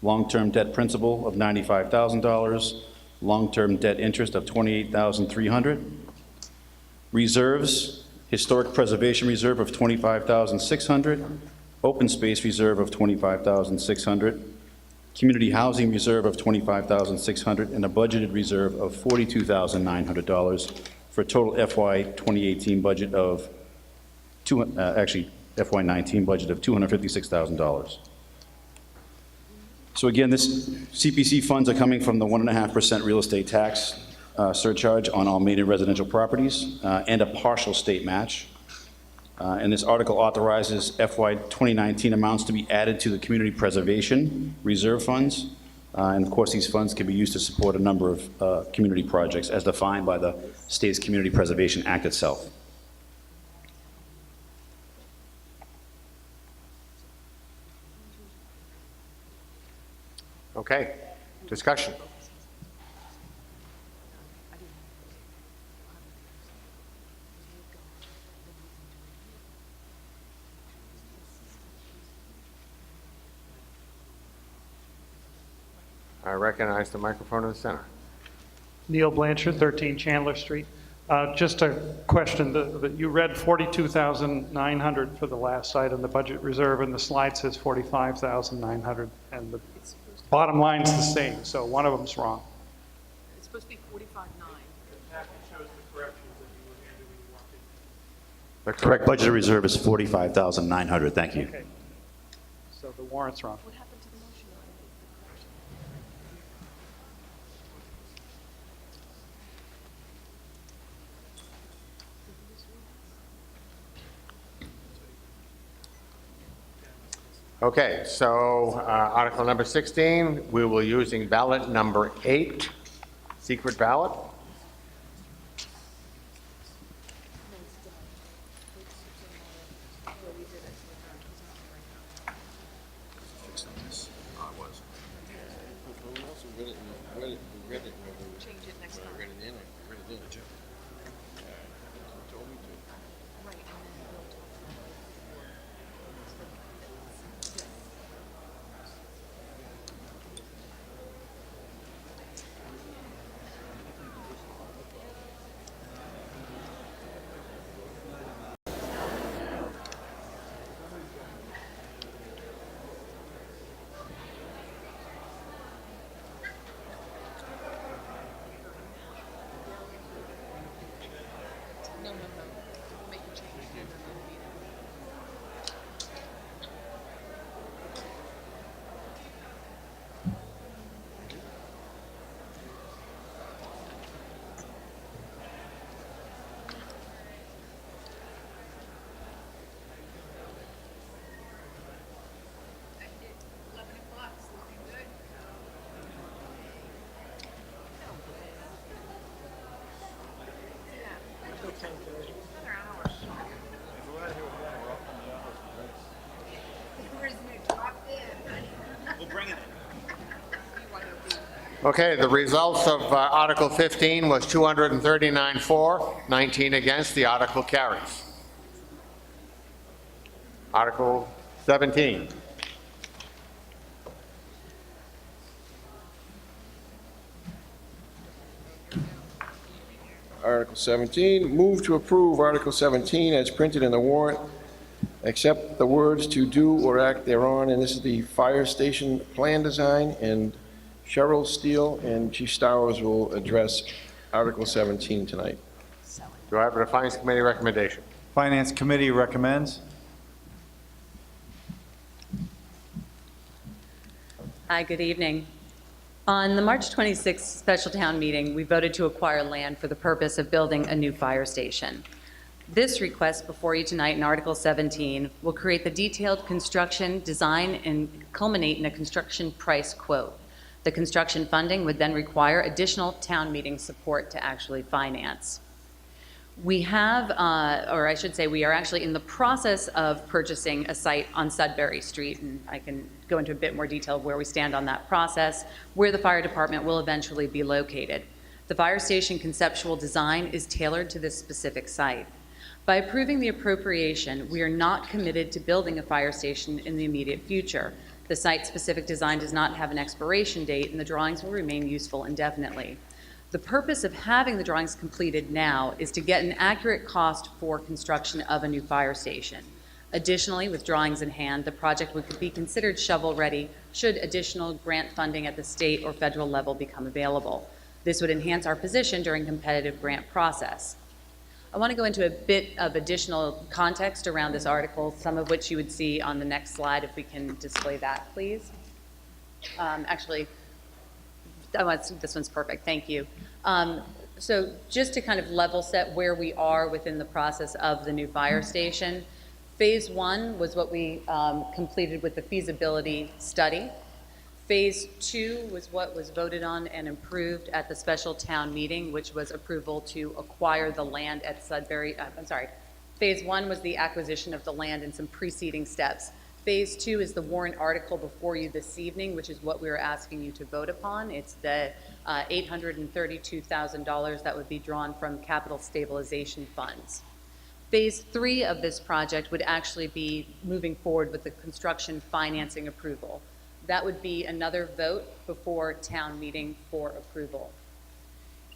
long-term debt principal of $95,000, long-term debt interest of $28,300, reserves, historic preservation reserve of $25,600, open space reserve of $25,600, community housing reserve of $25,600, and a budgeted reserve of $42,900 for a total FY 2018 budget of, FY 19 budget of $256,000. So again, this CPC funds are coming from the 1.5% real estate tax surcharge on all Maynard residential properties and a partial state match. And this article authorizes FY 2019 amounts to be added to the community preservation reserve funds. And of course, these funds can be used to support a number of community projects as defined by the state's Community Preservation Act itself. Okay, discussion. I recognize the microphone in the center. Neil Blanchard, 13 Chandler Street. Just a question, you read 42,900 for the last site on the budget reserve, and the slide says 45,900, and the bottom line's the same, so one of them's wrong. It's supposed to be 45.9. The correct budget reserve is 45,900. Thank you. Okay. So the warrant's wrong. Okay, so Article number 16, we will using ballot number 8, secret ballot. Okay, the results of Article 15 was 239 for, 19 against. The article carries. Article 17. Article 17, move to approve Article 17 as printed in the warrant, except the words "to do or act thereon," and this is the fire station plan design, and Cheryl Steele and Chief Stowers will address Article 17 tonight. Do I have a Finance Committee recommendation? Finance Committee recommends. Hi, good evening. On the March 26th special town meeting, we voted to acquire land for the purpose of building a new fire station. This request before you tonight in Article 17 will create the detailed construction, design, and culminate in a construction price quote. The construction funding would then require additional town meeting support to actually finance. We have, or I should say, we are actually in the process of purchasing a site on Sudbury Street, and I can go into a bit more detail of where we stand on that process, where the fire department will eventually be located. The fire station conceptual design is tailored to this specific site. By approving the appropriation, we are not committed to building a fire station in the immediate future. The site-specific design does not have an expiration date, and the drawings will remain useful indefinitely. The purpose of having the drawings completed now is to get an accurate cost for construction of a new fire station. Additionally, with drawings in hand, the project would be considered shovel-ready should additional grant funding at the state or federal level become available. This would enhance our position during competitive grant process. I want to go into a bit of additional context around this article, some of which you would see on the next slide, if we can display that, please. Actually, this one's perfect, thank you. So just to kind of level set where we are within the process of the new fire station, Phase 1 was what we completed with the feasibility study. Phase 2 was what was voted on and approved at the special town meeting, which was approval to acquire the land at Sudbury. Phase 1 was the acquisition of the land and some preceding steps. Phase 2 is the warrant article before you this evening, which is what we are asking you to vote upon. It's the $832,000 that would be drawn from capital stabilization funds. Phase 3 of this project would actually be moving forward with the construction financing approval. That would be another vote before town meeting for approval.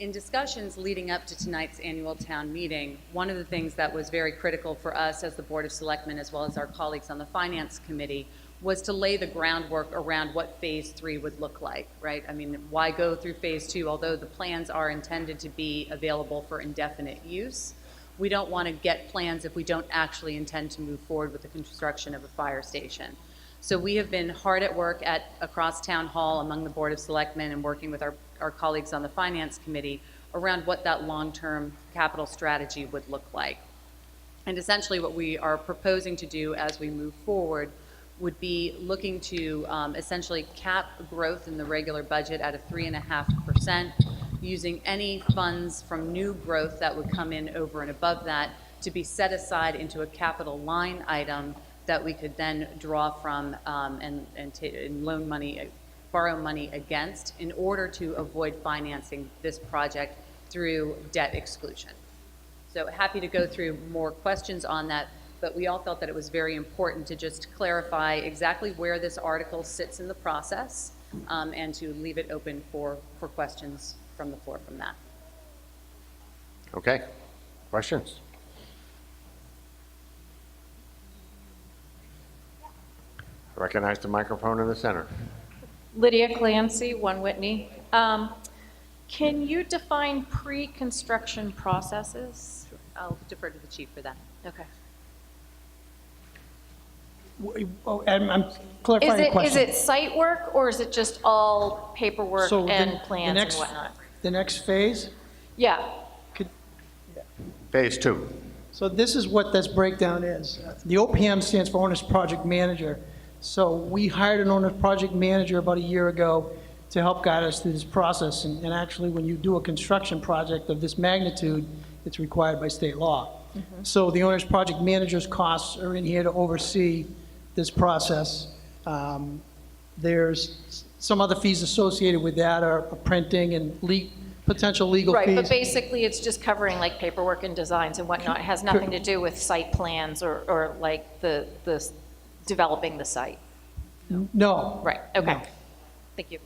In discussions leading up to tonight's annual town meeting, one of the things that was very critical for us as the Board of Selectmen, as well as our colleagues on the Finance Committee, was to lay the groundwork around what Phase 3 would look like, right? I mean, why go through Phase 2? Although the plans are intended to be available for indefinite use, we don't want to get plans if we don't actually intend to move forward with the construction of a fire station. So we have been hard at work across Town Hall among the Board of Selectmen and working with our colleagues on the Finance Committee around what that long-term capital strategy would look like. And essentially what we are proposing to do as we move forward would be looking to essentially cap growth in the regular budget at a 3.5%, using any funds from new growth that would come in over and above that to be set aside into a capital line item that we could then draw from and loan money, borrow money against in order to avoid financing this project through debt exclusion. So happy to go through more questions on that, but we all felt that it was very important to just clarify exactly where this article sits in the process and to leave it open for questions from the floor from that. Okay, questions? Recognize the microphone in the center. Lydia Clancy, 1 Whitney. Can you define pre-construction processes? I'll defer to the chief for that. Okay. I'm clarifying the question. Is it site work or is it just all paperwork So and plans and whatnot? The next phase? Yeah. Phase 2. So this is what this breakdown is. The OPM stands for Owner's Project Manager. So we hired an owner's project manager about a year ago to help guide us through this process. And actually, when you do a construction project of this magnitude, it's required by state law. So the owner's project manager's costs are in here to oversee this process. There's some other fees associated with that are printing and potential legal fees. Right, but basically it's just covering like paperwork and designs and whatnot. It has nothing to do with site plans or like the developing the site. No. Right, okay. No. Thank you.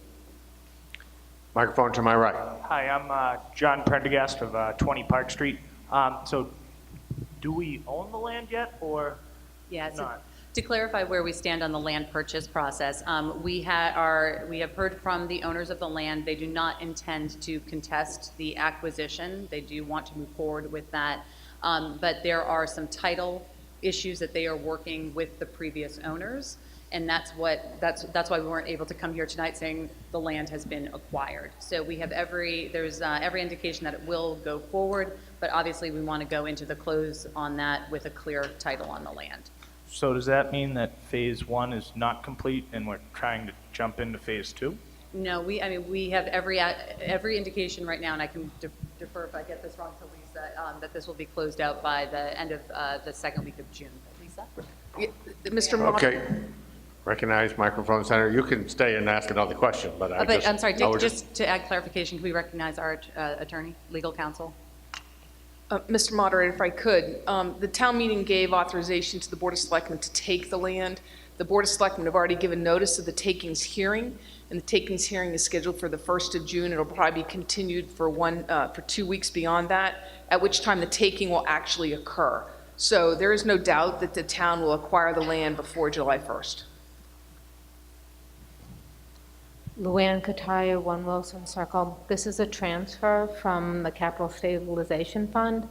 Microphone to my right. Hi, I'm John Prendergast of 20 Park Street. So do we own the land yet or Yeah, so not? to clarify where we stand on the land purchase process, we have heard from the owners of the land. They do not intend to contest the acquisition. They do want to move forward with that. But there are some title issues that they are working with the previous owners. And that's why we weren't able to come here tonight saying the land has been acquired. So we have there's every indication that it will go forward, but obviously we want to go into the close on that with a clear title on the land. So does that mean that phase 1 is not complete and we're trying to jump into phase 2? No, we have every indication right now, and I can defer if I get this wrong to Lisa, that this will be closed out by the end of the second week of June. Lisa? Mr. Moderator. Okay. Recognize microphone center. You can stay and ask another question, but I'm sorry, just to add clarification, can we recognize our attorney, legal counsel? Mr. Moderator, if I could, the town meeting gave authorization to the Board of Selectmen to take the land. The Board of Selectmen have already given notice of the takings hearing, and the takings hearing is scheduled for the 1st of June. It'll probably be continued for 2 weeks beyond that, at which time the taking will actually occur. So there is no doubt that the town will acquire the land before July 1st. Luann Kataya, 1 Wilson Circle. This is a transfer from the Capital Stabilization Fund.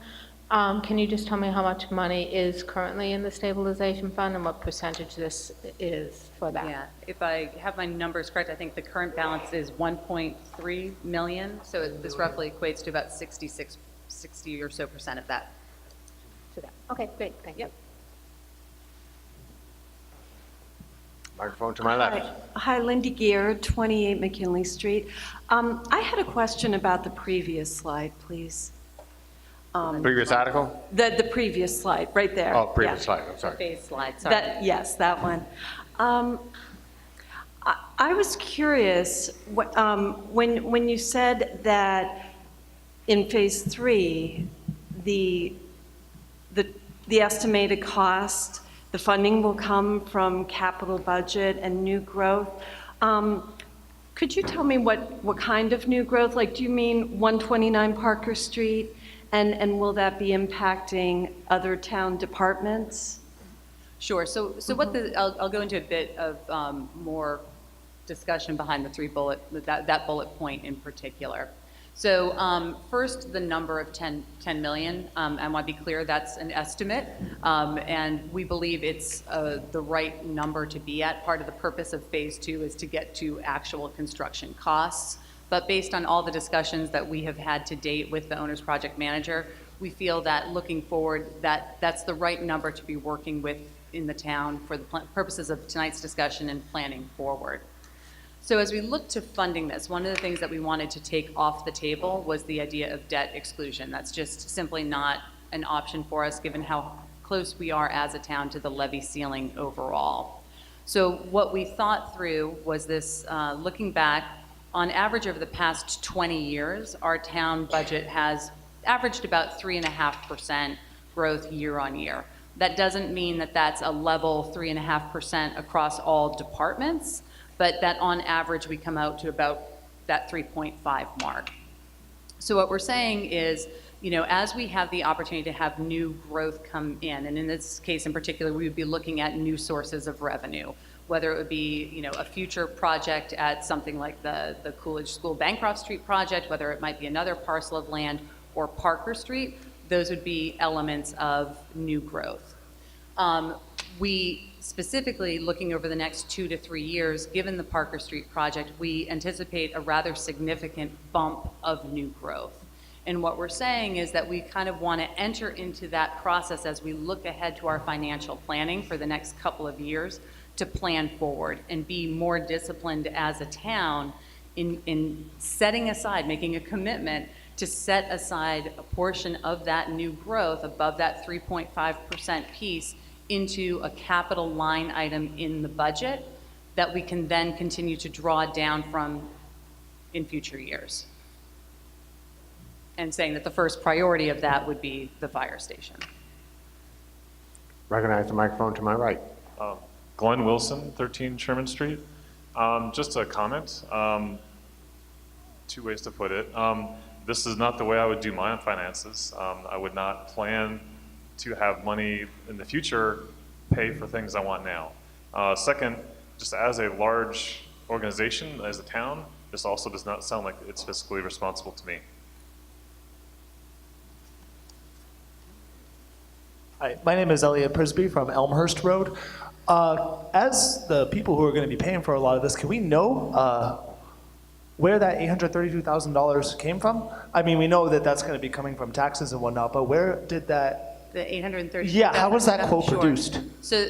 Can you just tell me how much money is currently in the stabilization fund and what percentage this is for that? Yeah, if I have my numbers correct, I think the current balance is 1.3 million, so this roughly equates to about 60 or so percent of that. To that. Okay, great, thank you. Microphone to my left. Hi, Lindy Gear, 28 McKinley Street. I had a question about the previous slide, please. Previous article? The previous slide, right there. Oh, previous Yeah. slide, I'm sorry. Phase slide, sorry. Yes, that one. I was curious, when you said that in Phase 3, the estimated cost, the funding will come from capital budget and new growth. Could you tell me what kind of new growth? Like, do you mean 129 Parker Street? And will that be impacting other town departments? Sure. So what I'll go into a bit of more discussion behind the that bullet point in particular. So first, the number of 10 million. I want to be clear, that's an estimate, and we believe it's the right number to be at. Part of the purpose of Phase 2 is to get to actual construction costs. But based on all the discussions that we have had to date with the owner's project manager, we feel that looking forward, that's the right number to be working with in the town for the purposes of tonight's discussion and planning forward. So as we look to funding this, one of the things that we wanted to take off the table was the idea of debt exclusion. That's just simply not an option for us given how close we are as a town to the levy ceiling overall. So what we thought through was this, looking back, on average over the past 20 years, our town budget has averaged about 3.5% growth year on year. That doesn't mean that that's a level 3.5% across all departments, but that on average we come out to about that 3.5 mark. So what we're saying is, you know, as we have the opportunity to have new growth come in, and in this case in particular, we would be looking at new sources of revenue, whether it would be, you know, a future project at something like the Coolidge School Bancroft Street project, whether it might be another parcel of land or Parker Street, those would be elements of new growth. We specifically, looking over the next 2 to 3 years, given the Parker Street project, we anticipate a rather significant bump of new growth. And what we're saying is that we kind of want to enter into that process as we look ahead to our financial planning for the next couple of years to plan forward and be more disciplined as a town in setting aside, making a commitment to set aside a portion of that new growth above that 3.5% piece into a capital line item in the budget that we can then continue to draw down from in future years. And saying that the first priority of that would be the fire station. Recognize the microphone to my right. Glenn Wilson, 13 Sherman Street. Just a comment, 2 ways to put it. This is not the way I would do my finances. I would not plan to have money in the future pay for things I want now. Second, just as a large organization, as a town, this also does not sound like it's fiscally responsible to me. Hi, my name is Elliot Prisby from Elmhurst Road. As the people who are going to be paying for a lot of this, can we know where that $832,000 came from? I mean, we know that that's going to be coming from taxes and whatnot, but where did that? The 830. Yeah, how was that quote Sure. produced? So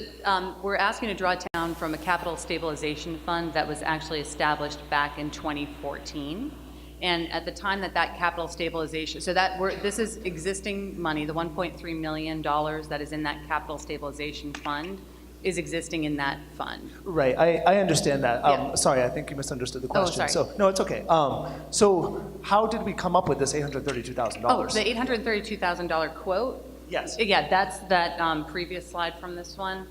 we're asking to draw down from a capital stabilization fund that was actually established back in 2014. And at the time that capital stabilization, so this is existing money, the $1.3 million that is in that capital stabilization fund is existing in that fund. Right, I understand that. Yeah. Sorry, I think you misunderstood the question. sorry. So, no, it's okay. So how did we come up with this $832,000? Oh, the $832,000 quote? Yes. Yeah, that's that previous slide from this one.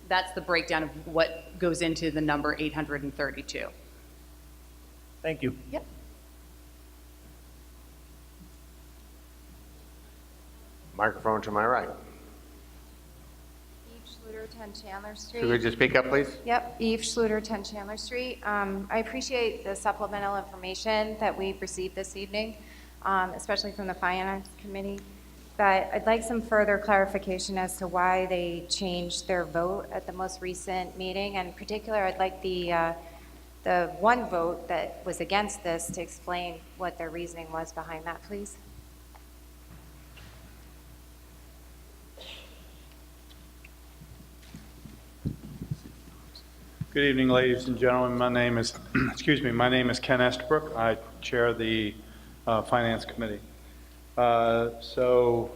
That's the breakdown of what goes into the number 832. Thank you. Yep. Microphone to my right. Eve Schluter, 10 Chandler Street. Could you speak up, please? Yep, Eve Schluter, 10 Chandler Street. I appreciate the supplemental information that we've received this evening, especially from the Finance Committee. but I'd like some further clarification as to why they changed their vote at the most recent meeting. And in particular, I'd like the one vote that was against this to explain what their reasoning was behind that, please. Good evening, ladies and gentlemen. My name is, my name is Ken Estabrook. I chair the Finance Committee. The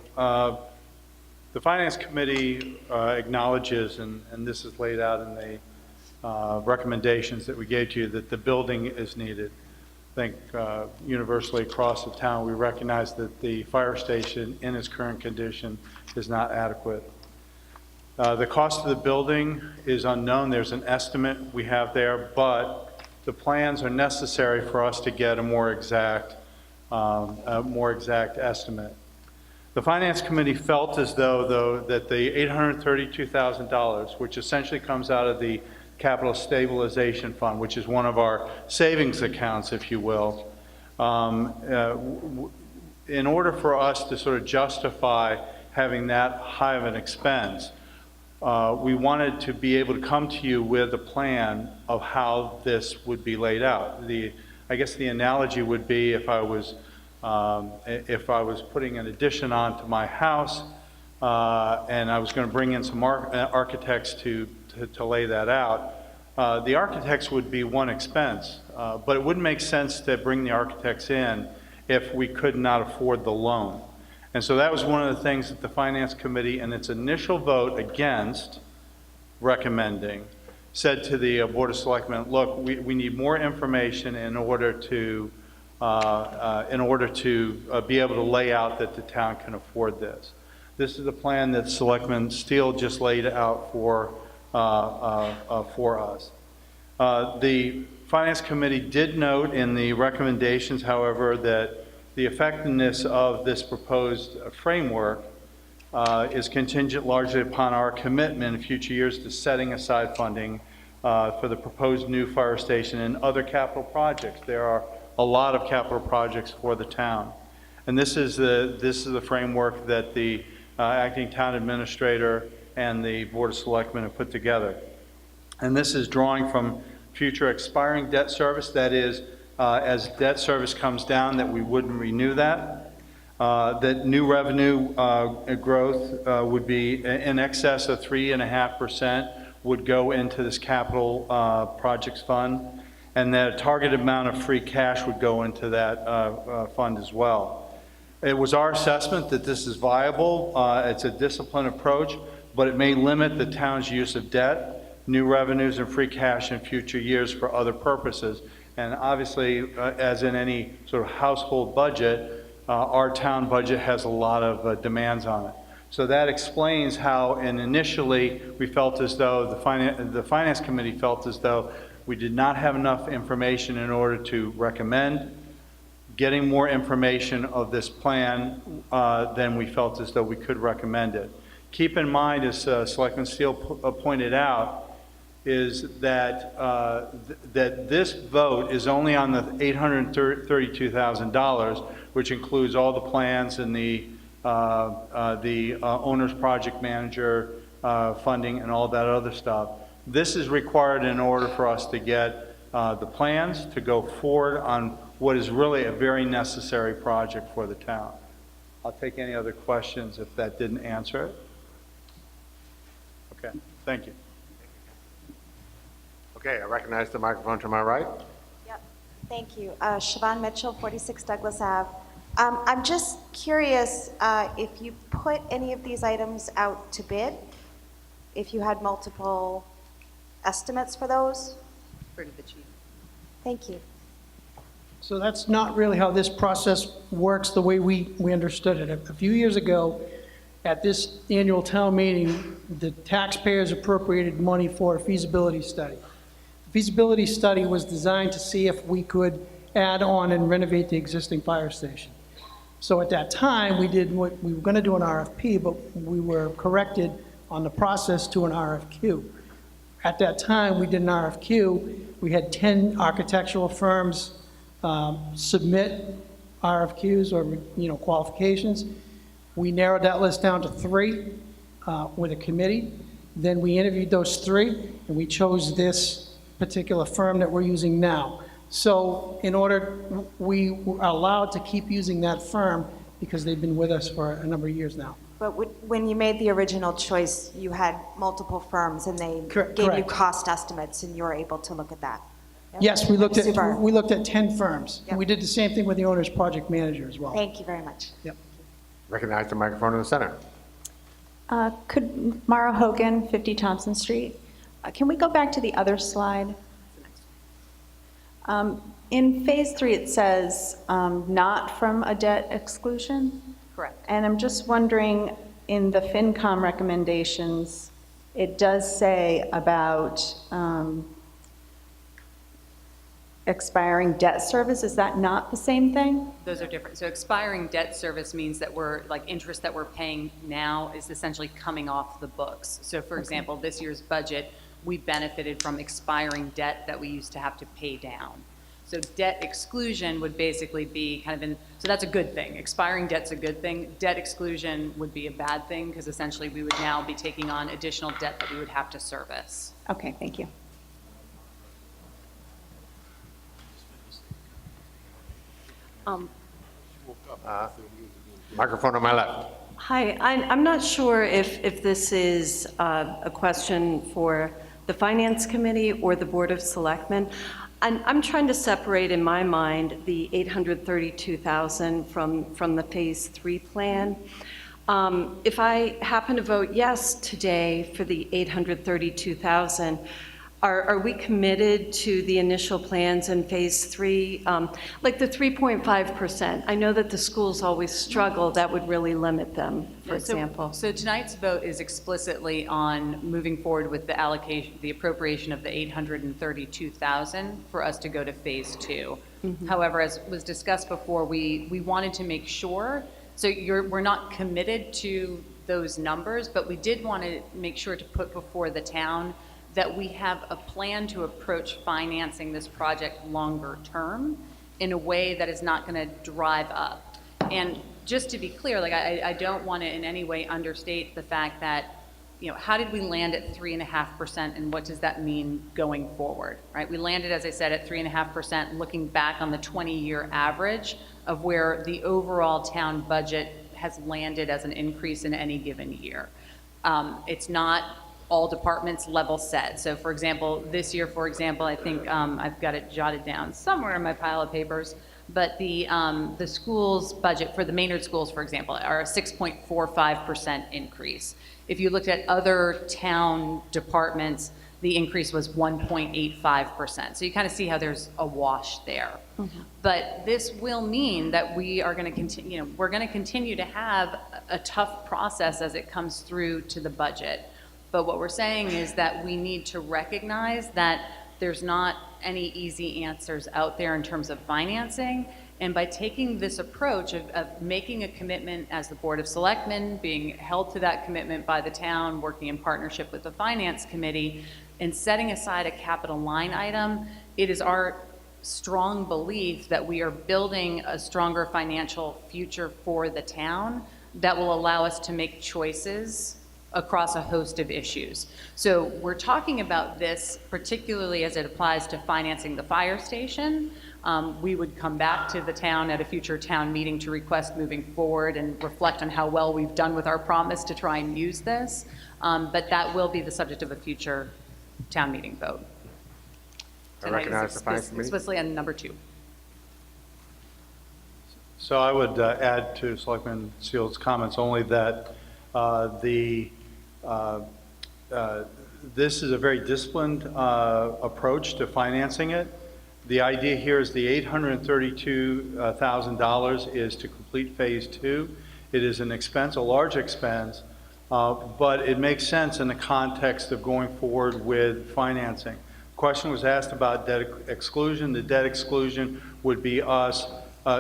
Finance Committee acknowledges, and this is laid out in the recommendations that we gave to you, that the building is needed. I think universally across the town, we recognize that the fire station in its current condition is not adequate. The cost of the building is unknown. There's an estimate we have there, but the plans are necessary for us to get a more exact estimate. The Finance Committee felt as though, that the $832,000, which essentially comes out of the Capital Stabilization Fund, which is one of our savings accounts, if you will, in order for us to sort of justify having that high of an expense, we wanted to be able to come to you with a plan of how this would be laid out. I guess the analogy would be if I was putting an addition onto my house and I was going to bring in some architects to lay that out. The architects would be one expense, but it wouldn't make sense to bring the architects in if we could not afford the loan. And so that was one of the things that the Finance Committee, in its initial vote against recommending, said to the Board of Selectmen, look, we need more information in order to be able to lay out that the town can afford this. This is a plan that Selectman Steele just laid out for us. The Finance Committee did note in the recommendations, however, that the effectiveness of this proposed framework is contingent largely upon our commitment in future years to setting aside funding for the proposed new fire station and other capital projects. There are a lot of capital projects for the town. And this is the framework that the acting town administrator and the Board of Selectmen have put together. And this is drawing from future expiring debt service, that is, as debt service comes down, that we wouldn't renew that. That new revenue growth would be in excess of 3.5% would go into this capital projects fund, and that a targeted amount of free cash would go into that fund as well. It was our assessment that this is viable. It's a disciplined approach, but it may limit the town's use of debt, new revenues, and free cash in future years for other purposes. And obviously, as in any sort of household budget, our town budget has a lot of demands on it. So that explains how, and initially, we felt as though, the Finance Committee felt as though we did not have enough information in order to recommend getting more information of this plan than we felt as though we could recommend it. Keep in mind, as Selectman Steele pointed out, is that that this vote is only on the $832,000, which includes all the plans and the owner's project manager funding and all that other stuff. This is required in order for us to get the plans to go forward on what is really a very necessary project for the town. I'll take any other questions if that didn't answer it. Okay, thank you. Okay, I recognize the microphone to my right. Yep, thank you. Siobhan Mitchell, 46 Douglas Ave. I'm just curious if you put any of these items out to bid, if you had multiple estimates for those? For the chief. Thank you. So that's not really how this process works the way we understood it. A few years ago, at this annual town meeting, the taxpayers appropriated money for a feasibility study. The feasibility study was designed to see if we could add on and renovate the existing fire station. So at that time, we did what we were going to do an RFP, but we were corrected on the process to an RFQ. At that time, we did an RFQ. We had 10 architectural firms submit RFQs or qualifications. We narrowed that list down to 3 with a committee. Then we interviewed those 3, and we chose this particular firm that we're using now. So in order, we are allowed to keep using that firm because they've been with us for a number of years now. But when you made the original choice, you had multiple firms and they gave you correct. cost estimates and you were able to look at that? Yep. Yes, we looked Super. at 10 firms. And we did the same thing with the owner's project manager as well. Thank you very much. Yep. Recognize the microphone in the center. Could Mara Hogan, 50 Thompson Street. Can we go back to the other slide? In phase 3, it says not from a debt exclusion. Correct. And I'm just wondering, in the FinCom recommendations, it does say about expiring debt service. Is that not the same thing? Those are different. So expiring debt service means that we're, like, interest that we're paying now is essentially coming off the books. So for example, this year's budget, we benefited from expiring debt that we used to have to pay down. So debt exclusion would basically be kind of so that's a good thing. Expiring debt's a good thing. Debt exclusion would be a bad thing because essentially we would now be taking on additional debt that we would have to service. Okay, thank you. Microphone on my left. Hi, I'm not sure if this is a question for the Finance Committee or the Board of Selectmen. I'm trying to separate in my mind the $832,000 from the Phase 3 plan. If I happen to vote yes today for the $832,000, are we committed to the initial plans in Phase 3? Like the 3.5%, I know that the schools always struggle, that would really limit them, for example. So tonight's vote is explicitly on moving forward with the allocation, the appropriation of the $832,000 for us to go to Phase 2. However, as was discussed before, we wanted to make sure, so we're not committed to those numbers, but we did want to make sure to put before the town that we have a plan to approach financing this project longer term in a way that is not going to drive up. And just to be clear, like I don't want to in any way understate the fact that, you know, how did we land at 3.5% and what does that mean going forward, right? We landed, as I said, at 3.5%, looking back on the 20-year average of where the overall town budget has landed as an increase in any given year. It's not all departments level set. So for example, this year, for example, I think I've got it jotted down somewhere in my pile of papers, but the school's budget for the Maynard schools, for example, are a 6.45% increase. If you looked at other town departments, the increase was 1.85%. So you kind of see how there's a wash there. But this will mean that we are going to continue, you know, we're going to continue to have a tough process as it comes through to the budget. But what we're saying is that we need to recognize that there's not any easy answers out there in terms of financing. And by taking this approach of making a commitment as the Board of Selectmen, being held to that commitment by the town, working in partnership with the Finance Committee, and setting aside a capital line item, it is our strong belief that we are building a stronger financial future for the town that will allow us to make choices across a host of issues. So we're talking about this particularly as it applies to financing the fire station. We would come back to the town at a future town meeting to request moving forward and reflect on how well we've done with our promise to try and use this. But that will be the subject of a future town meeting vote. I recognize the Finance Committee. Explicitly on number 2. So I would add to Selectman Seal's comments only that this is a very disciplined approach to financing it. The idea here is the $832,000 is to complete Phase 2. It is an expense, a large expense, but it makes sense in the context of going forward with financing. Question was asked about debt exclusion. The debt exclusion would be us,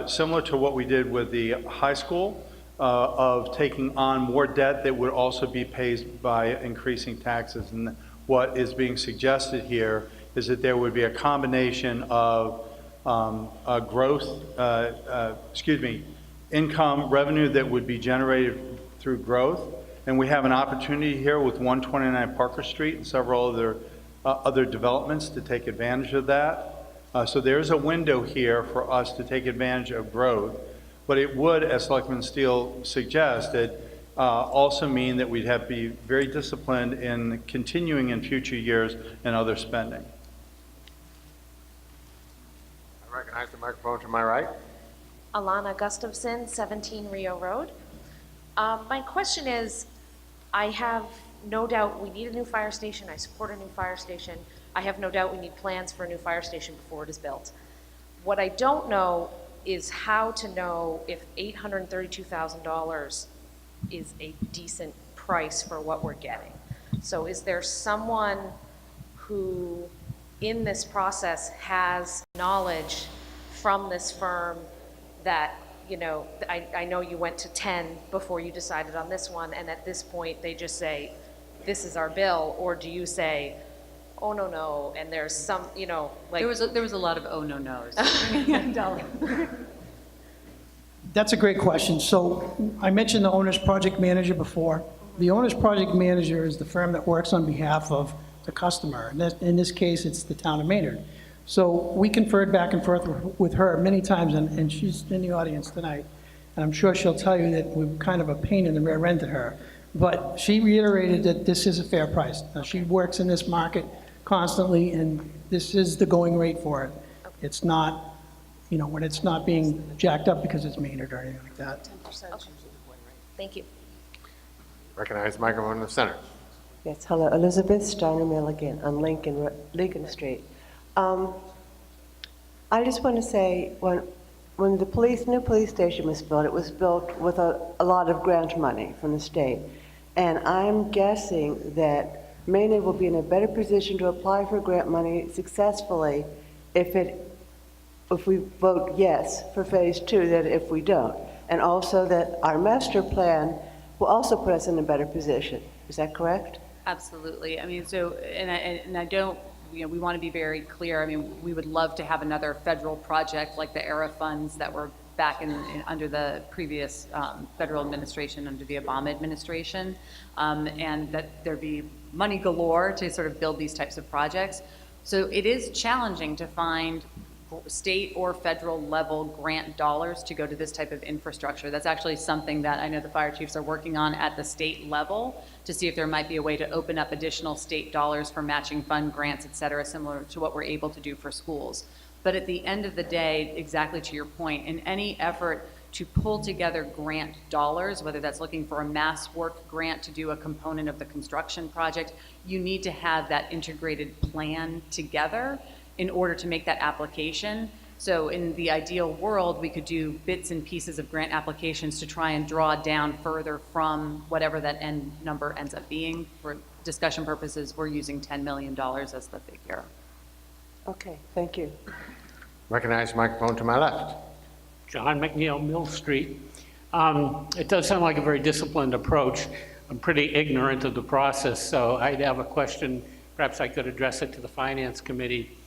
similar to what we did with the high school, of taking on more debt that would also be paid by increasing taxes. And what is being suggested here is that there would be a combination of income revenue that would be generated through growth. And we have an opportunity here with 129 Parker Street and several other developments to take advantage of that. So there's a window here for us to take advantage of growth. But it would, as Selectman Steele suggested, also mean that we'd have to be very disciplined in continuing in future years and other spending. I recognize the microphone to my right. Alana Gustafson, 17 Rio Road. My question is, I have no doubt we need a new fire station. I support a new fire station. I have no doubt we need plans for a new fire station before it is built. What I don't know is how to know if $832,000 is a decent price for what we're getting. So is there someone who in this process has knowledge from this firm that, you know, I know you went to 10 before you decided on this one, and at this point they just say, this is our bill, or do you say, oh, no, and there's some, you know, like... There was a lot of oh, no-nos. That's a great question. So I mentioned the owner's project manager before. The owner's project manager is the firm that works on behalf of the customer. And in this case, it's the town of Maynard. So we conferred back and forth with her many times, and she's in the audience tonight. And I'm sure she'll tell you that we're kind of a pain in the rear end to her. But she reiterated that this is a fair price. Now, she works in this market constantly, and this is the going rate for it. It's not, you know, when it's not being jacked up because it's Maynard or anything like that. 10%. Okay. Thank you. Recognize the microphone in the center. Yes, hello, Elizabeth Steiner Milligan on Lincoln Street. I just want to say, when the new police station was built, it was built with a lot of grant money from the state. And I'm guessing that Maynard will be in a better position to apply for grant money successfully if we vote yes for phase 2 than if we don't. And also that our master plan will also put us in a better position. Is that correct? Absolutely. I mean, so, and I don't, you know, we want to be very clear. I mean, we would love to have another federal project like the ERA funds that were back under the previous federal administration, under the Obama administration, and that there be money galore to sort of build these types of projects. So it is challenging to find state or federal level grant dollars to go to this type of infrastructure. That's actually something that I know the fire chiefs are working on at the state level to see if there might be a way to open up additional state dollars for matching fund grants, et cetera, similar to what we're able to do for schools. But at the end of the day, exactly to your point, in any effort to pull together grant dollars, whether that's looking for a mass work grant to do a component of the construction project, you need to have that integrated plan together in order to make that application. So in the ideal world, we could do bits and pieces of grant applications to try and draw down further from whatever that end number ends up being. For discussion purposes, we're using $10 million as the figure. Okay, thank you. Recognize the microphone to my left. John McNeil, Mill Street. It does sound like a very disciplined approach. I'm pretty ignorant of the process, so I'd have a question. Perhaps I could address it to the Finance Committee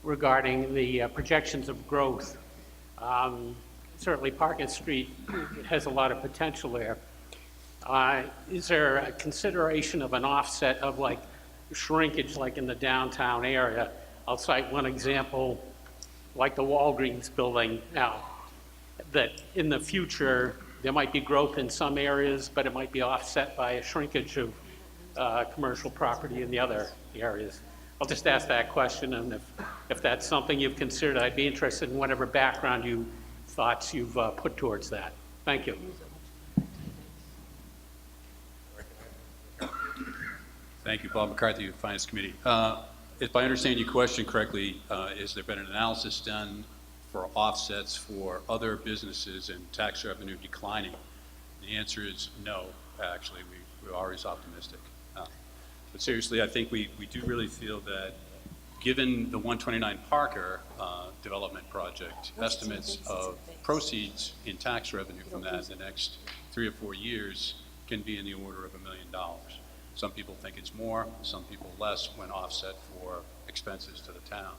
regarding the projections of growth. Certainly Parker Street has a lot of potential there. Is there a consideration of an offset of like shrinkage like in the downtown area? I'll cite one example, like the Walgreens building now, that in the future there might be growth in some areas, but it might be offset by a shrinkage of commercial property in the other areas. I'll just ask that question, and if that's something you've considered, I'd be interested in whatever background thoughts you've put towards that. Thank you. Thank you, Bob McCarthy, Finance Committee. If I understand your question correctly, has there been an analysis done for offsets for other businesses and tax revenue declining? The answer is no, actually. We're always optimistic. But seriously, I think we do really feel that given the 129 Parker development project, estimates of proceeds in tax revenue from that in the next 3 or 4 years can be in the order of $1 million. Some people think it's more, some people less when offset for expenses to the town.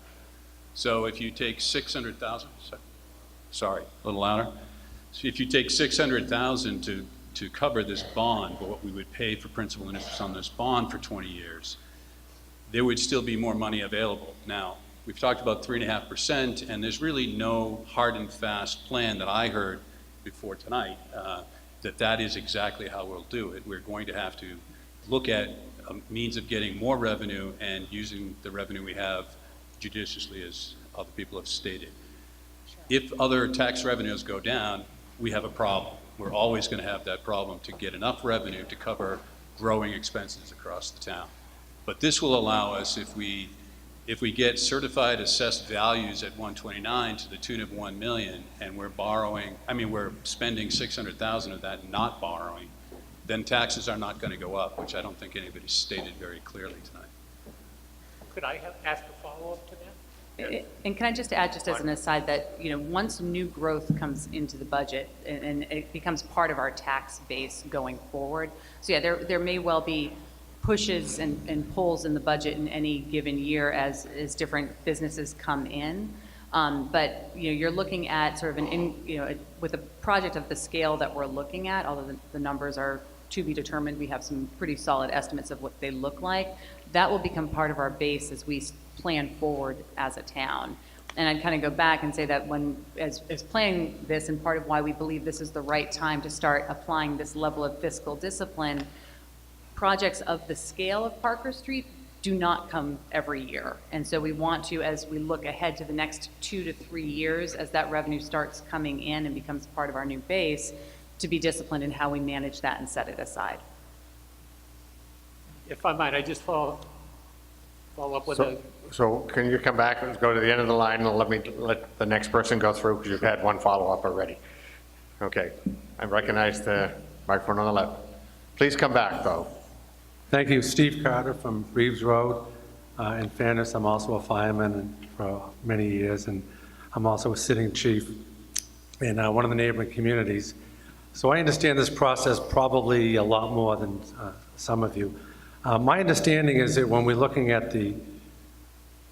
So if you take 600,000, sorry, a little louder. So if you take $600,000 to cover this bond, what we would pay for principal and interest on this bond for 20 years, there would still be more money available. Now, we've talked about 3.5%, and there's really no hard and fast plan that I heard before tonight that is exactly how we'll do it. We're going to have to look at a means of getting more revenue and using the revenue we have judiciously, as other people have stated. If other tax revenues go down, we have a problem. We're always going to have that problem to get enough revenue to cover growing expenses across the town. But this will allow us, if we get certified assessed values at 129 to the tune of 1 million, and we're spending 600,000 of that and not borrowing, then taxes are not going to go up, which I don't think anybody's stated very clearly tonight. Could I ask a follow-up to that? And can I just add, just as an aside, that, once new growth comes into the budget and it becomes part of our tax base going forward, so yeah, there may well be pushes and pulls in the budget in any given year as different businesses come in. But, you're looking at sort of with a project of the scale that we're looking at, although the numbers are to be determined, we have some pretty solid estimates of what they look like. That will become part of our base as we plan forward as a town. And I'd kind of go back and say that as planning this, and part of why we believe this is the right time to start applying this level of fiscal discipline, projects of the scale of Parker Street do not come every year. And so we want to, as we look ahead to the next 2 to 3 years, as that revenue starts coming in and becomes part of our new base, to be disciplined in how we manage that and set it aside. If I might, I just follow up with So can you come back and go to the end of the line and let the next person go through, because you've had one follow-up already. Okay, I recognize the microphone on the left. Please come back, though. Thank you. Steve Carter from Reeves Road. In fairness, I'm also a fireman for many years, and I'm also a sitting chief in one of the neighboring communities. So I understand this process probably a lot more than some of you. My understanding is that when we're looking at the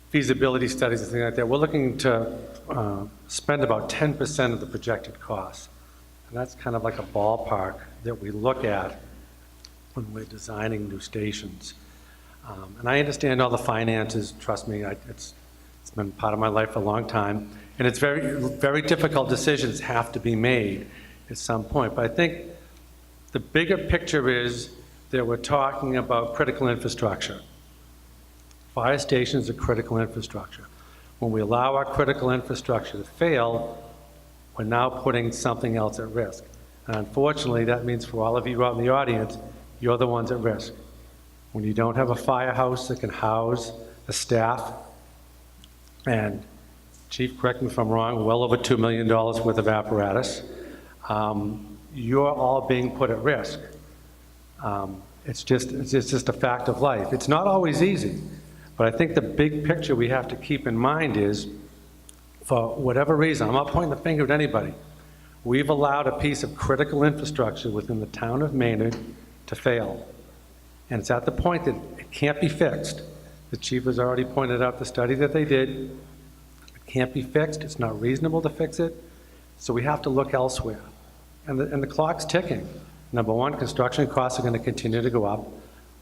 feasibility studies and things like that, we're looking to spend about 10% of the projected costs. And that's kind of like a ballpark that we look at when we're designing new stations. And I understand all the finances, trust me, it's been part of my life for a long time. And it's very difficult decisions have to be made at some point. But I think the bigger picture is that we're talking about critical infrastructure. Fire stations are critical infrastructure. When we allow our critical infrastructure to fail, we're now putting something else at risk. And unfortunately, that means for all of you out in the audience, you're the ones at risk. When you don't have a firehouse that can house the staff, and Chief, correct me if I'm wrong, well over $2 million worth of apparatus, you're all being put at risk. It's just a fact of life. It's not always easy, but I think the big picture we have to keep in mind is, for whatever reason, I'm not pointing the finger at anybody, we've allowed a piece of critical infrastructure within the town of Maynard to fail. And it's at the point that it can't be fixed. The chief has already pointed out the study that they did. It can't be fixed. It's not reasonable to fix it. So we have to look elsewhere. And the clock's ticking. Number one, construction costs are going to continue to go up.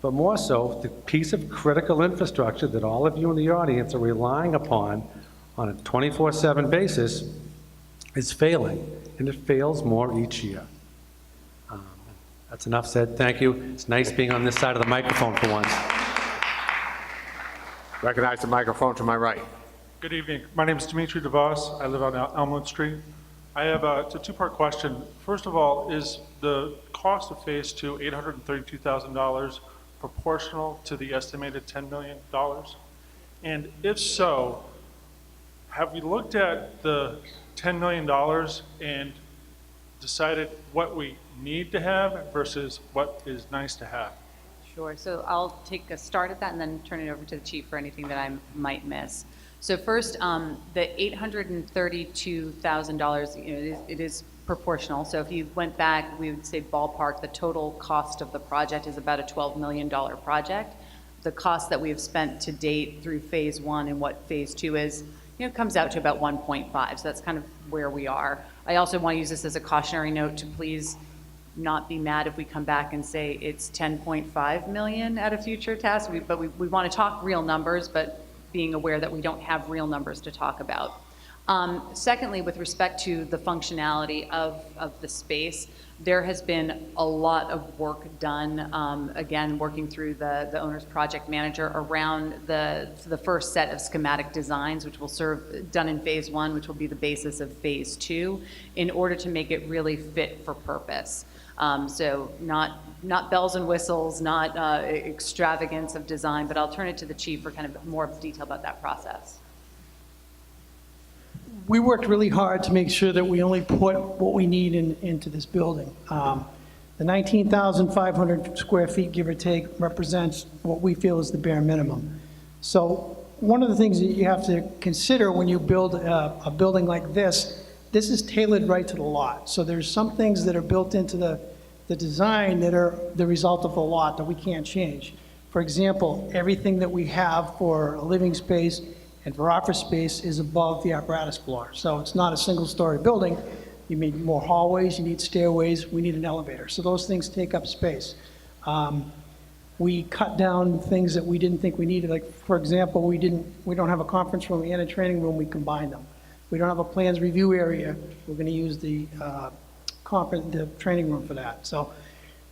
But more so, the piece of critical infrastructure that all of you in the audience are relying upon on a 24/7 basis is failing. And it fails more each year. That's enough said. Thank you. It's nice being on this side of the microphone for once. Recognize the microphone to my right. Good evening. My name is Dimitri DeVos. I live on Elmwood Street. I have it's a two-part question. First of all, is the cost of Phase 2, $832,000, proportional to the estimated $10 million? And if so, have we looked at the $10 million and decided what we need to have versus what is nice to have? Sure. So I'll take a start at that and then turn it over to the chief for anything that I might miss. So first, the $832,000, it is proportional. So if you went back, we would say ballpark, the total cost of the project is about a $12 million project. The cost that we have spent to date through Phase 1 and what Phase 2 is, comes out to about 1.5. So that's kind of where we are. I also want to use this as a cautionary note to please not be mad if we come back and say it's 10.5 million at a future task, but we want to talk real numbers, but being aware that we don't have real numbers to talk about. Secondly, with respect to the functionality of the space, there has been a lot of work done, again, working through the owner's project manager around the first set of schematic designs, which will serve, done in phase 1, which will be the basis of phase 2, in order to make it really fit for purpose. So not bells and whistles, not extravagance of design, but I'll turn it to the chief for kind of more detail about that process. We worked really hard to make sure that we only put what we need into this building. The 19,500 square feet, give or take, represents what we feel is the bare minimum. So one of the things that you have to consider when you build a building like this is tailored right to the lot. So there's some things that are built into the design that are the result of the lot that we can't change. For example, everything that we have for a living space and for office space is above the apparatus floor. So it's not a single-story building. You need more hallways, you need stairways, we need an elevator. So those things take up space. We cut down things that we didn't think we needed. Like, for example, we don't have a conference room and a training room, we combined them. We don't have a plans review area. We're going to use the training room for that. So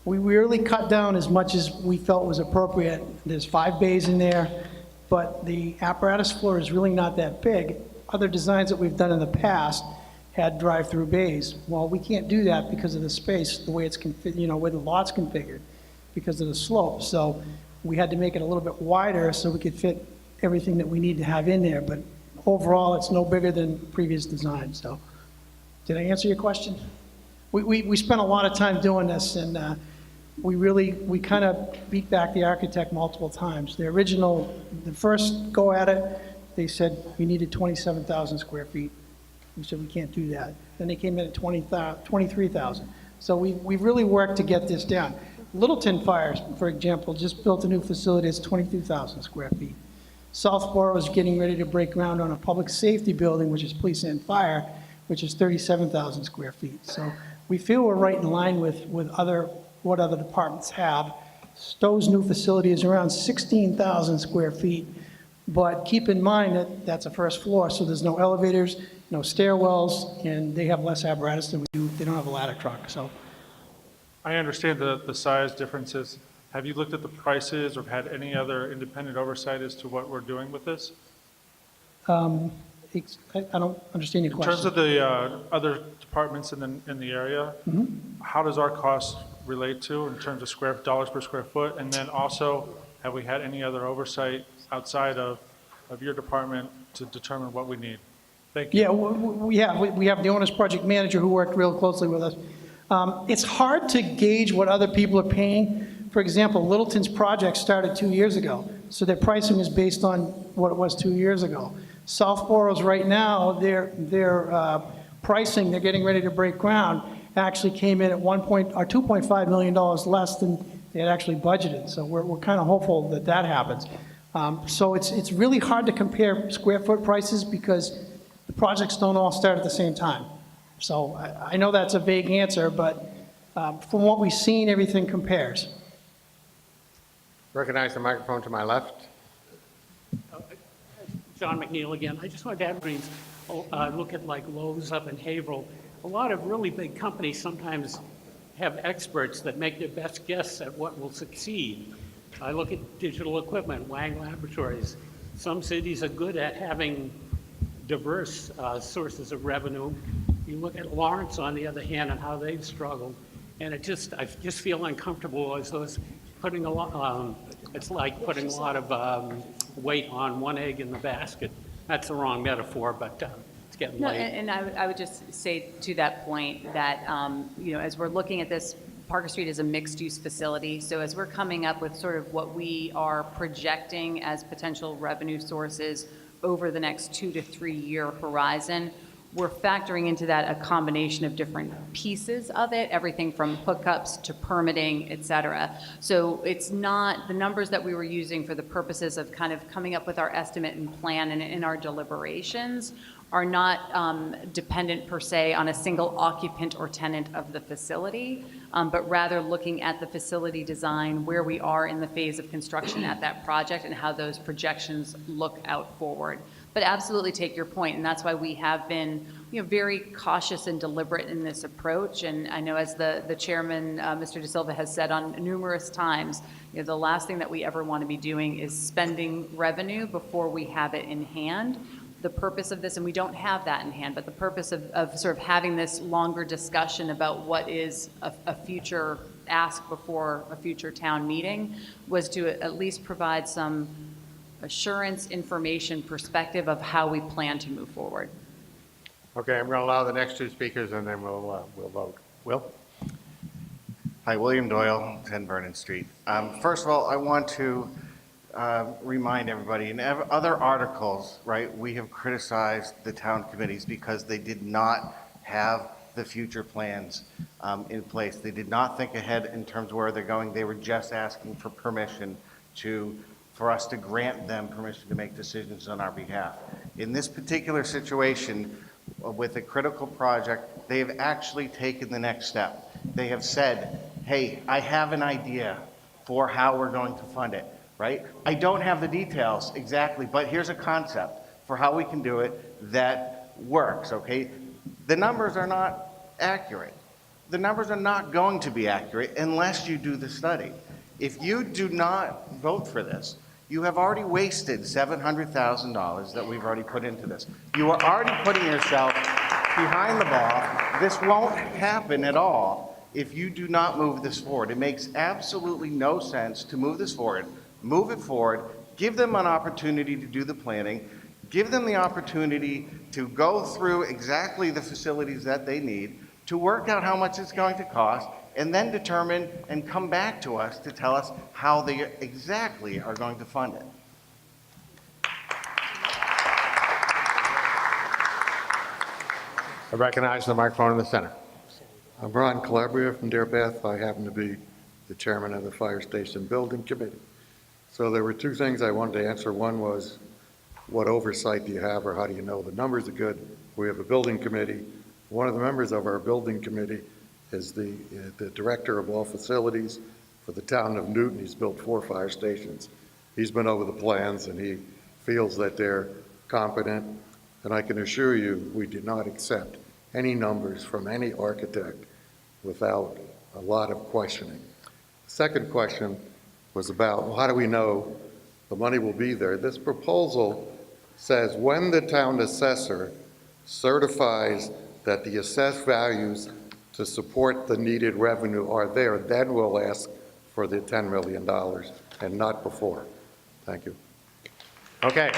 we really cut down as much as we felt was appropriate. There's 5 bays in there, but the apparatus floor is really not that big. Other designs that we've done in the past had drive-through bays. Well, we can't do that because of the space, the way it's where the lot's configured, because of the slope. So we had to make it a little bit wider so we could fit everything that we need to have in there. But overall, it's no bigger than previous design. So, did I answer your question? We spent a lot of time doing this, and we kind of beat back the architect multiple times. The first go at it, they said we needed 27,000 square feet. We said we can't do that. Then they came in at 23,000. So we've really worked to get this down. Littleton Fire, for example, just built a new facility that's 22,000 square feet. Southborough is getting ready to break ground on a public safety building, which is police and fire, which is 37,000 square feet. So we feel we're right in line with what other departments have. Stowe's new facility is around 16,000 square feet, but keep in mind that that's a first floor, so there's no elevators, no stairwells, and they have less apparatus than we do. They don't have a ladder truck, so. I understand the size differences. Have you looked at the prices or had any other independent oversight as to what we're doing with this? I don't understand your In question. terms of the other departments in the area, how does our cost relate to in terms of dollars per square foot? And then also, have we had any other oversight outside of your department to determine what we need? Thank you. Yeah, we have the owner's project manager who worked real closely with us. It's hard to gauge what other people are paying. For example, Littleton's project started 2 years ago, so their pricing is based on what it was 2 years ago. Southborough's right now, their pricing, they're getting ready to break ground, actually came in at $2.5 million less than they had actually budgeted. So we're kind of hopeful that that happens. So it's really hard to compare square foot prices because the projects don't all start at the same time. So I know that's a vague answer, but from what we've seen, everything compares. Recognize the microphone to my left. John McNeil again. I just wanted to add, Greens, look at like Lowe's up in Haverhill. A lot of really big companies sometimes have experts that make their best guess at what will succeed. I look at digital equipment, Wang Laboratories. Some cities are good at having diverse sources of revenue. You look at Lawrence, on the other hand, and how they've struggled. And I just feel uncomfortable as though it's putting a lot, it's like putting a lot of weight on one egg in the basket. That's the wrong metaphor, but it's getting No, late. and I would just say to that point that, as we're looking at this, Parker Street is a mixed-use facility. So as we're coming up with sort of what we are projecting as potential revenue sources over the next 2 to 3 year horizon, we're factoring into that a combination of different pieces of it, everything from hookups to permitting, et cetera. So it's not the numbers that we were using for the purposes of kind of coming up with our estimate and plan and in our deliberations are not dependent per se on a single occupant or tenant of the facility, but rather looking at the facility design, where we are in the phase of construction at that project, and how those projections look out forward. But absolutely take your point, and that's why we have been, very cautious and deliberate in this approach. And I know, as the chairman, Mr. De Silva, has said on numerous times, the last thing that we ever want to be doing is spending revenue before we have it in hand. The purpose of this, and we don't have that in hand, but the purpose of sort of having this longer discussion about what is a future ask before a future town meeting was to at least provide some assurance, information, perspective of how we plan to move forward. Okay, I'm going to allow the next two speakers, and then we'll vote. Will? Hi, William Doyle, 10 Vernon Street. First of all, I want to remind everybody, in other articles, right, we have criticized the town committees because they did not have the future plans in place. They did not think ahead in terms of where they're going. They were just asking for permission for us to grant them permission to make decisions on our behalf. In this particular situation, with a critical project, they have actually taken the next step. They have said, hey, I have an idea for how we're going to fund it, right? I don't have the details exactly, but here's a concept for how we can do it that works, okay? The numbers are not accurate. The numbers are not going to be accurate unless you do the study. If you do not vote for this, you have already wasted $700,000 that we've already put into this. You are already putting yourself behind the ball. This won't happen at all if you do not move this forward. It makes absolutely no sense to move this forward. Move it forward. Give them an opportunity to do the planning. Give them the opportunity to go through exactly the facilities that they need, to work out how much it's going to cost, and then determine and come back to us to tell us how they exactly are going to fund it. I recognize the microphone in the center. I'm Ron Calabria from Deer Path. I happen to be the chairman of the Fire Station Building Committee. So there were two things I wanted to answer. One was, what oversight do you have, or how do you know the numbers are good? We have a building committee. One of the members of our building committee is the director of all facilities for the town of Newton. He's built 4 fire stations. He's been over the plans, and he feels that they're competent. And I can assure you, we did not accept any numbers from any architect without a lot of questioning. The second question was about, well, how do we know the money will be there? This proposal says when the town assessor certifies that the assessed values to support the needed revenue are there, then we'll ask for the $10 million, and not before. Thank you. Okay.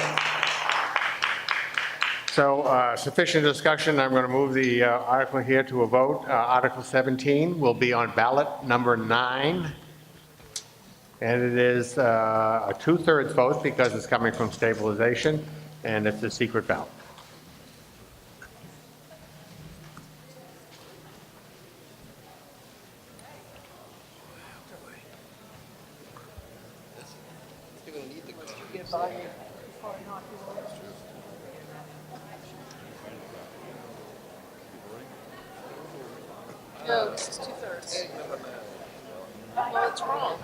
So sufficient discussion. I'm going to move the article here to a vote. Article 17 will be on ballot number 9. And it is a 2/3 vote because it's coming from stabilization, and it's a secret ballot. No, this is 2/3. Well, it's wrong.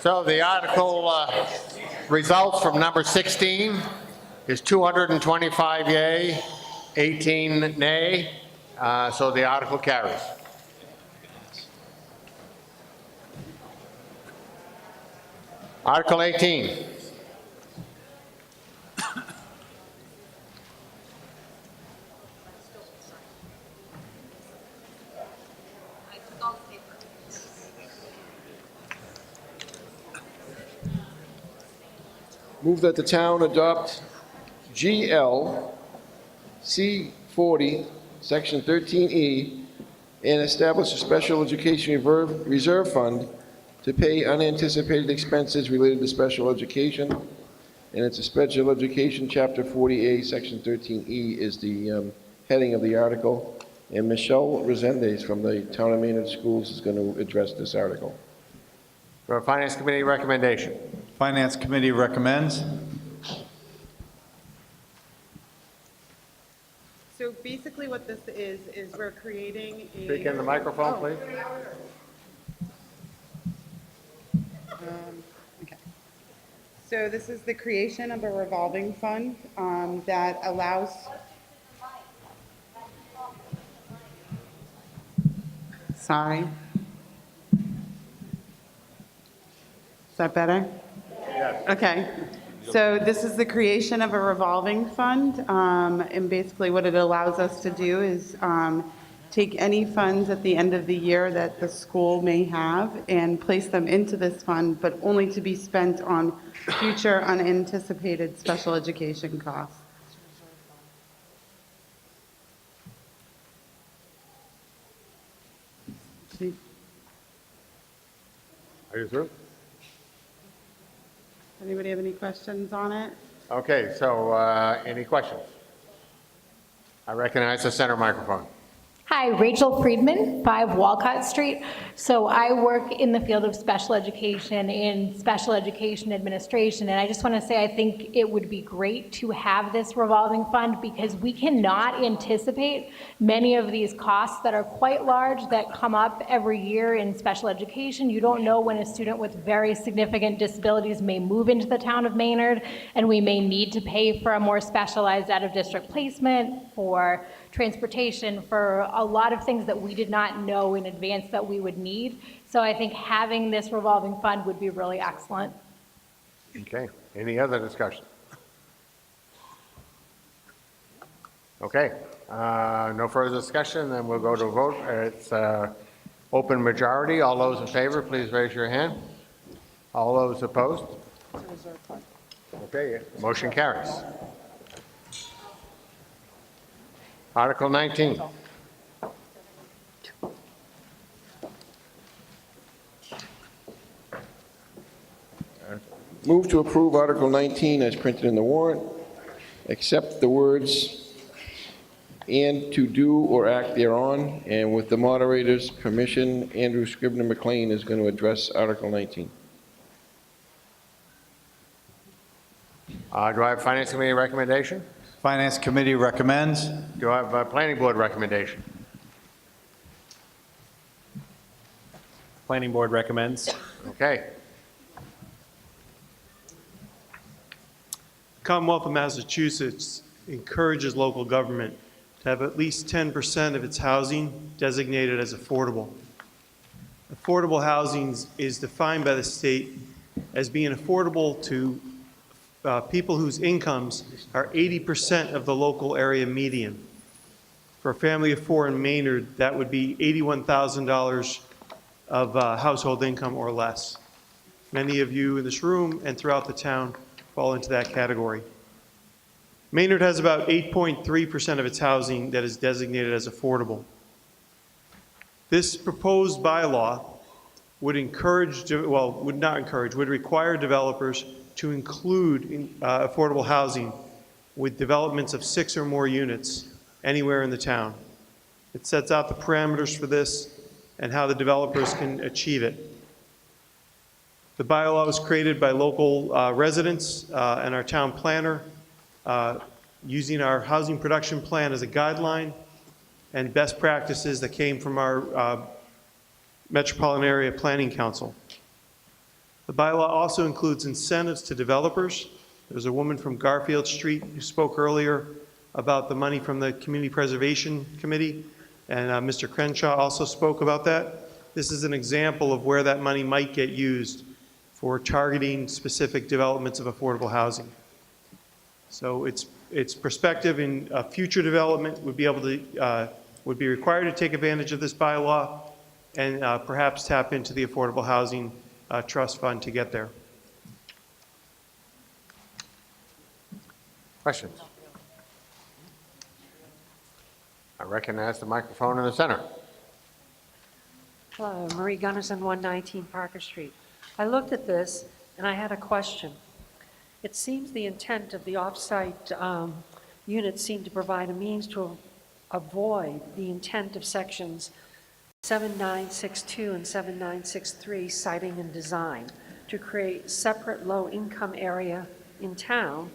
So the article results from number 16 is 225 yay, 18 nay, so the article carries. Article 18. Move that the town adopt GL C40, Section 13E, and establish a special education reserve fund to pay unanticipated expenses related to special education. And it's a special education, Chapter 40A, Section 13E is the heading of the article. And Michelle Resendez from the Town of Maynard Schools is going to address this article. For a Finance Committee recommendation. Finance Committee recommends. So basically what this is we're creating a... Speak in the microphone, please. Okay. So this is the creation of a revolving fund that allows... Sorry. Is that better? Yes. Okay. So this is the creation of a revolving fund, and basically what it allows us to do is take any funds at the end of the year that the school may have and place them into this fund, but only to be spent on future unanticipated special education costs. Are you through? Anybody have any questions on it? Okay, so any questions? I recognize the center microphone. Hi, Rachel Friedman, 5 Walcott Street. So I work in the field of special education in special education administration, and I just want to say I think it would be great to have this revolving fund because we cannot anticipate many of these costs that are quite large that come up every year in special education. You don't know when a student with very significant disabilities may move into the town of Maynard, and we may need to pay for a more specialized out-of-district placement, for transportation, for a lot of things that we did not know in advance that we would need. So I think having this revolving fund would be really excellent. Okay, any other discussion? Okay, no further discussion, then we'll go to a vote. It's open majority. All those in favor, please raise your hand. All those opposed? Okay, motion carries. Article 19. Move to approve Article 19 as printed in the warrant, except the words "and to do or act thereon," and with the moderator's permission, Andrew Scribner McLean is going to address Article 19. Do I have Finance Committee recommendation? Finance Committee recommends. Do I have a Planning Board recommendation? Planning Board recommends. Okay. Commonwealth of Massachusetts encourages local government to have at least 10% of its housing designated as affordable. Affordable housing is defined by the state as being affordable to people whose incomes are 80% of the local area median. For a family of 4 in Maynard, that would be $81,000 of household income or less. Many of you in this room and throughout the town fall into that category. Maynard has about 8.3% of its housing that is designated as affordable. This proposed bylaw would would require developers to include affordable housing with developments of 6 or more units anywhere in the town. It sets out the parameters for this and how the developers can achieve it. The bylaw was created by local residents and our town planner using our housing production plan as a guideline and best practices that came from our Metropolitan Area Planning Council. The bylaw also includes incentives to developers. There's a woman from Garfield Street who spoke earlier about the money from the Community Preservation Committee, and Mr. Crenshaw also spoke about that. This is an example of where that money might get used for targeting specific developments of affordable housing. So it's prospective in future development would be able to, would be required to take advantage of this bylaw and perhaps tap into the Affordable Housing Trust Fund to get there. Questions? I recognize the microphone in the center. Hello, Marie Gunnison, 119 Parker Street. I looked at this and I had a question. It seems the intent of the off-site units seem to provide a means to avoid the intent of sections 7962 and 7963, siting and design, to create separate low-income area in town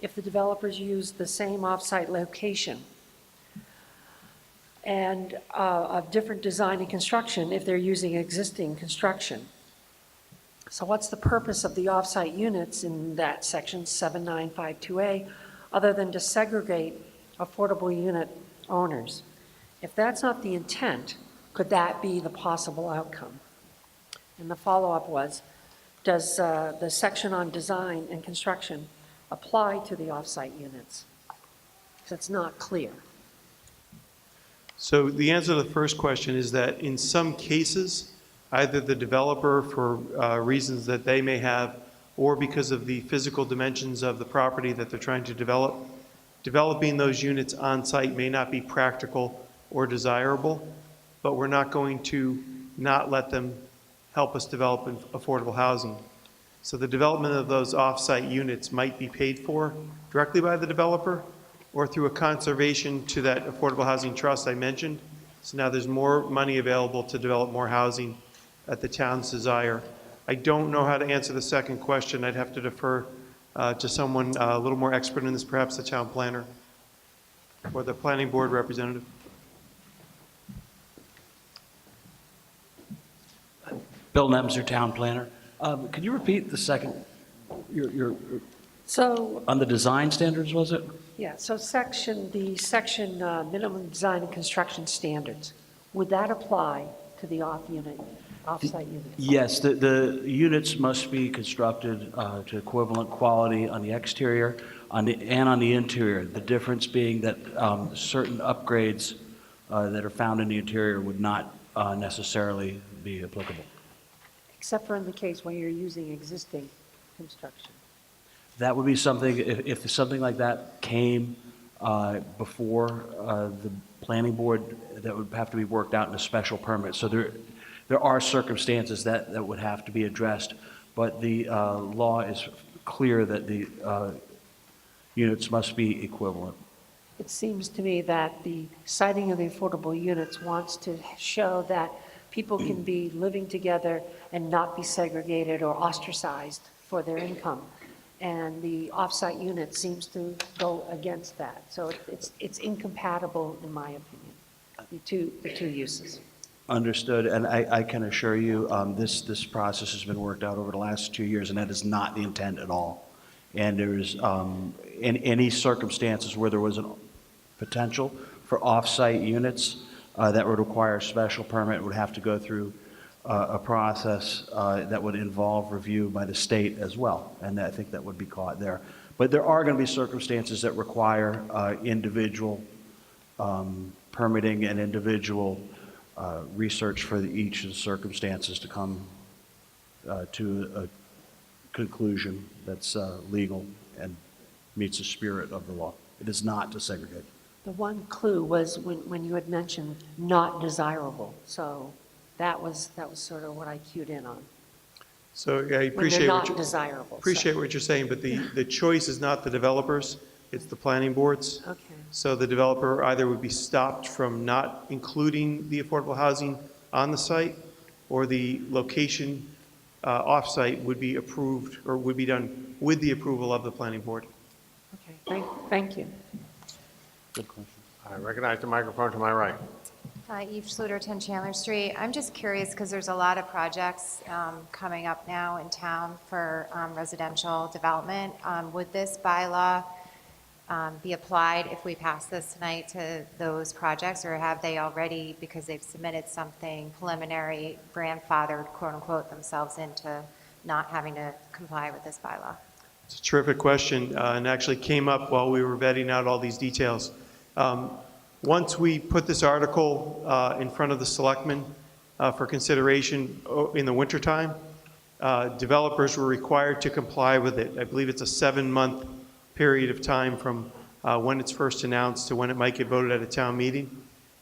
if the developers use the same off-site location, and of different design and construction if they're using existing construction. So what's the purpose of the off-site units in that section 7952A other than to segregate affordable unit owners? If that's not the intent, could that be the possible outcome? And the follow-up was, does the section on design and construction apply to the off-site units? Because it's not clear. So the answer to the first question is that in some cases, either the developer, for reasons that they may have, or because of the physical dimensions of the property that they're trying to develop, developing those units on site may not be practical or desirable, but we're not going to not let them help us develop affordable housing. So the development of those off-site units might be paid for directly by the developer or through a conservation to that affordable housing trust I mentioned. So now there's more money available to develop more housing at the town's desire. I don't know how to answer the second question. I'd have to defer to someone a little more expert in this, perhaps the town planner or the planning board representative. Bill Nemser, town planner. Could you repeat the second, your So, on the design standards, was it? yeah, so the section minimum design and construction standards, would that apply to the off-site units? Yes, the units must be constructed to equivalent quality on the exterior and on the interior. The difference being that certain upgrades that are found in the interior would not necessarily be applicable. Except for in the case where you're using existing construction. That would be something, if something like that came before the planning board, that would have to be worked out in a special permit. So there are circumstances that would have to be addressed, but the law is clear that the units must be equivalent. It seems to me that the citing of the affordable units wants to show that people can be living together and not be segregated or ostracized for their income. And the off-site unit seems to go against that. So it's incompatible, in my opinion, the two uses. Understood, and I can assure you, this process has been worked out over the last 2 years, and that is not the intent at all. And there's, in any circumstances where there was a potential for off-site units that would require a special permit, would have to go through a process that would involve review by the state as well, and I think that would be caught there. But there are going to be circumstances that require individual permitting and individual research for each of the circumstances to come to a conclusion that's legal and meets the spirit of the law. It is not to segregate. The one clue was when you had mentioned not desirable. So that was sort of what I cued in on. So I When appreciate they're what not you desirable. appreciate what you're saying, but the choice is not the developers, it's the planning boards. Okay. So the developer either would be stopped from not including the affordable housing on the site, or the location off-site would be approved or would be done with the approval of the planning board. Okay. Thank you. Good question. I recognize the microphone to my right. Eve Schluter, 10 Chandler Street. I'm just curious because there's a lot of projects coming up now in town for residential development. Would this bylaw be applied if we pass this tonight to those projects, or have they already, because they've submitted something preliminary, grandfathered, quote-unquote, themselves into not having to comply with this bylaw? It's a terrific question, and actually came up while we were vetting out all these details. Once we put this article in front of the selectmen for consideration in the wintertime, developers were required to comply with it. I believe it's a 7-month period of time from when it's first announced to when it might get voted at a town meeting.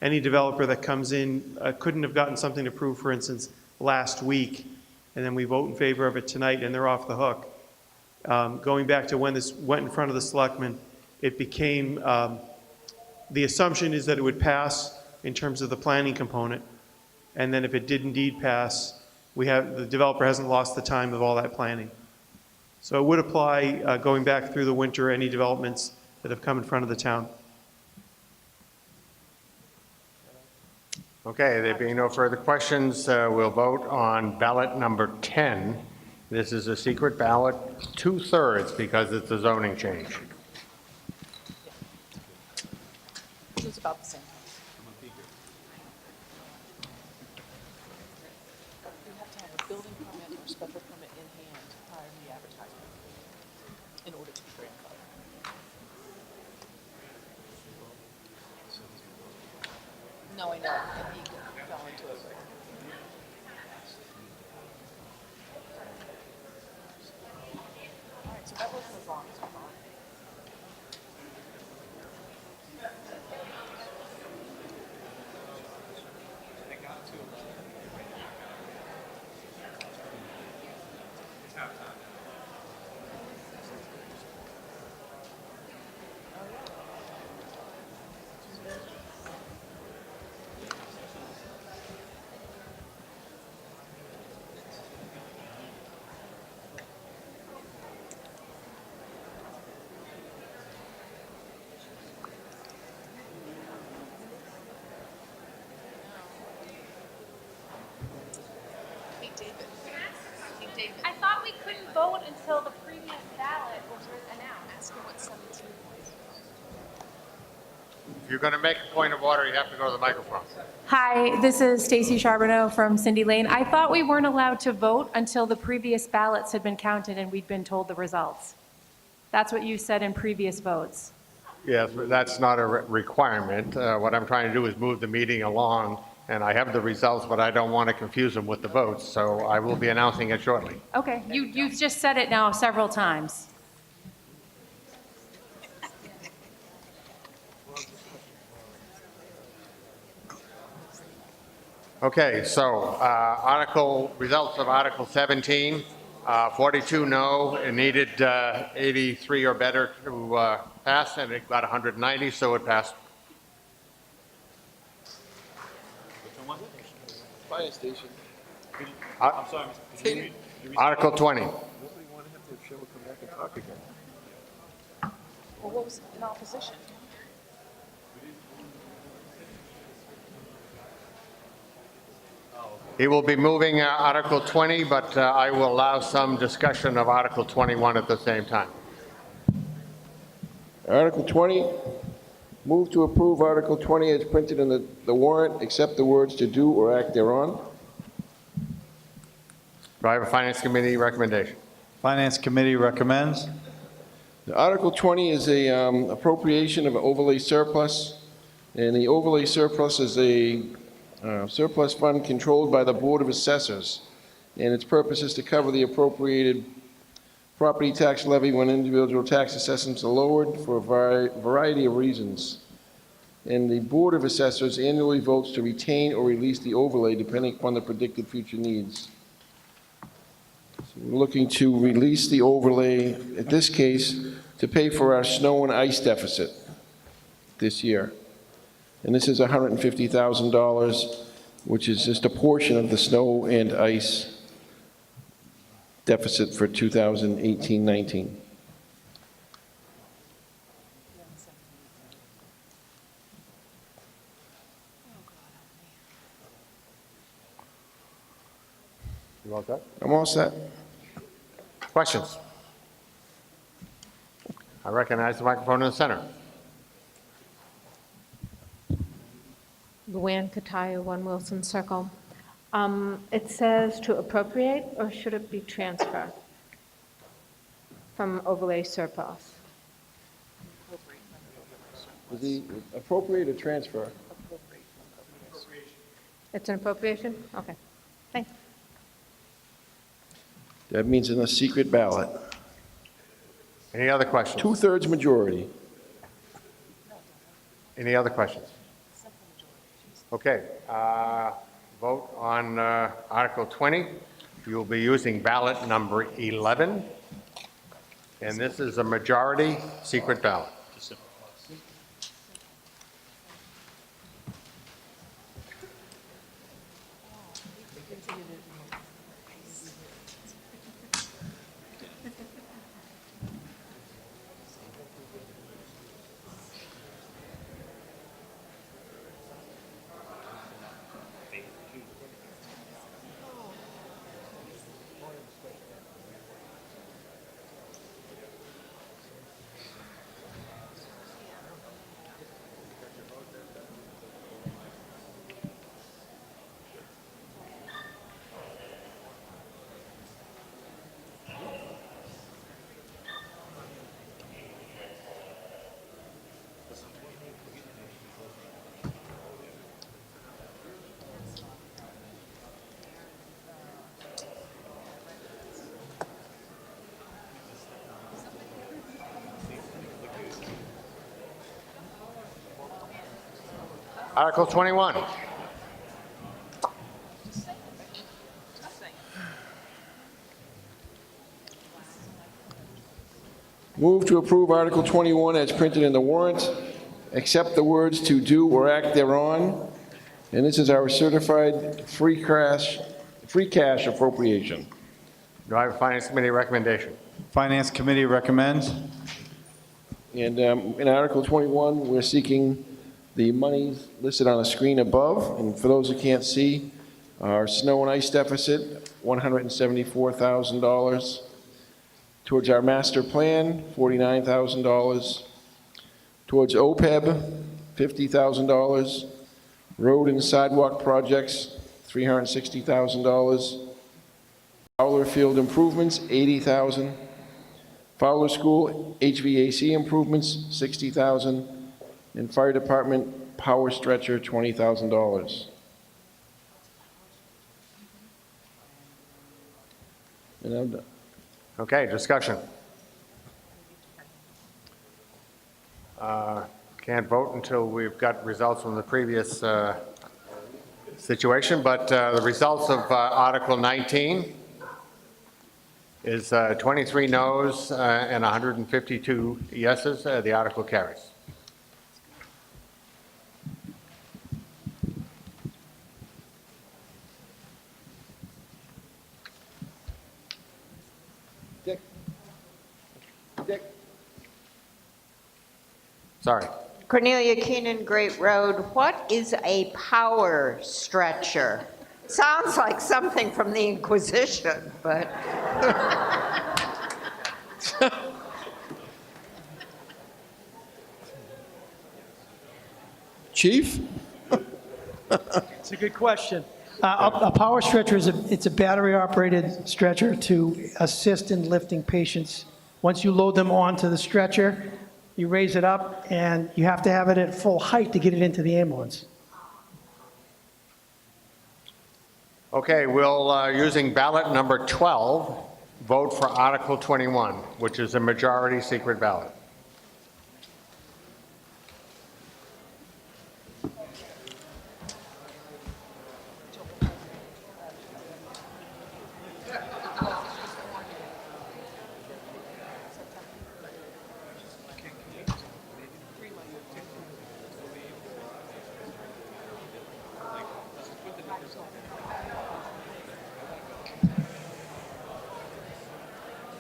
Any developer that comes in couldn't have gotten something approved, for instance, last week, and then we vote in favor of it tonight, and they're off the hook. Going back to when this went in front of the selectmen, it became, the assumption is that it would pass in terms of the planning component, and then if it did indeed pass, the developer hasn't lost the time of all that planning. So it would apply going back through the winter, any developments that have come in front of the town. Okay, there being no further questions, we'll vote on ballot number 10. This is a secret ballot, 2/3, because it's a zoning change. It was about the same. You have to have a building permit or special permit in hand prior to the advertisement in order to be grandfathered. No, I know, and he fell into it. All right, so that wasn't as long as I thought. I thought we couldn't vote until the previous ballot was announced. Ask him what 17 was. If you're going to make a point of order, you have to go to the microphone. Hi, this is Stacy Charbonneau from Cindy Lane. I thought we weren't allowed to vote until the previous ballots had been counted and we'd been told the results. That's what you said in previous votes. Yes, but that's not a requirement. What I'm trying to do is move the meeting along, and I have the results, but I don't want to confuse them with the votes, so I will be announcing it shortly. Okay, you've just said it now several times. Okay, so results of Article 17, 42 no, it needed 83 or better to pass, and it got 190, so it passed. Fire station. I'm sorry, Article 20. Nobody want to have to show come back and talk again. Well, what was in opposition? He will be moving Article 20, but I will allow some discussion of Article 21 at the same time. Article 20, move to approve Article 20 as printed in the warrant, except the words "to do or act thereon." Do I have a Finance Committee recommendation? Finance Committee recommends. Article 20 is a appropriation of an overlay surplus, and the overlay surplus is a surplus fund controlled by the Board of Assessors, and its purpose is to cover the appropriated property tax levy when individual tax assessments are lowered for a variety of reasons. And the Board of Assessors annually votes to retain or release the overlay depending upon the predicted future needs. So we're looking to release the overlay, in this case, to pay for our snow and ice deficit this year. And this is $150,000, which is just a portion of the snow and ice deficit for 2018-19. You all set? I'm all set. Questions? I recognize the microphone in the center. Luann Cataya, 1 Wilson Circle. It says to appropriate, or should it be transfer from overlay surplus? Is the appropriate or transfer? It's an appropriation? Okay, thanks. That means in a secret ballot. Any other questions? 2/3 majority. Any other questions? Okay, vote on Article 20. You will be using ballot number 11, and this is a majority secret ballot. Article 21. Move to approve Article 21 as printed in the warrant, except the words "to do or act thereon," and this is our certified free cash appropriation. Do I have a Finance Committee recommendation? Finance Committee recommends. And in Article 21, we're seeking the monies listed on the screen above. And for those who can't see, our snow and ice deficit, $174,000. Towards our master plan, $49,000. Towards OPEB, $50,000. Road and sidewalk projects, $360,000. Fowler Field improvements, $80,000. Fowler School HVAC improvements, $60,000. And Fire Department power stretcher, $20,000. And I'm done. Okay, discussion. Can't vote until we've got results from the previous situation, but the results of Article 19 is 23 noes and 152 yeses. The article carries. Dick. Sorry. Cornelia Keenan, Great Road. What is a power stretcher? Sounds like something from the Inquisition, but. Chief? It's a good question. A power stretcher it's a battery-operated stretcher to assist in lifting patients. Once you load them onto the stretcher, you raise it up, and you have to have it at full height to get it into the ambulance. Okay, we'll, using ballot number 12, vote for Article 21, which is a majority secret ballot.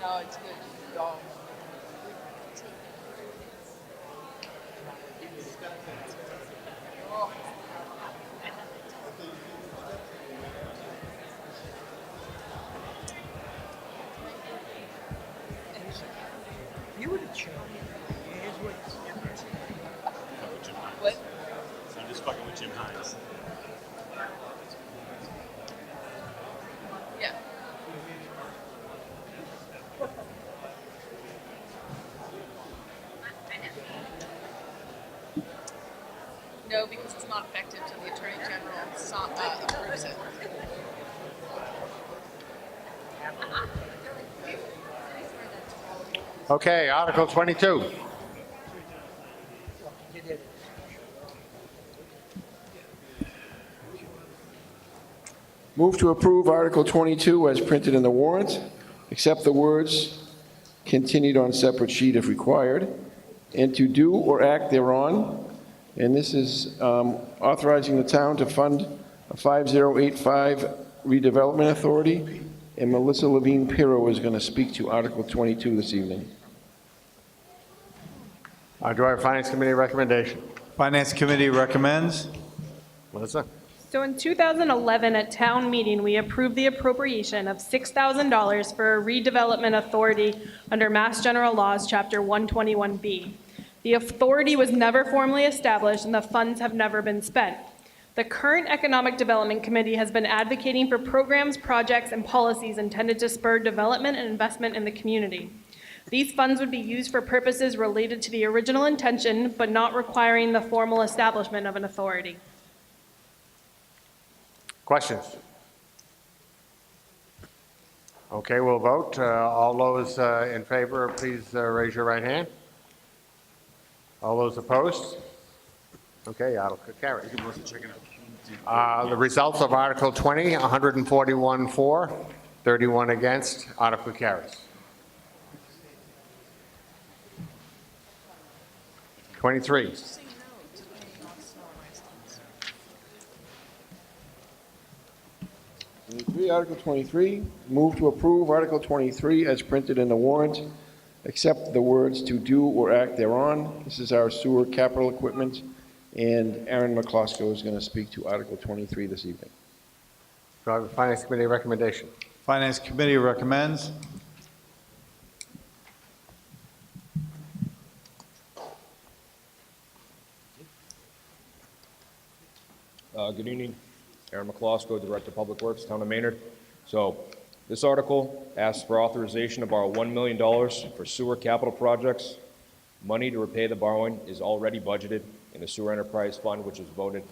No, it's good. Dog. You were the chair. not effective until the Attorney General approves it. Okay, Article 22. Move to approve Article 22 as printed in the warrant, except the words "continued on separate sheet if required," and to do or act thereon. And this is authorizing the town to fund a 5085 redevelopment authority. And Melissa Levine Pirro is going to speak to Article 22 this evening. Do I have a Finance Committee recommendation? Finance Committee recommends. Melissa? So in 2011, at town meeting, we approved the appropriation of $6,000 for a redevelopment authority under Mass General Laws, Chapter 121B. The authority was never formally established, and the funds have never been spent. The current Economic Development Committee has been advocating for programs, projects, and policies intended to spur development and investment in the community. These funds would be used for purposes related to the original intention, but not requiring the formal establishment of an authority. Questions? Okay, we'll vote. All those in favor, please raise your right hand. All those opposed? Okay, Article carries. The results of Article 20, 141 for, 31 against. Article carries. 23. Article 23, move to approve Article 23 as printed in the warrant, except the words "to do or act thereon." This is our sewer capital equipment, and Aaron McCloskey is going to speak to Article 23 this evening. Do I have a Finance Committee recommendation? Finance Committee recommends. Good evening. Aaron McCloskey, Director of Public Works, Town of Maynard. So this article asks for authorization to borrow $1 million for sewer capital projects. Money to repay the borrowing is already budgeted in the Sewer Enterprise Fund, which was voted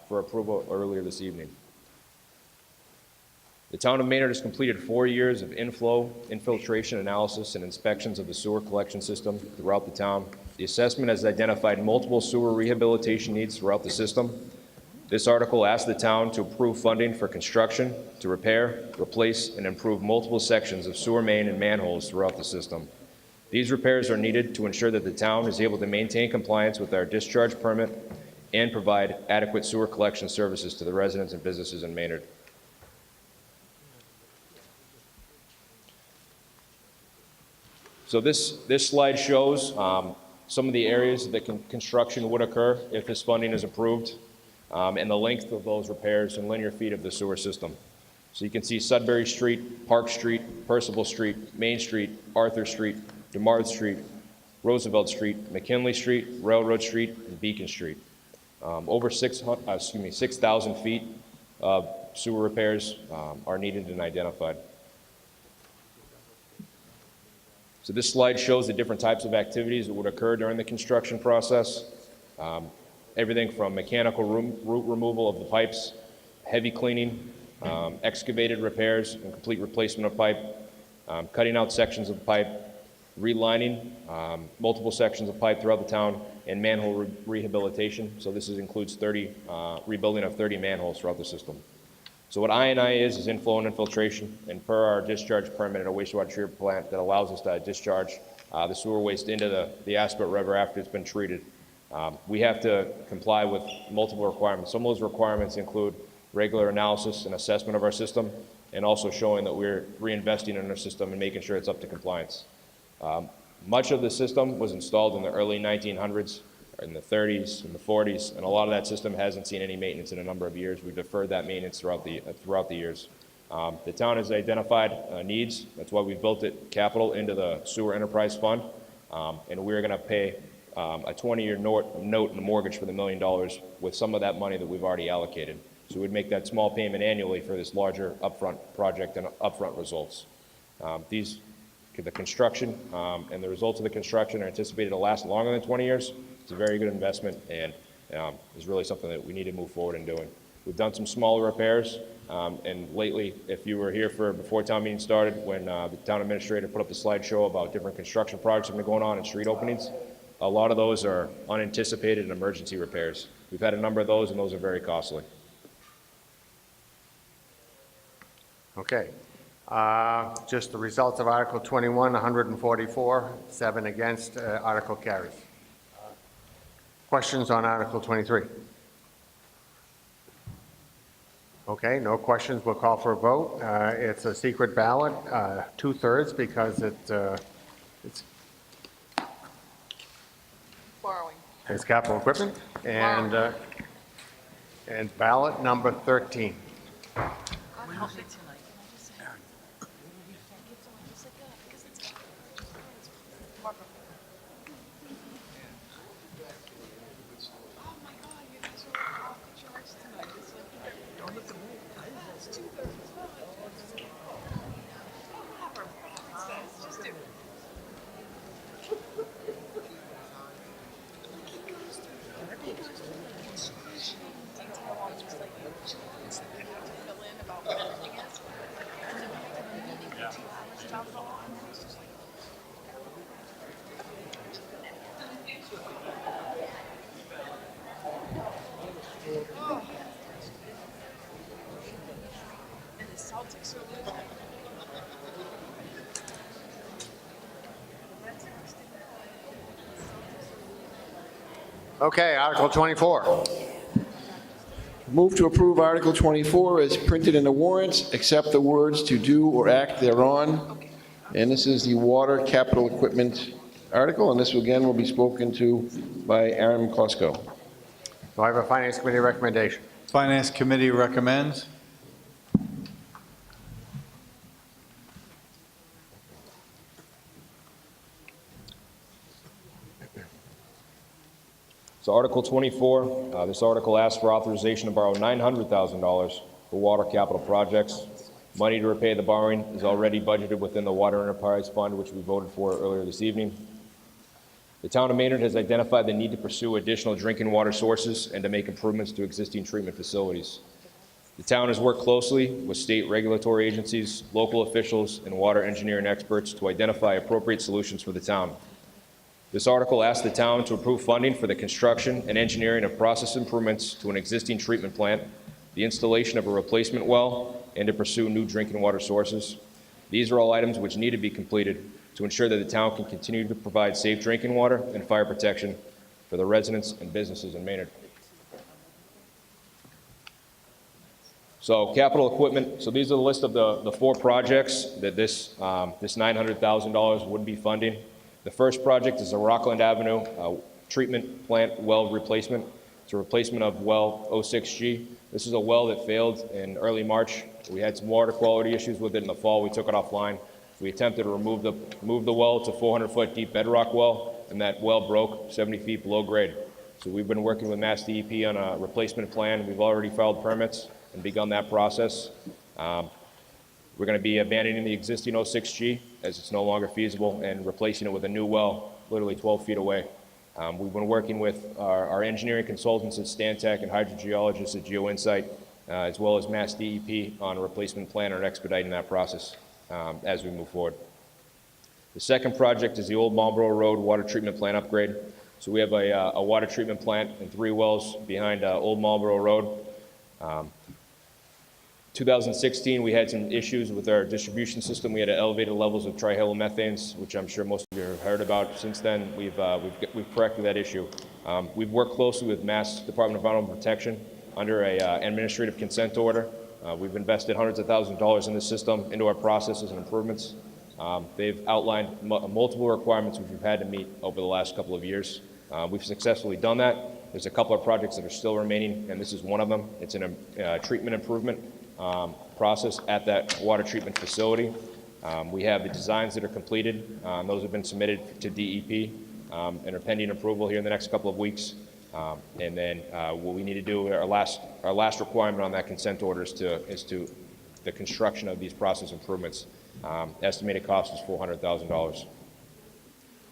for approval earlier this evening. The Town of Maynard has completed 4 years of inflow, infiltration analysis, and inspections of the sewer collection system throughout the town. The assessment has identified multiple sewer rehabilitation needs throughout the system. This article asks the town to approve funding for construction to repair, replace, and improve multiple sections of sewer main and manholes throughout the system. These repairs are needed to ensure that the town is able to maintain compliance with our discharge permit and provide adequate sewer collection services to the residents and businesses in Maynard. So this slide shows some of the areas that construction would occur if this funding is approved. And the length of those repairs in linear feet of the sewer system. So you can see Sudbury Street, Park Street, Percival Street, Main Street, Arthur Street, DeMarth Street, Roosevelt Street, McKinley Street, Railroad Street, and Beacon Street. Over 6,000 feet of sewer repairs are needed and identified. So this slide shows the different types of activities that would occur during the construction process. Everything from mechanical root removal of the pipes, heavy cleaning, excavated repairs and complete replacement of pipe, cutting out sections of pipe, relining multiple sections of pipe throughout the town, and manhole rehabilitation. So this includes rebuilding of 30 manholes throughout the system. So what I&I is inflow and infiltration, and per our discharge permit at a wastewater treatment plant that allows us to discharge the sewer waste into the Aspet River after it's been treated. We have to comply with multiple requirements. Some of those requirements include regular analysis and assessment of our system, and also showing that we're reinvesting in our system and making sure it's up to compliance. Much of the system was installed in the early 1900s, in the 30s, and the 40s, and a lot of that system hasn't seen any maintenance in a number of years. We've deferred that maintenance throughout the years. The town has identified needs. That's why we built it capital into the Sewer Enterprise Fund, and we're going to pay a 20-year note and a mortgage for the $1 million with some of that money that we've already allocated. So we'd make that small payment annually for this larger upfront project and upfront results. The construction and the results of the construction are anticipated to last longer than 20 years. It's a very good investment, and is really something that we need to move forward in doing. We've done some smaller repairs, and lately, if you were here before town meeting started, when the town administrator put up the slideshow about different construction projects that have been going on and street openings, a lot of those are unanticipated and emergency repairs. We've had a number of those, and those are very costly. Okay. Just the results of Article 21, 144, 7 against, article carries. Questions on Article 23? Okay, no questions, we'll call for a vote. It's a secret ballot, 2/3, because it's Borrowing. it's capital equipment, and ballot number 13. Okay, Article 24. Move to approve Article 24 as printed in the warrants, except the words "to do or act thereon." And this is the water capital equipment article, and this again will be spoken to by Aaron McCluskey. Do I have a Finance Committee recommendation? Finance Committee recommends. So Article 24, this article asks for authorization to borrow $900,000 for water capital projects. Money to repay the borrowing is already budgeted within the Water Enterprise Fund, which we voted for earlier this evening. The town of Maynard has identified the need to pursue additional drinking water sources and to make improvements to existing treatment facilities. The town has worked closely with state regulatory agencies, local officials, and water engineering experts to identify appropriate solutions for the town. This article asks the town to approve funding for the construction and engineering of process improvements to an existing treatment plant, the installation of a replacement well, and to pursue new drinking water sources. These are all items which need to be completed to ensure that the town can continue to provide safe drinking water and fire protection for the residents and businesses in Maynard. So capital equipment, so these are the list of the 4 projects that this $900,000 would be funding. The first project is a Rockland Avenue treatment plant well replacement. It's a replacement of well 06G. This is a well that failed in early March. We had some water quality issues with it in the fall. We took it offline. We attempted to move the well. It's a 400-foot deep bedrock well, and that well broke 70 feet below grade. So we've been working with Mass DEP on a replacement plan. We've already filed permits and begun that process. We're going to be abandoning the existing 06G as it's no longer feasible and replacing it with a new well literally 12 feet away. We've been working with our engineering consultants at Stantec and hydrogeologists at GeoInsight, as well as Mass DEP on a replacement plan and expediting that process as we move forward. The second project is the Old Marlboro Road water treatment plant upgrade. So we have a water treatment plant and 3 wells behind Old Marlboro Road. 2016, we had some issues with our distribution system. We had elevated levels of trihalomethanes, which I'm sure most of you have heard about. Since then, we've corrected that issue. We've worked closely with Mass Department of Environmental Protection under an administrative consent order. We've invested hundreds of thousands of dollars in this system, into our processes and improvements. They've outlined multiple requirements which we've had to meet over the last couple of years. We've successfully done that. There's a couple of projects that are still remaining, and this is one of them. It's a treatment improvement process at that water treatment facility. We have the designs that are completed. Those have been submitted to DEP and are pending approval here in the next couple of weeks. And then what we need to do, our last requirement on that consent order is to the construction of these process improvements. Estimated cost is $400,000.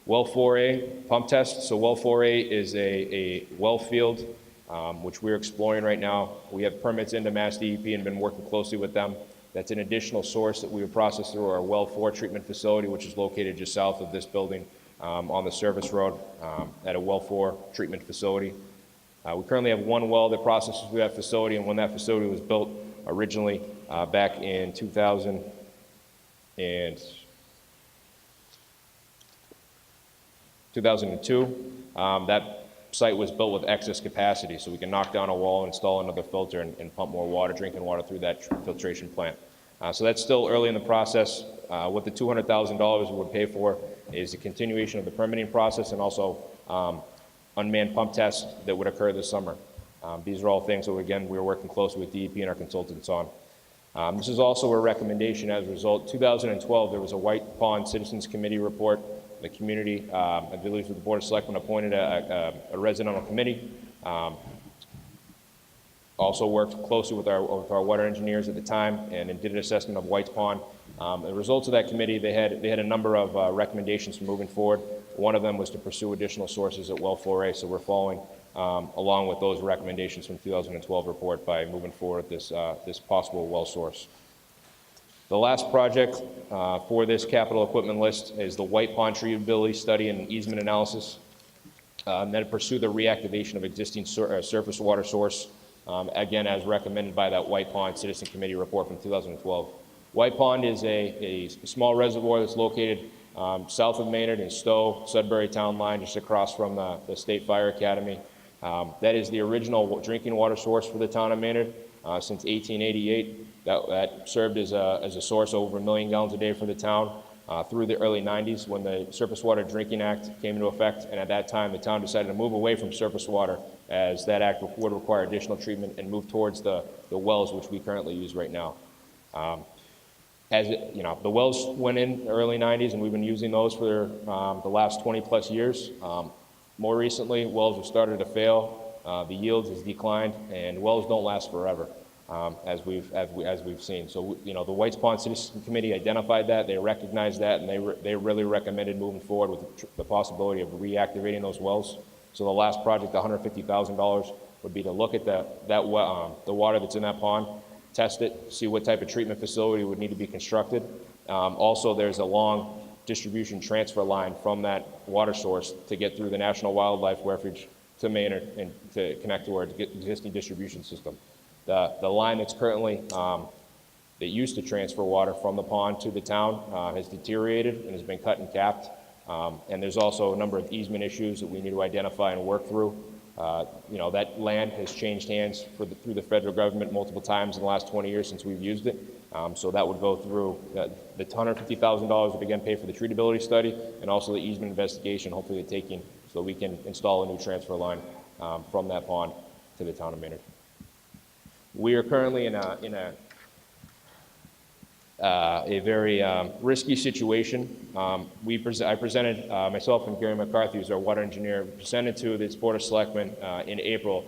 Well 4A pump test. So well 4A is a well field which we're exploring right now. We have permits into Mass DEP and been working closely with them. That's an additional source that we would process through our well 4 treatment facility, which is located just south of this building on the service road at a well 4 treatment facility. We currently have one well that processes through that facility, and when that facility was built originally back in 2002, that site was built with excess capacity, so we can knock down a wall, install another filter, and pump more water, drinking water through that filtration plant. So that's still early in the process. What the $200,000 would pay for is the continuation of the permitting process and also unmanned pump tests that would occur this summer. These are all things that, again, we're working closely with DEP and our consultants on. This is also a recommendation as a result. 2012, there was a White Pond Citizens Committee report. The community, I believe the Board of Selectmen appointed a residential committee. Also worked closely with our water engineers at the time and did an assessment of White's Pond. The results of that committee, they had a number of recommendations for moving forward. One of them was to pursue additional sources at well 4A, so we're following along with those recommendations from 2012 report by moving forward with this possible well source. The last project for this capital equipment list is the White Pond treatability study and easement analysis. Then to pursue the reactivation of existing surface water source, again, as recommended by that White Pond Citizen Committee report from 2012. White Pond is a small reservoir that's located south of Maynard in Stowe, Sudbury town line, just across from the State Fire Academy. That is the original drinking water source for the town of Maynard since 1888. That served as a source of over 1 million gallons a day for the town through the early 90s when the Surface Water Drinking Act came into effect, and at that time the town decided to move away from surface water as that act would require additional treatment and move towards the wells which we currently use right now. As you know, the wells went in the early 90s and we've been using those for the last 20 plus years. More recently, wells have started to fail, the yields has declined, and wells don't last forever. As we've seen. So, you know, the Whites Pond Citizen Committee identified that, they recognized that, and they really recommended moving forward with the possibility of reactivating those wells. So the last project, the $150,000, would be to look at the water that's in that pond, test it, see what type of treatment facility would need to be constructed. Also, there's a long distribution transfer line from that water source to get through the National Wildlife Refuge to Maynard and to connect to our existing distribution system. The line that's currently, that used to transfer water from the pond to the town has deteriorated and has been cut and capped. And there's also a number of easement issues that we need to identify and work through. You know, that land has changed hands through the federal government multiple times in the last 20 years since we've used it. So that would go through the $150,000 would again pay for the treatability study and also the easement investigation, hopefully taking so we can install a new transfer line from that pond to the town of Maynard. We are currently in a very risky situation. I presented, myself and Gary McCarthy, who's our water engineer, presented to this Board of Selectmen in April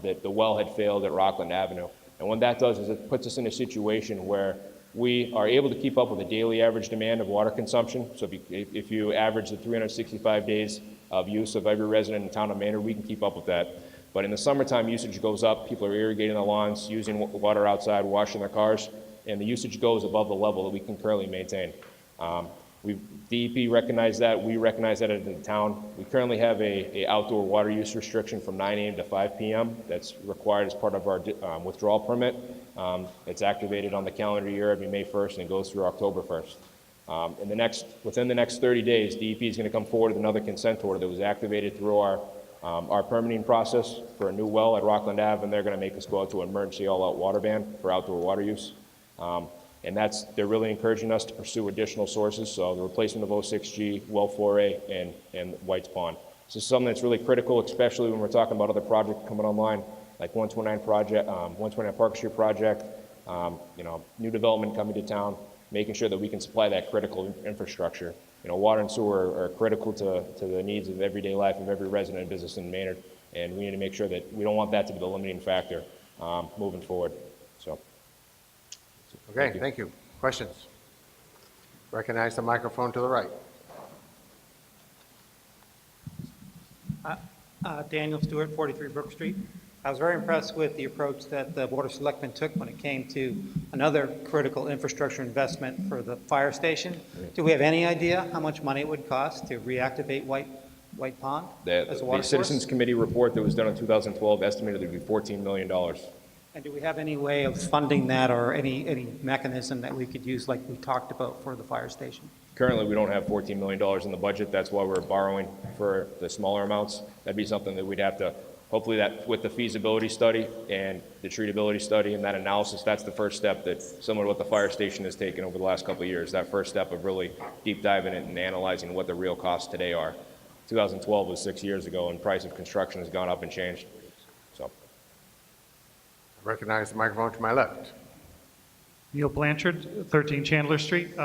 that the well had failed at Rockland Avenue. And what that does is it puts us in a situation where we are able to keep up with the daily average demand of water consumption. So if you average the 365 days of use of every resident in the town of Maynard, we can keep up with that. But in the summertime, usage goes up. People are irrigating their lawns, using water outside, washing their cars, and the usage goes above the level that we can currently maintain. DEP recognized that. We recognize that in the town. We currently have a outdoor water use restriction from 9 a.m. to 5 p.m. that's required as part of our withdrawal permit. It's activated on the calendar year every May 1st and goes through October 1st. Within the next 30 days, DEP is going to come forward with another consent order that was activated through our permitting process for a new well at Rockland Ave, and they're going to make us go out to an emergency all-out water ban for outdoor water use. And they're really encouraging us to pursue additional sources, so the replacement of 06G, Well 4A, and White's Pond. So this is something that's really critical, especially when we're talking about other projects coming online, like 129 Park Street project, you know, new development coming to town, making sure that we can supply that critical infrastructure. You know, water and sewer are critical to the needs of everyday life of every resident and business in Maynard, and we need to make sure that we don't want that to be the limiting factor moving forward. So. Okay, thank you. Questions? Recognize the microphone to the right. Daniel Stewart, 43 Brook Street. I was very impressed with the approach that the Board of Selectmen took when it came to another critical infrastructure investment for the fire station. Do we have any idea how much money it would cost to reactivate White Pond as a water The source? Citizens Committee report that was done in 2012 estimated it to be $14 million. And do we have any way of funding that or any mechanism that we could use like we talked about for the fire station? Currently, we don't have $14 million in the budget. That's why we're borrowing for the smaller amounts. That'd be something that we'd have to, hopefully that with the feasibility study and the treatability study and that analysis, that's the first step that, similar to what the fire station has taken over the last couple of years, that first step of really deep diving it and analyzing what the real costs today are. 2012 was 6 years ago, and price of construction has gone up and changed. So, Recognize the microphone to my left. Neil Blanchard, 13 Chandler Street.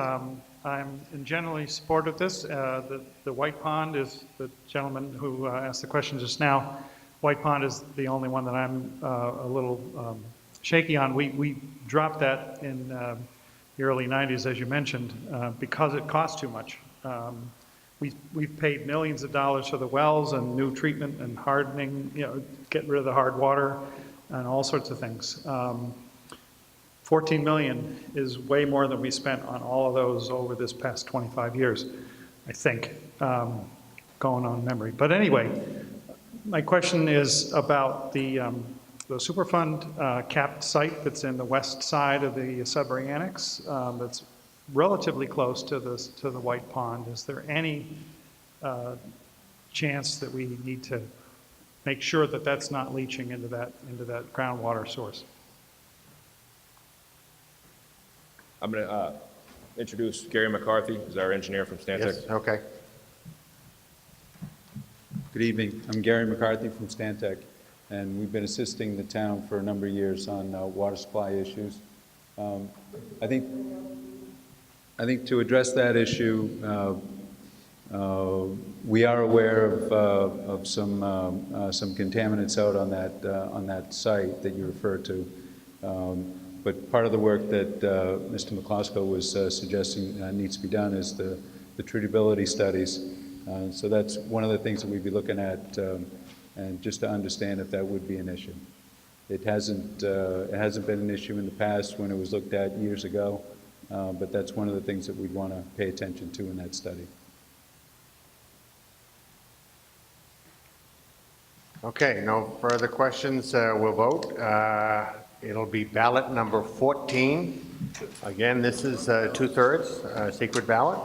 I'm in generally support of this. The White Pond is the gentleman who asked the question just now. White Pond is the only one that I'm a little shaky on. We dropped that in the early 90s, as you mentioned, because it cost too much. We've paid millions of dollars for the wells and new treatment and hardening, getting rid of the hard water and all sorts of things. 14 million is way more than we spent on all of those over this past 25 years, I think, going on memory. But anyway, my question is about the Superfund capped site that's in the west side of the Sudbury Annex. That's relatively close to the White Pond. Is there any chance that we need to make sure that that's not leaching into that groundwater source? I'm going to introduce Gary McCarthy, who's our engineer from Stantec. Yes, okay. Good evening. I'm Gary McCarthy from Stantec, and we've been assisting the town for a number of years on water supply issues. I think to address that issue, we are aware of some contaminants out on that site that you referred to. But part of the work that Mr. McCloskey was suggesting needs to be done is the treatability studies. So that's one of the things that we'd be looking at, and just to understand if that would be an issue. It hasn't been an issue in the past when it was looked at years ago, but that's one of the things that we'd want to pay attention to in that study. Okay, no further questions. We'll vote. It'll be ballot number 14. Again, this is 2/3 secret ballot.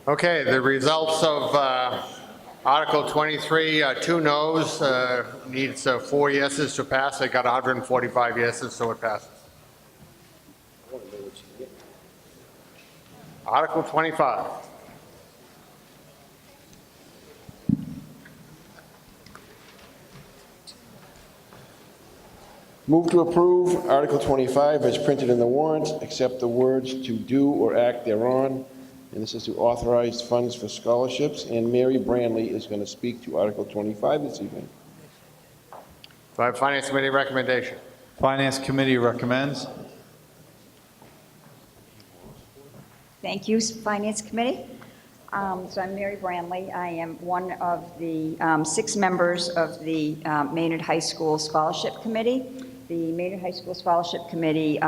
Okay, the results of Article 23, 2 noes, needs 4 yeses to pass. It got 145 yeses, so it passes. Article 25. Move to approve Article 25 as printed in the warrant, except the words "to do or act thereon," and this is to authorize funds for scholarships, and Mary Branley is going to speak to Article 25 this evening. Do I have Finance Committee recommendation? Finance Committee recommends. Thank you, Finance Committee. So I'm Mary Branley. I am one of the 6 members of the Maynard High School Scholarship Committee. The Maynard High School Scholarship Committee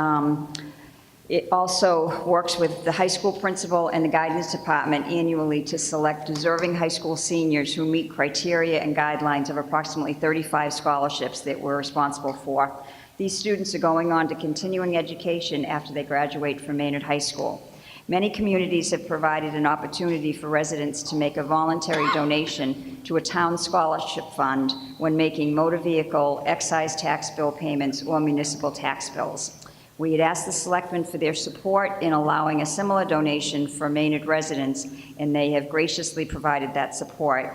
It also works with the high school principal and the guidance department annually to select deserving high school seniors who meet criteria and guidelines of approximately 35 scholarships that we're responsible for. These students are going on to continuing education after they graduate from Maynard High School. Many communities have provided an opportunity for residents to make a voluntary donation to a town scholarship fund when making motor vehicle, excise tax bill payments, or municipal tax bills. We had asked the selectmen for their support in allowing a similar donation for Maynard residents, and they have graciously provided that support.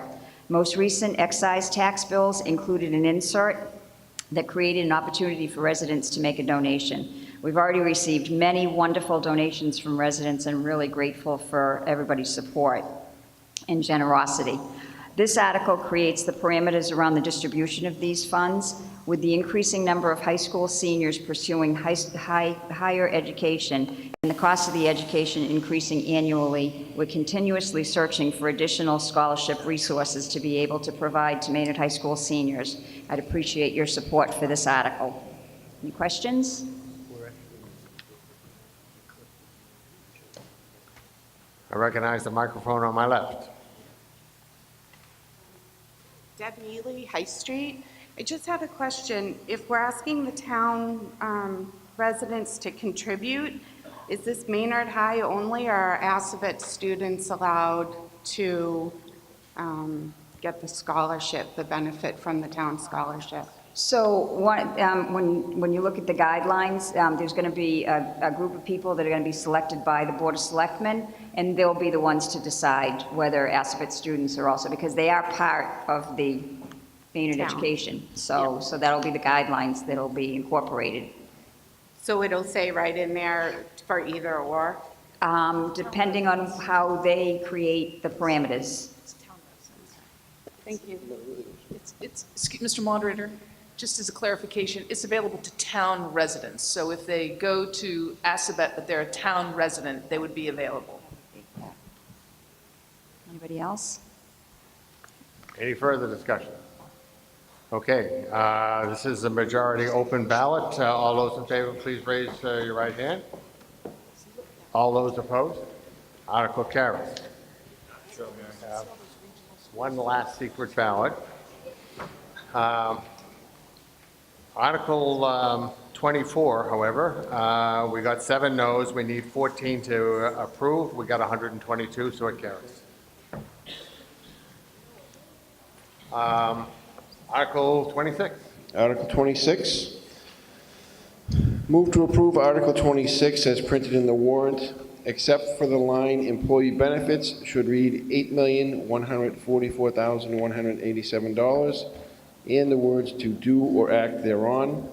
Most recent excise tax bills included an insert that created an opportunity for residents to make a donation. We've already received many wonderful donations from residents and really grateful for everybody's support and generosity. This article creates the parameters around the distribution of these funds. With the increasing number of high school seniors pursuing higher education and the cost of the education increasing annually, we're continuously searching for additional scholarship resources to be able to provide to Maynard High School seniors. I'd appreciate your support for this article. Any questions? I recognize the microphone on my left. Deb Neely, High Street. I just had a question. If we're asking the town residents to contribute, is this Maynard High only, or are Assabet students allowed to get the scholarship, the benefit from the town scholarship? So when you look at the guidelines, there's going to be a group of people that are going to be selected by the Board of Selectmen, and they'll be the ones to decide whether Assabet students are also, because they are part of the Maynard education. So that'll be the guidelines that'll be incorporated. So it'll say right in there for either or? Depending on how they create the parameters. Thank you. Mr. Moderator, just as a clarification, it's available to town residents. So if they go to Assabet, but they're a town resident, they would be available. Anybody else? Any further discussion? Okay, this is a majority open ballot. All those in favor, please raise your right hand. All those opposed? Article carries. One last secret ballot. Article 24, however, we got 7 noes. We need 14 to approve. We got 122, so it carries. Article 26. Article 26. Move to approve Article 26 as printed in the warrant, except for the line employee benefits should read $8,144,187, and the words to do or act thereon.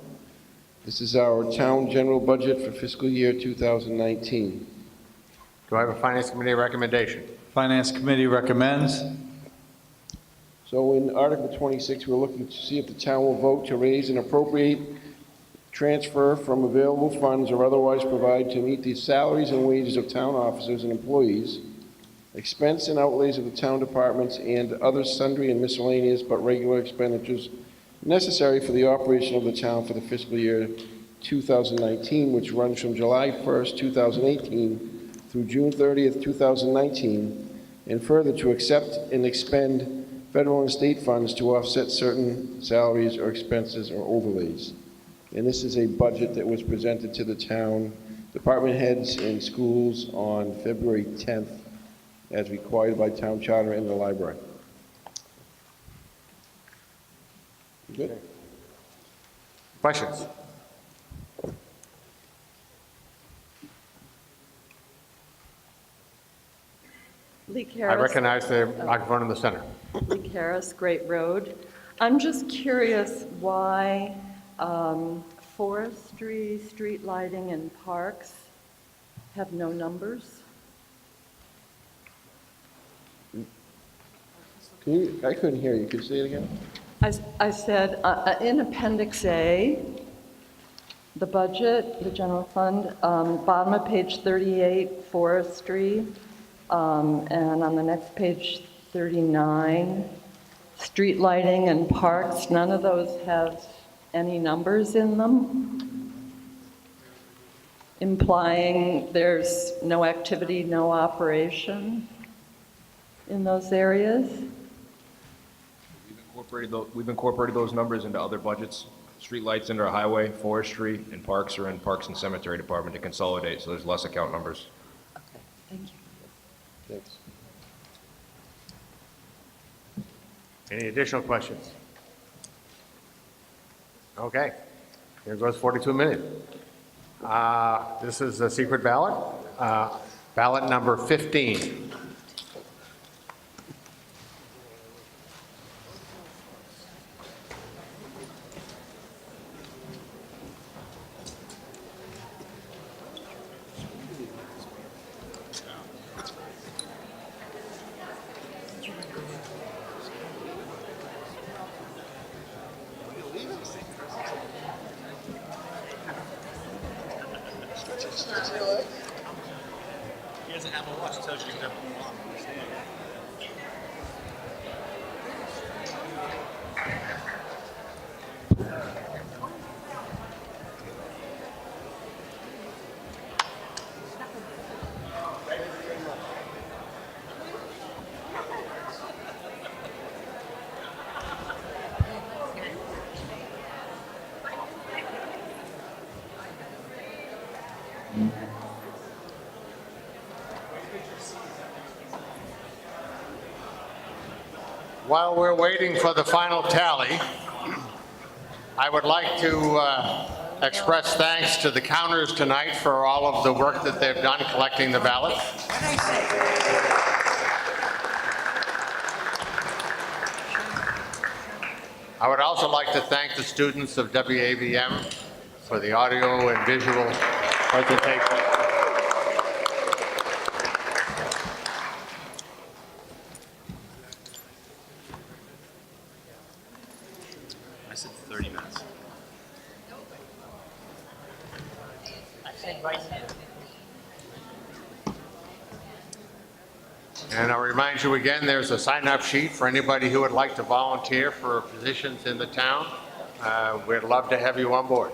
This is our town general budget for fiscal year 2019. Do I have a Finance Committee recommendation? Finance Committee recommends. So in Article 26, we're looking to see if the town will vote to raise and appropriate, transfer from available funds or otherwise provide to meet the salaries and wages of town officers and employees, expense and outlays of the town departments, and other sundry and miscellaneous but regular expenditures necessary for the operation of the town for the fiscal year 2019, which runs from July 1st, 2018 through June 30th, 2019, and further to accept and expend federal and state funds to offset certain salaries or expenses or overlays. And this is a budget that was presented to the town department heads and schools on February 10th, as required by town charter in the library. Good. Questions? Lee I Harris. recognize the microphone in the center. Lee Harris, Great Road. I'm just curious why forestry, street lighting, and parks have no numbers. I couldn't hear you. Could you say it again? I said, in Appendix A, the budget, the general fund, bottom of page 38, forestry, and on the next page 39, street lighting and parks, none of those have any numbers in them. implying there's no activity, no operation in those areas. We've incorporated those numbers into other budgets. Streetlights under highway, forestry, and parks are in Parks and Cemetery Department to consolidate, so there's less account numbers. Thank you. Thanks. Any additional questions? Okay, here goes 42 minutes. This is a secret ballot, ballot number 15. He doesn't have a watch, it tells you you have one on. While we're waiting for the final tally, I would like to express thanks to the counters tonight for all of the work that they've done collecting the ballots. I would also like to thank the students of WAVM for the audio and visual presentation. I said 30 minutes. I said right now. And I'll remind you again, there's a sign-up sheet for anybody who would like to volunteer for positions in the town. We'd love to have you on board.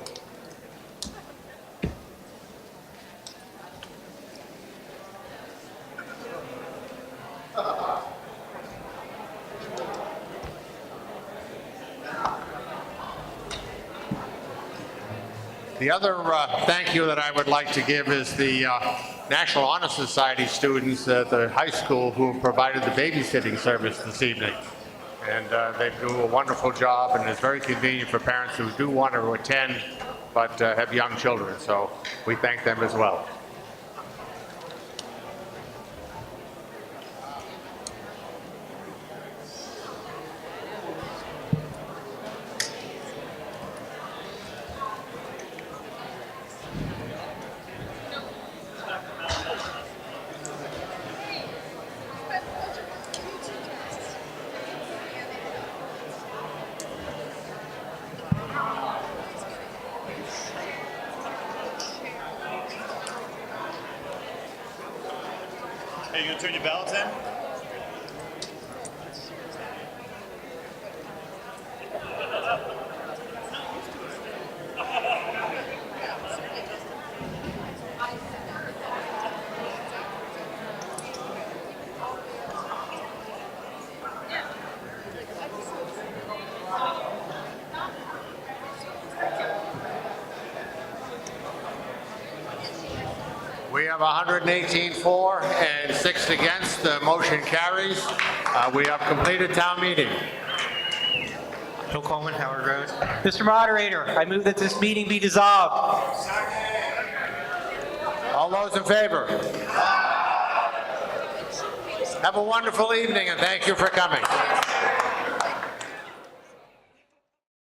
The other thank you that I would like to give is the National Honor Society students at the high school who provided the babysitting service this evening. And they do a wonderful job, and it's very convenient for parents who do want to attend but have young children. So we thank them as well. Hey, you gonna turn your ballots in? We have 118 for and 6 against. The motion carries. We have completed town meeting. Bill Coleman, Howard Road. Mr. Moderator, I move that this meeting be dissolved. All those in favor? Have a wonderful evening, and thank you for coming.